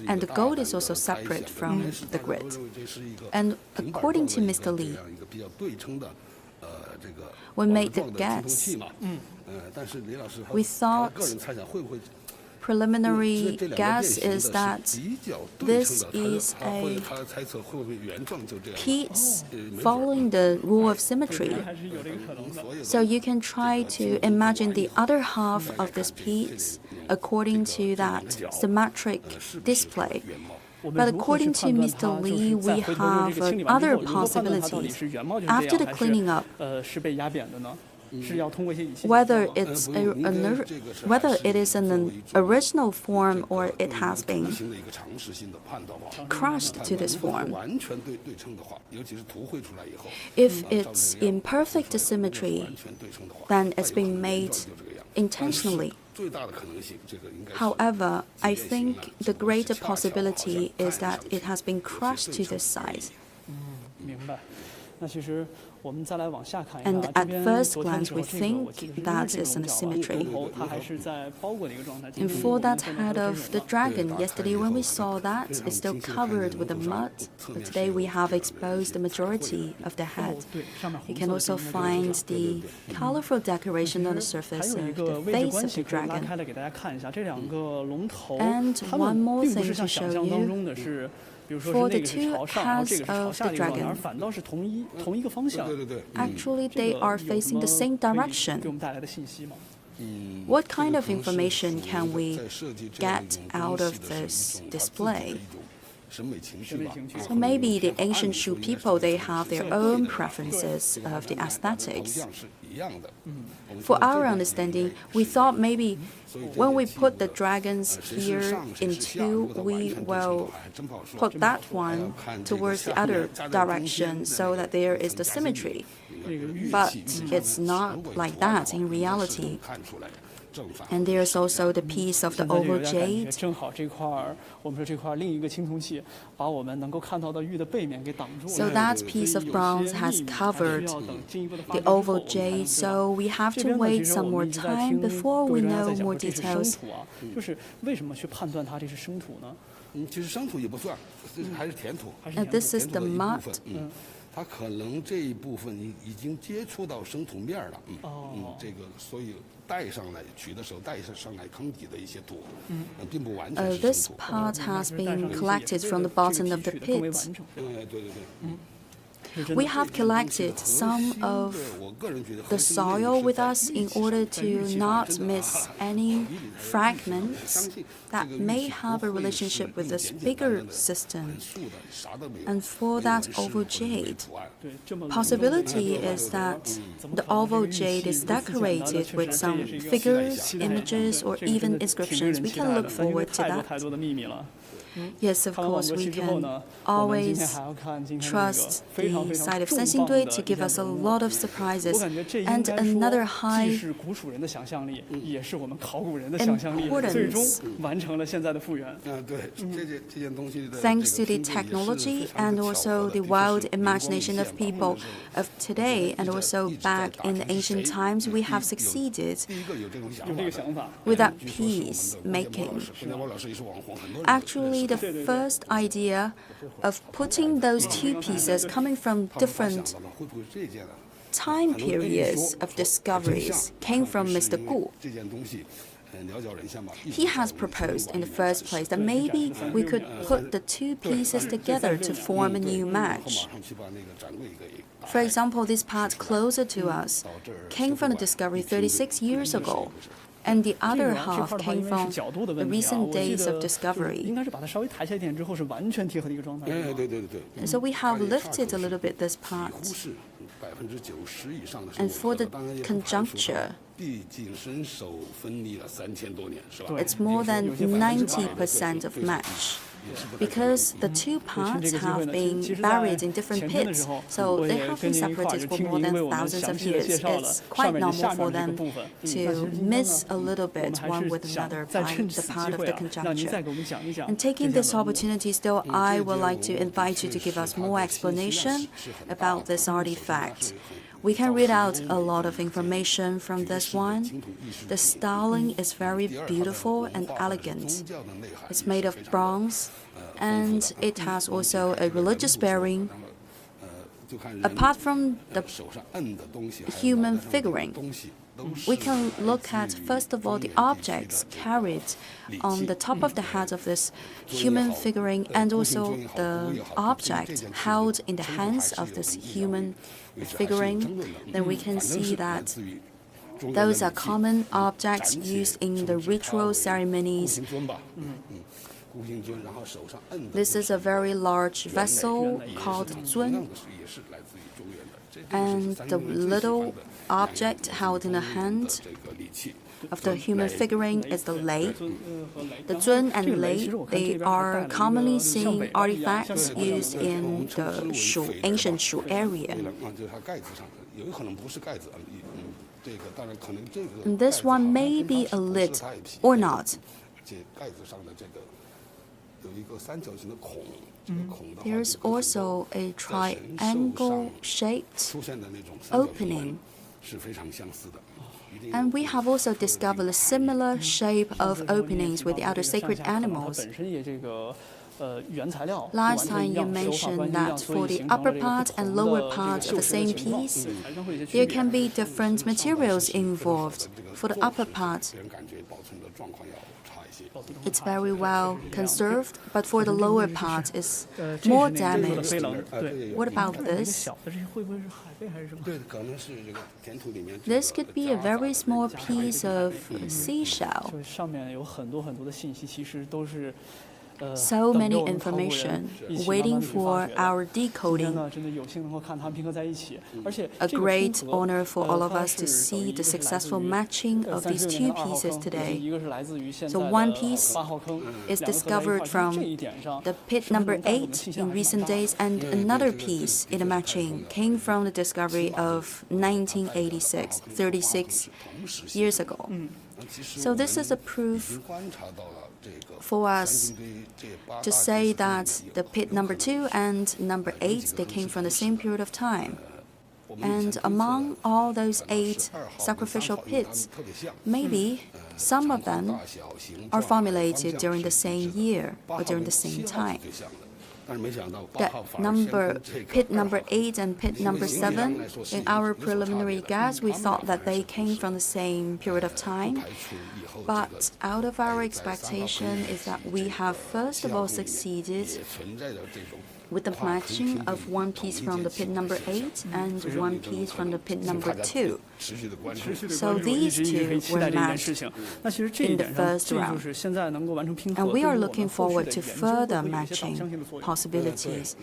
and the gold is also separate from the grid. And according to Mr. Li, we made the guess. We thought preliminary guess is that this is a piece following the rule of symmetry. So you can try to imagine the other half of this piece according to that symmetric display. But according to Mr. Li, we have other possibilities. After the cleaning up, whether it is an original form or it has been crushed to this form. If it's in perfect symmetry, then it's been made intentionally. However, I think the greater possibility is that it has been crushed to this size. And at first glance, we think that is an asymmetry. And for that head of the dragon, yesterday when we saw that, it's still covered with the mud. But today we have exposed the majority of the head. You can also find the colorful decoration on the surface of the face of the dragon. And one more thing to show you. For the two heads of the dragon, actually they are facing the same direction. What kind of information can we get out of this display? So maybe the ancient Shu people, they have their own preferences of the aesthetics. For our understanding, we thought maybe when we put the dragons here in two, we will put that one towards the other direction so that there is the symmetry. But it's not like that in reality. And there's also the piece of the 现在就有 oval 点感觉， jade. 正好这块儿，我们说这块儿另一个青铜器，把我们能够看到的玉的背面给挡住了。 So that piece of bronze has covered the oval jade, so we have 这 to 边呢，其 wait 实 some 我 more 们一直在 time 听 before 各位 we 专家 know 在讲 more 说这是生 details. 土啊，就是为什么去判断它这是生土呢？其实生土也不算，这还是填土。 And this is 填土 the 的一部 mud. 分，它可能这一部分已经接触到生土面了，这个所以带上来取的时候带上来坑底的一些土，并不完全是 This 生土。 part has been collected from the bottom of the 更为 pit. 完整。对对对。 We have collected some of the soil with us in order to not miss any fragments that may have a relationship with this bigger system. And for that oval jade, possibility is that the oval jade is decorated with some figures, images, or even inscriptions. We can look forward to 太多 that. 的秘密了。 Yes, of 看完 course, 广 we 西之后 can 呢，我们今天 always 还要看今天的这 trust 个非常 the 非常 side of 重磅 Sanxingdui 的 to 一 give 件 us a 文物。 lot of 我 surprises. 感觉这应 And 该 another 说既 high 是古蜀人的想象力，也是我们考古人的想象力，最终完成了现在的复原。对，这件东西的 thanks to the 拼接也是 technology 非常 and 的巧 also 合 the 的， wild 的确是灵光一 imagination 现 of 嘛 people of today and also back in the ancient times, we have succeeded 第一个有这种想 有这个 法 想法。 with that 据说是我们的 piece 洪建波 making. 老师，洪建波老师也是网红，很多人 Actually, the 对对对。 first idea of putting those two pieces coming from 他们发想 different 到了会不会这件 time periods of discoveries came from Mr. Gu. 这件东西 鸟脚人像吧， He has proposed in the first place that maybe we could put the two pieces together to form a new 马 match. 上去把那个展柜给 For example, this part closer to us came from the discovery 36 years ago, and the 这 other 个这 half 块的话， came 因为是 from 角度的 the 问题啊， recent 我记 days of 得 discovery. 应该是把它稍微抬起来一点之后，是完全贴合的一个状态。对对对对。 So we have lifted a little bit this part. 几乎是90%以上的 And for the conjuncture, 毕竟身首分离了3000多年，是吧？ it's more than 90% of match. Because the two parts have been buried in different pits, so they have been separated for more than thousands of years. It's quite normal for them to miss a little bit one with another by the part of the 让您再 conjuncture. 给我们讲一讲 And taking this opportunity still, I would like to invite you to give us more explanation about this artifact. We can read out a lot of information from this one. The styling is very beautiful and elegant. It's made of bronze, and it has also a religious bearing. Apart from the human figurine, we can look at, first of all, the objects carried on the top of the head of this human figurine and also the object held in the hands of this human figurine. Then we can see that those are common objects used in the ritual ceremonies. This is a very large vessel called zun, and the little object held in the hand of the human figurine is the lei. The zun and lei, they are commonly seen artifacts used in the Shu, ancient Shu area. And this one may be a lid or not. There's also a triangle-shaped opening. And we have also discovered a similar shape of openings with the other sacred animals. Last time you mentioned that for the upper part and lower part of the same piece, there can be different materials involved. For the upper part, it's very well conserved, but for the lower part, it's more damaged. What about this? This could be a very small piece of seashell. So many information waiting for our decoding. A great honor for all of us to see the successful matching of these two pieces today. So one piece is discovered from the pit number 8 in recent days, and another piece in the matching came from the discovery of 1986, 36 years ago. So this is a proof for us to say that the pit number 2 and number 8, they came from the same period of time. And among all those 8 sacrificial pits, maybe some of them are formulated during the same year or during the same time. Pit number 8 and pit number 7, in our preliminary guess, we thought that they came from the same period of time. But out of our expectation is that we have first of all succeeded with the matching of one piece from the pit number 8 and one piece from the pit number 2. So these two were matched in the first round. And we are looking forward to further matching possibilities.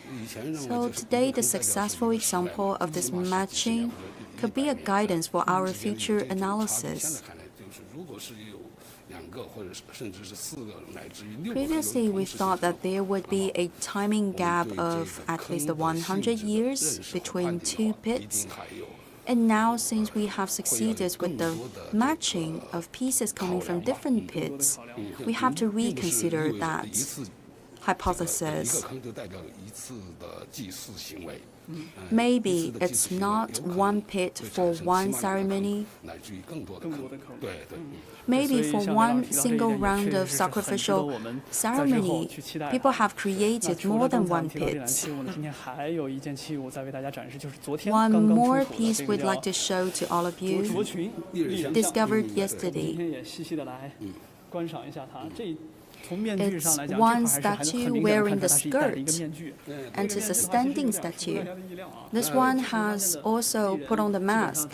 So today, the successful example of this matching could be a guidance for our future analysis. Previously, we thought that there would be a timing gap of at least 100 years between 2 pits. And now, since we have succeeded with the matching of pieces coming from different pits, we have to reconsider that hypothesis. Maybe it's not one pit for one ceremony. Maybe for one single round of sacrificial ceremony, people have created more than one pit. One more piece we'd like to show to all of you, discovered yesterday. It's one statue wearing the skirt, and it's a standing statue. This one has also put on the mask.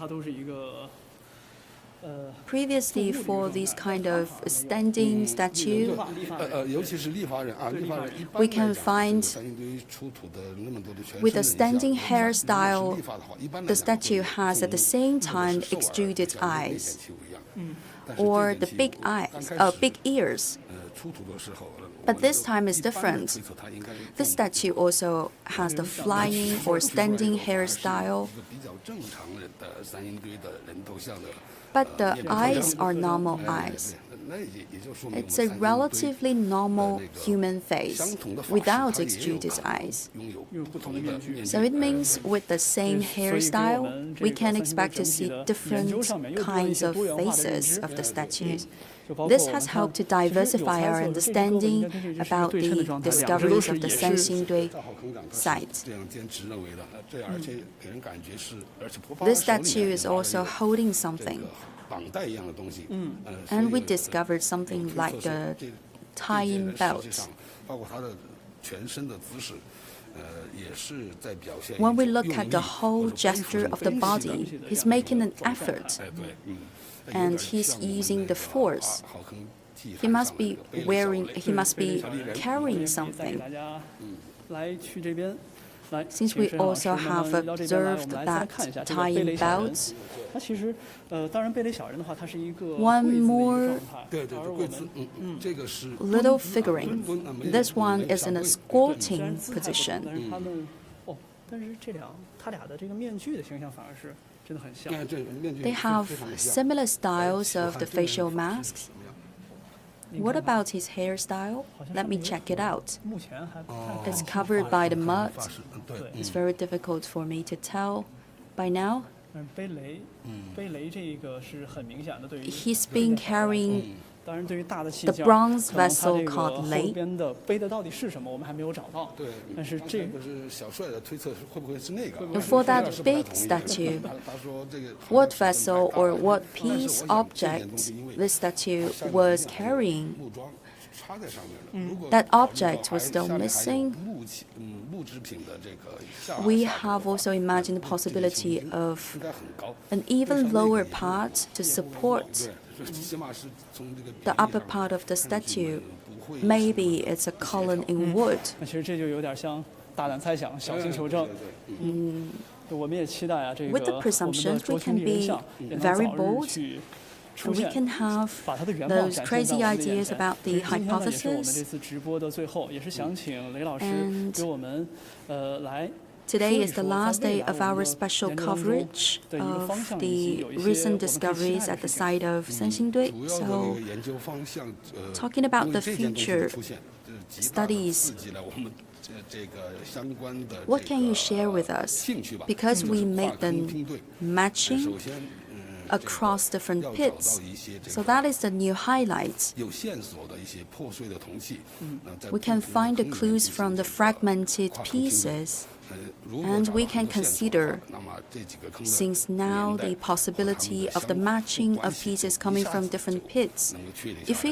Previously, for this kind of standing statue, we can find with a standing hairstyle, the statue has at the same time extruded eyes, or the big ears. But this time is different. This statue also has the flying or standing hairstyle. But the eyes are normal eyes. It's a relatively normal human face without extruded eyes. So it means with the same hairstyle, we can expect to see different kinds of faces of the statues. This has helped to diversify our understanding about the discoveries of the Sanxingdui site. This statue is also holding something. And we discovered something like the tying belt. When we look at the whole gesture of the body, he's making an effort. And he's using the force. He must be carrying something. Since we also have observed that tying belts, one more little figurine. This one is in a squatting position. They have similar styles of the facial masks. What about his hairstyle? Let me check it out. It's covered by the mud. It's very difficult for me to tell by now. He's been carrying the bronze vessel called Lei. For that big statue, what vessel or what piece object this statue was carrying, that object was still missing. We have also imagined the possibility of an even lower part to support the upper part of the statue. Maybe it's a column in wood. With the presumptions, we can be very bold. We can have those crazy ideas about the hypothesis. And Today is the last day of our special coverage of the recent discoveries at the site of Sanxingdui. So, talking about the future studies, what can you share with us? Because we made them matching across different pits. So that is the new highlight. We can find the clues from the fragmented pieces, and we can consider, since now the possibility of the matching of pieces coming from different pits, if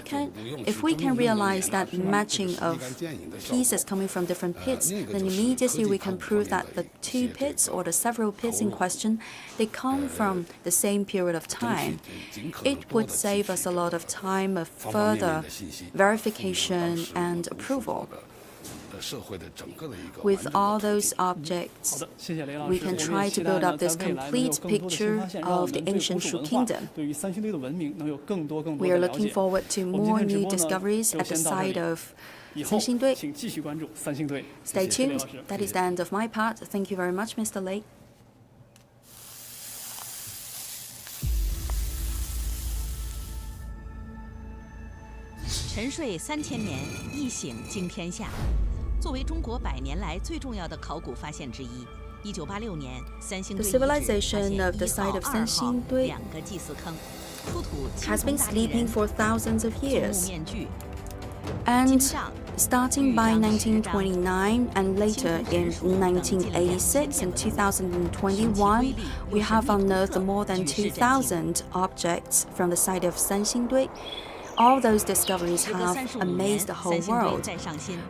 we can realize that matching of pieces coming from different pits, then immediately we can prove that the two pits or the several pits in question, they come from the same period of time. It would save us a lot of time of further verification and approval. With all those objects, we can try to build up this complete picture of the ancient Shu Kingdom. We are looking forward to more new discoveries at the site of Sanxingdui. Stay tuned. That is the end of my part. Thank you very much, Mr. Lei. 沉睡3000年，一醒惊天下。作为中国100年来最重要的考古发现之一，1986年，三星堆遗址发现1号、2号2个祭祀坑，出土青铜大立人、木面具。And starting by 1929 and later in 1986 and 2021, we have unearthed more than 2,000 objects from the site of Sanxingdui. All those discoveries have amazed the whole world.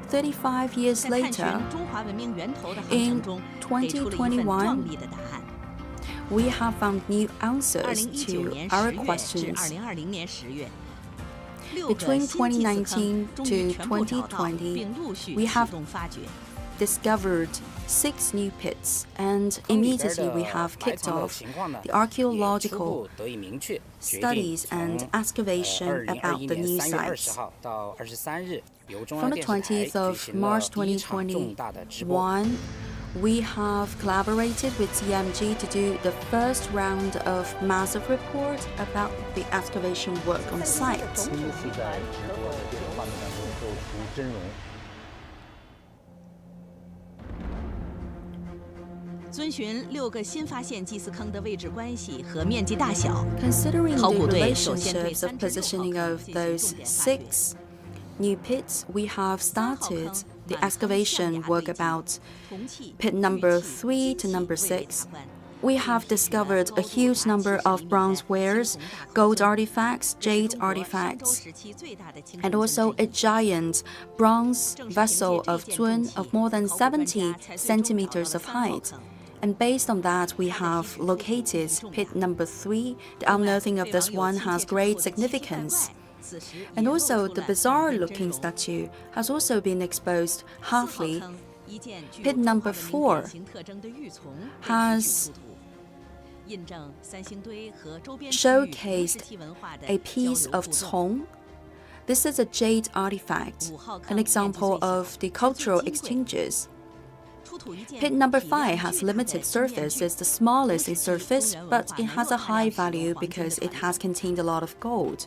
35 years later, in 2021, we have found new answers to our questions. Between 2019 to 2020, we have discovered 6 new pits, and immediately we have kicked off the archaeological studies and excavation about the new sites. From the 20th of March 2021, we have collaborated with TMG to do the first round of massive report about the excavation work on site. 遵循6个新发现祭祀坑的位置关系和面积大小， Considering 考 the 古队首先对 relationships of positioning of those 6 new pits, we have started the excavation work about pit number 3 to number 6. We have discovered a huge number of bronze wares, gold artifacts, jade artifacts, and also a giant bronze vessel of Zun of more than 70 centimeters of height. And based on that, we have located pit number 3. The unearthing of this one has great significance. And also, the bizarre-looking statue has also been exposed halfly. Pit number 4 has showcased a piece of Cong. This is a jade artifact, an example of the cultural exchanges. Pit number 5 has limited surface. It's the smallest in surface, but it has a high value because it has contained a lot of gold.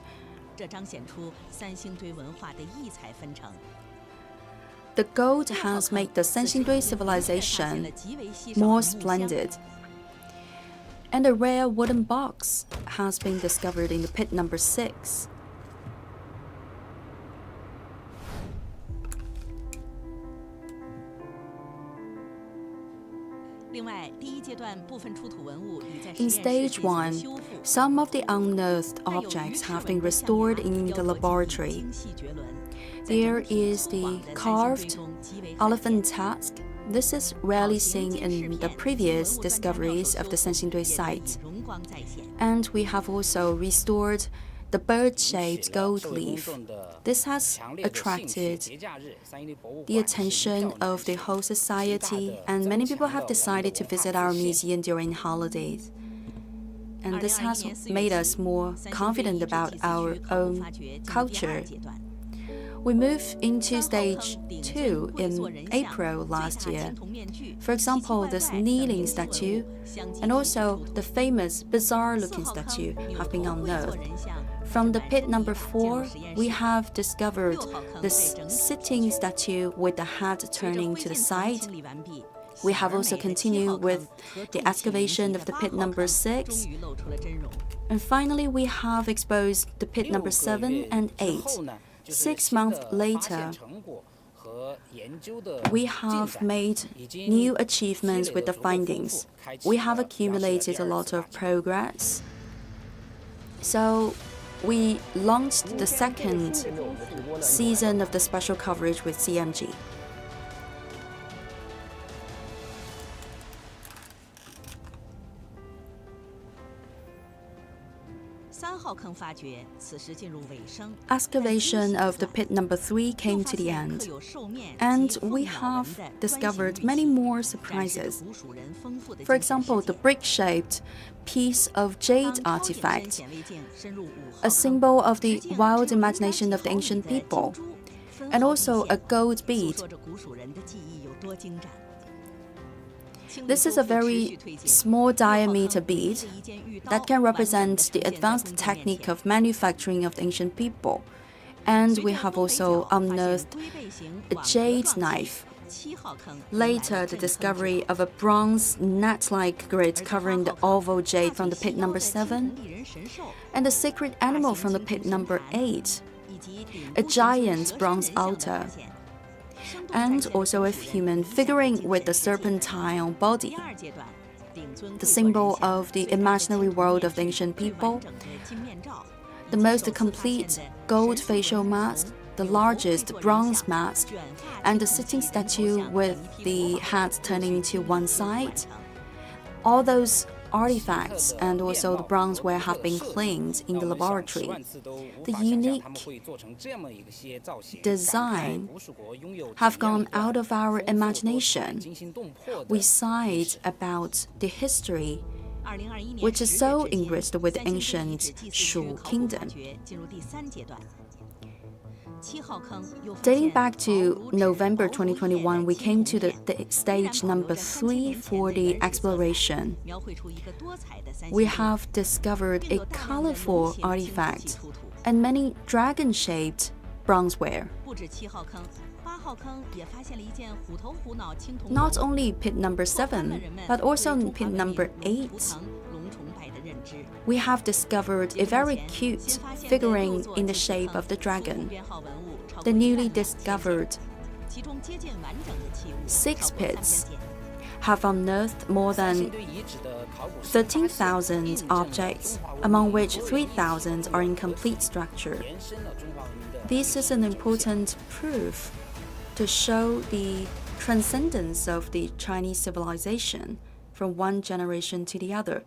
The gold has made the Sanxingdui civilization more splendid. And a rare wooden box has been discovered in the pit number 6. In stage 1, some of the unearthed objects have been restored in the laboratory. There is the carved elephant tusk. This is rarely seen in the previous discoveries of the Sanxingdui site. And we have also restored the bird-shaped gold leaf. This has attracted the attention of the whole society, and many people have decided to visit our museum during holidays. And this has made us more confident about our own culture. We moved into stage 2 in April last year. For example, this kneeling statue and also the famous bizarre-looking statue have been unearthed. From the pit number 4, we have discovered this sitting statue with the head turning to the side. We have also continued with the excavation of the pit number 6. And finally, we have exposed the pit number 7 and 8. 6 months later, we have made new achievements with the findings. We have accumulated a lot of progress. So we launched the second season of the special coverage with CMG. Excavation of the pit number 3 came to the end, and we have discovered many more surprises. For example, the brick-shaped piece of Jade artifact, a symbol of the wild imagination of the ancient people, and also a gold bead. This is a very small diameter bead that can represent the advanced technique of manufacturing of the ancient people. And we have also unearthed a jade knife. Later, the discovery of a bronze net-like grid covering the oval jade from the pit number 7, and a sacred animal from the pit number 8, a giant bronze altar, and also a human figurine with a serpentine body, the symbol of the imaginary world of the ancient people, the most complete gold facial mask, the largest bronze mask, and the sitting statue with the head turning to one side. All those artifacts and also the bronzeware have been cleaned in the laboratory. The unique design have gone out of our imagination. We sighed about the history, which is so enriched with the ancient Shu Kingdom. Dating back to November 2021, we came to the stage number 3 for the exploration. We have discovered a colorful artifact and many dragon-shaped bronzeware. Not only pit number 7, but also pit number 8. We have discovered a very cute figurine in the shape of the dragon. The newly discovered 6 pits have unearthed more than 13,000 objects, among which 3,000 are in complete structure. This is an important proof to show the transcendence of the Chinese civilization from one generation to the other.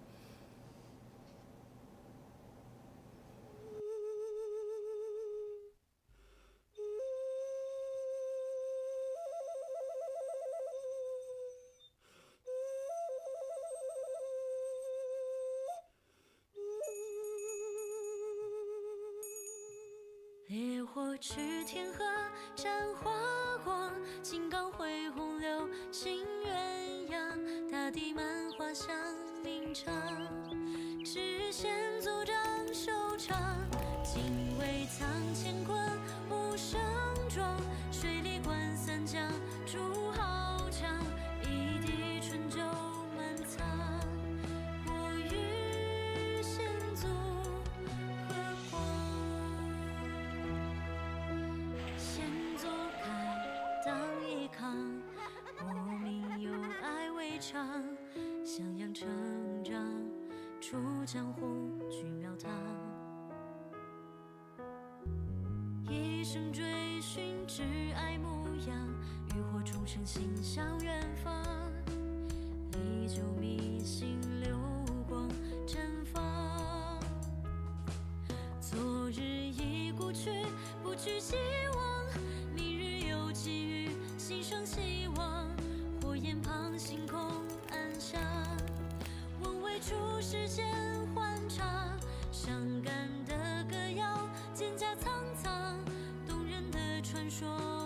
说。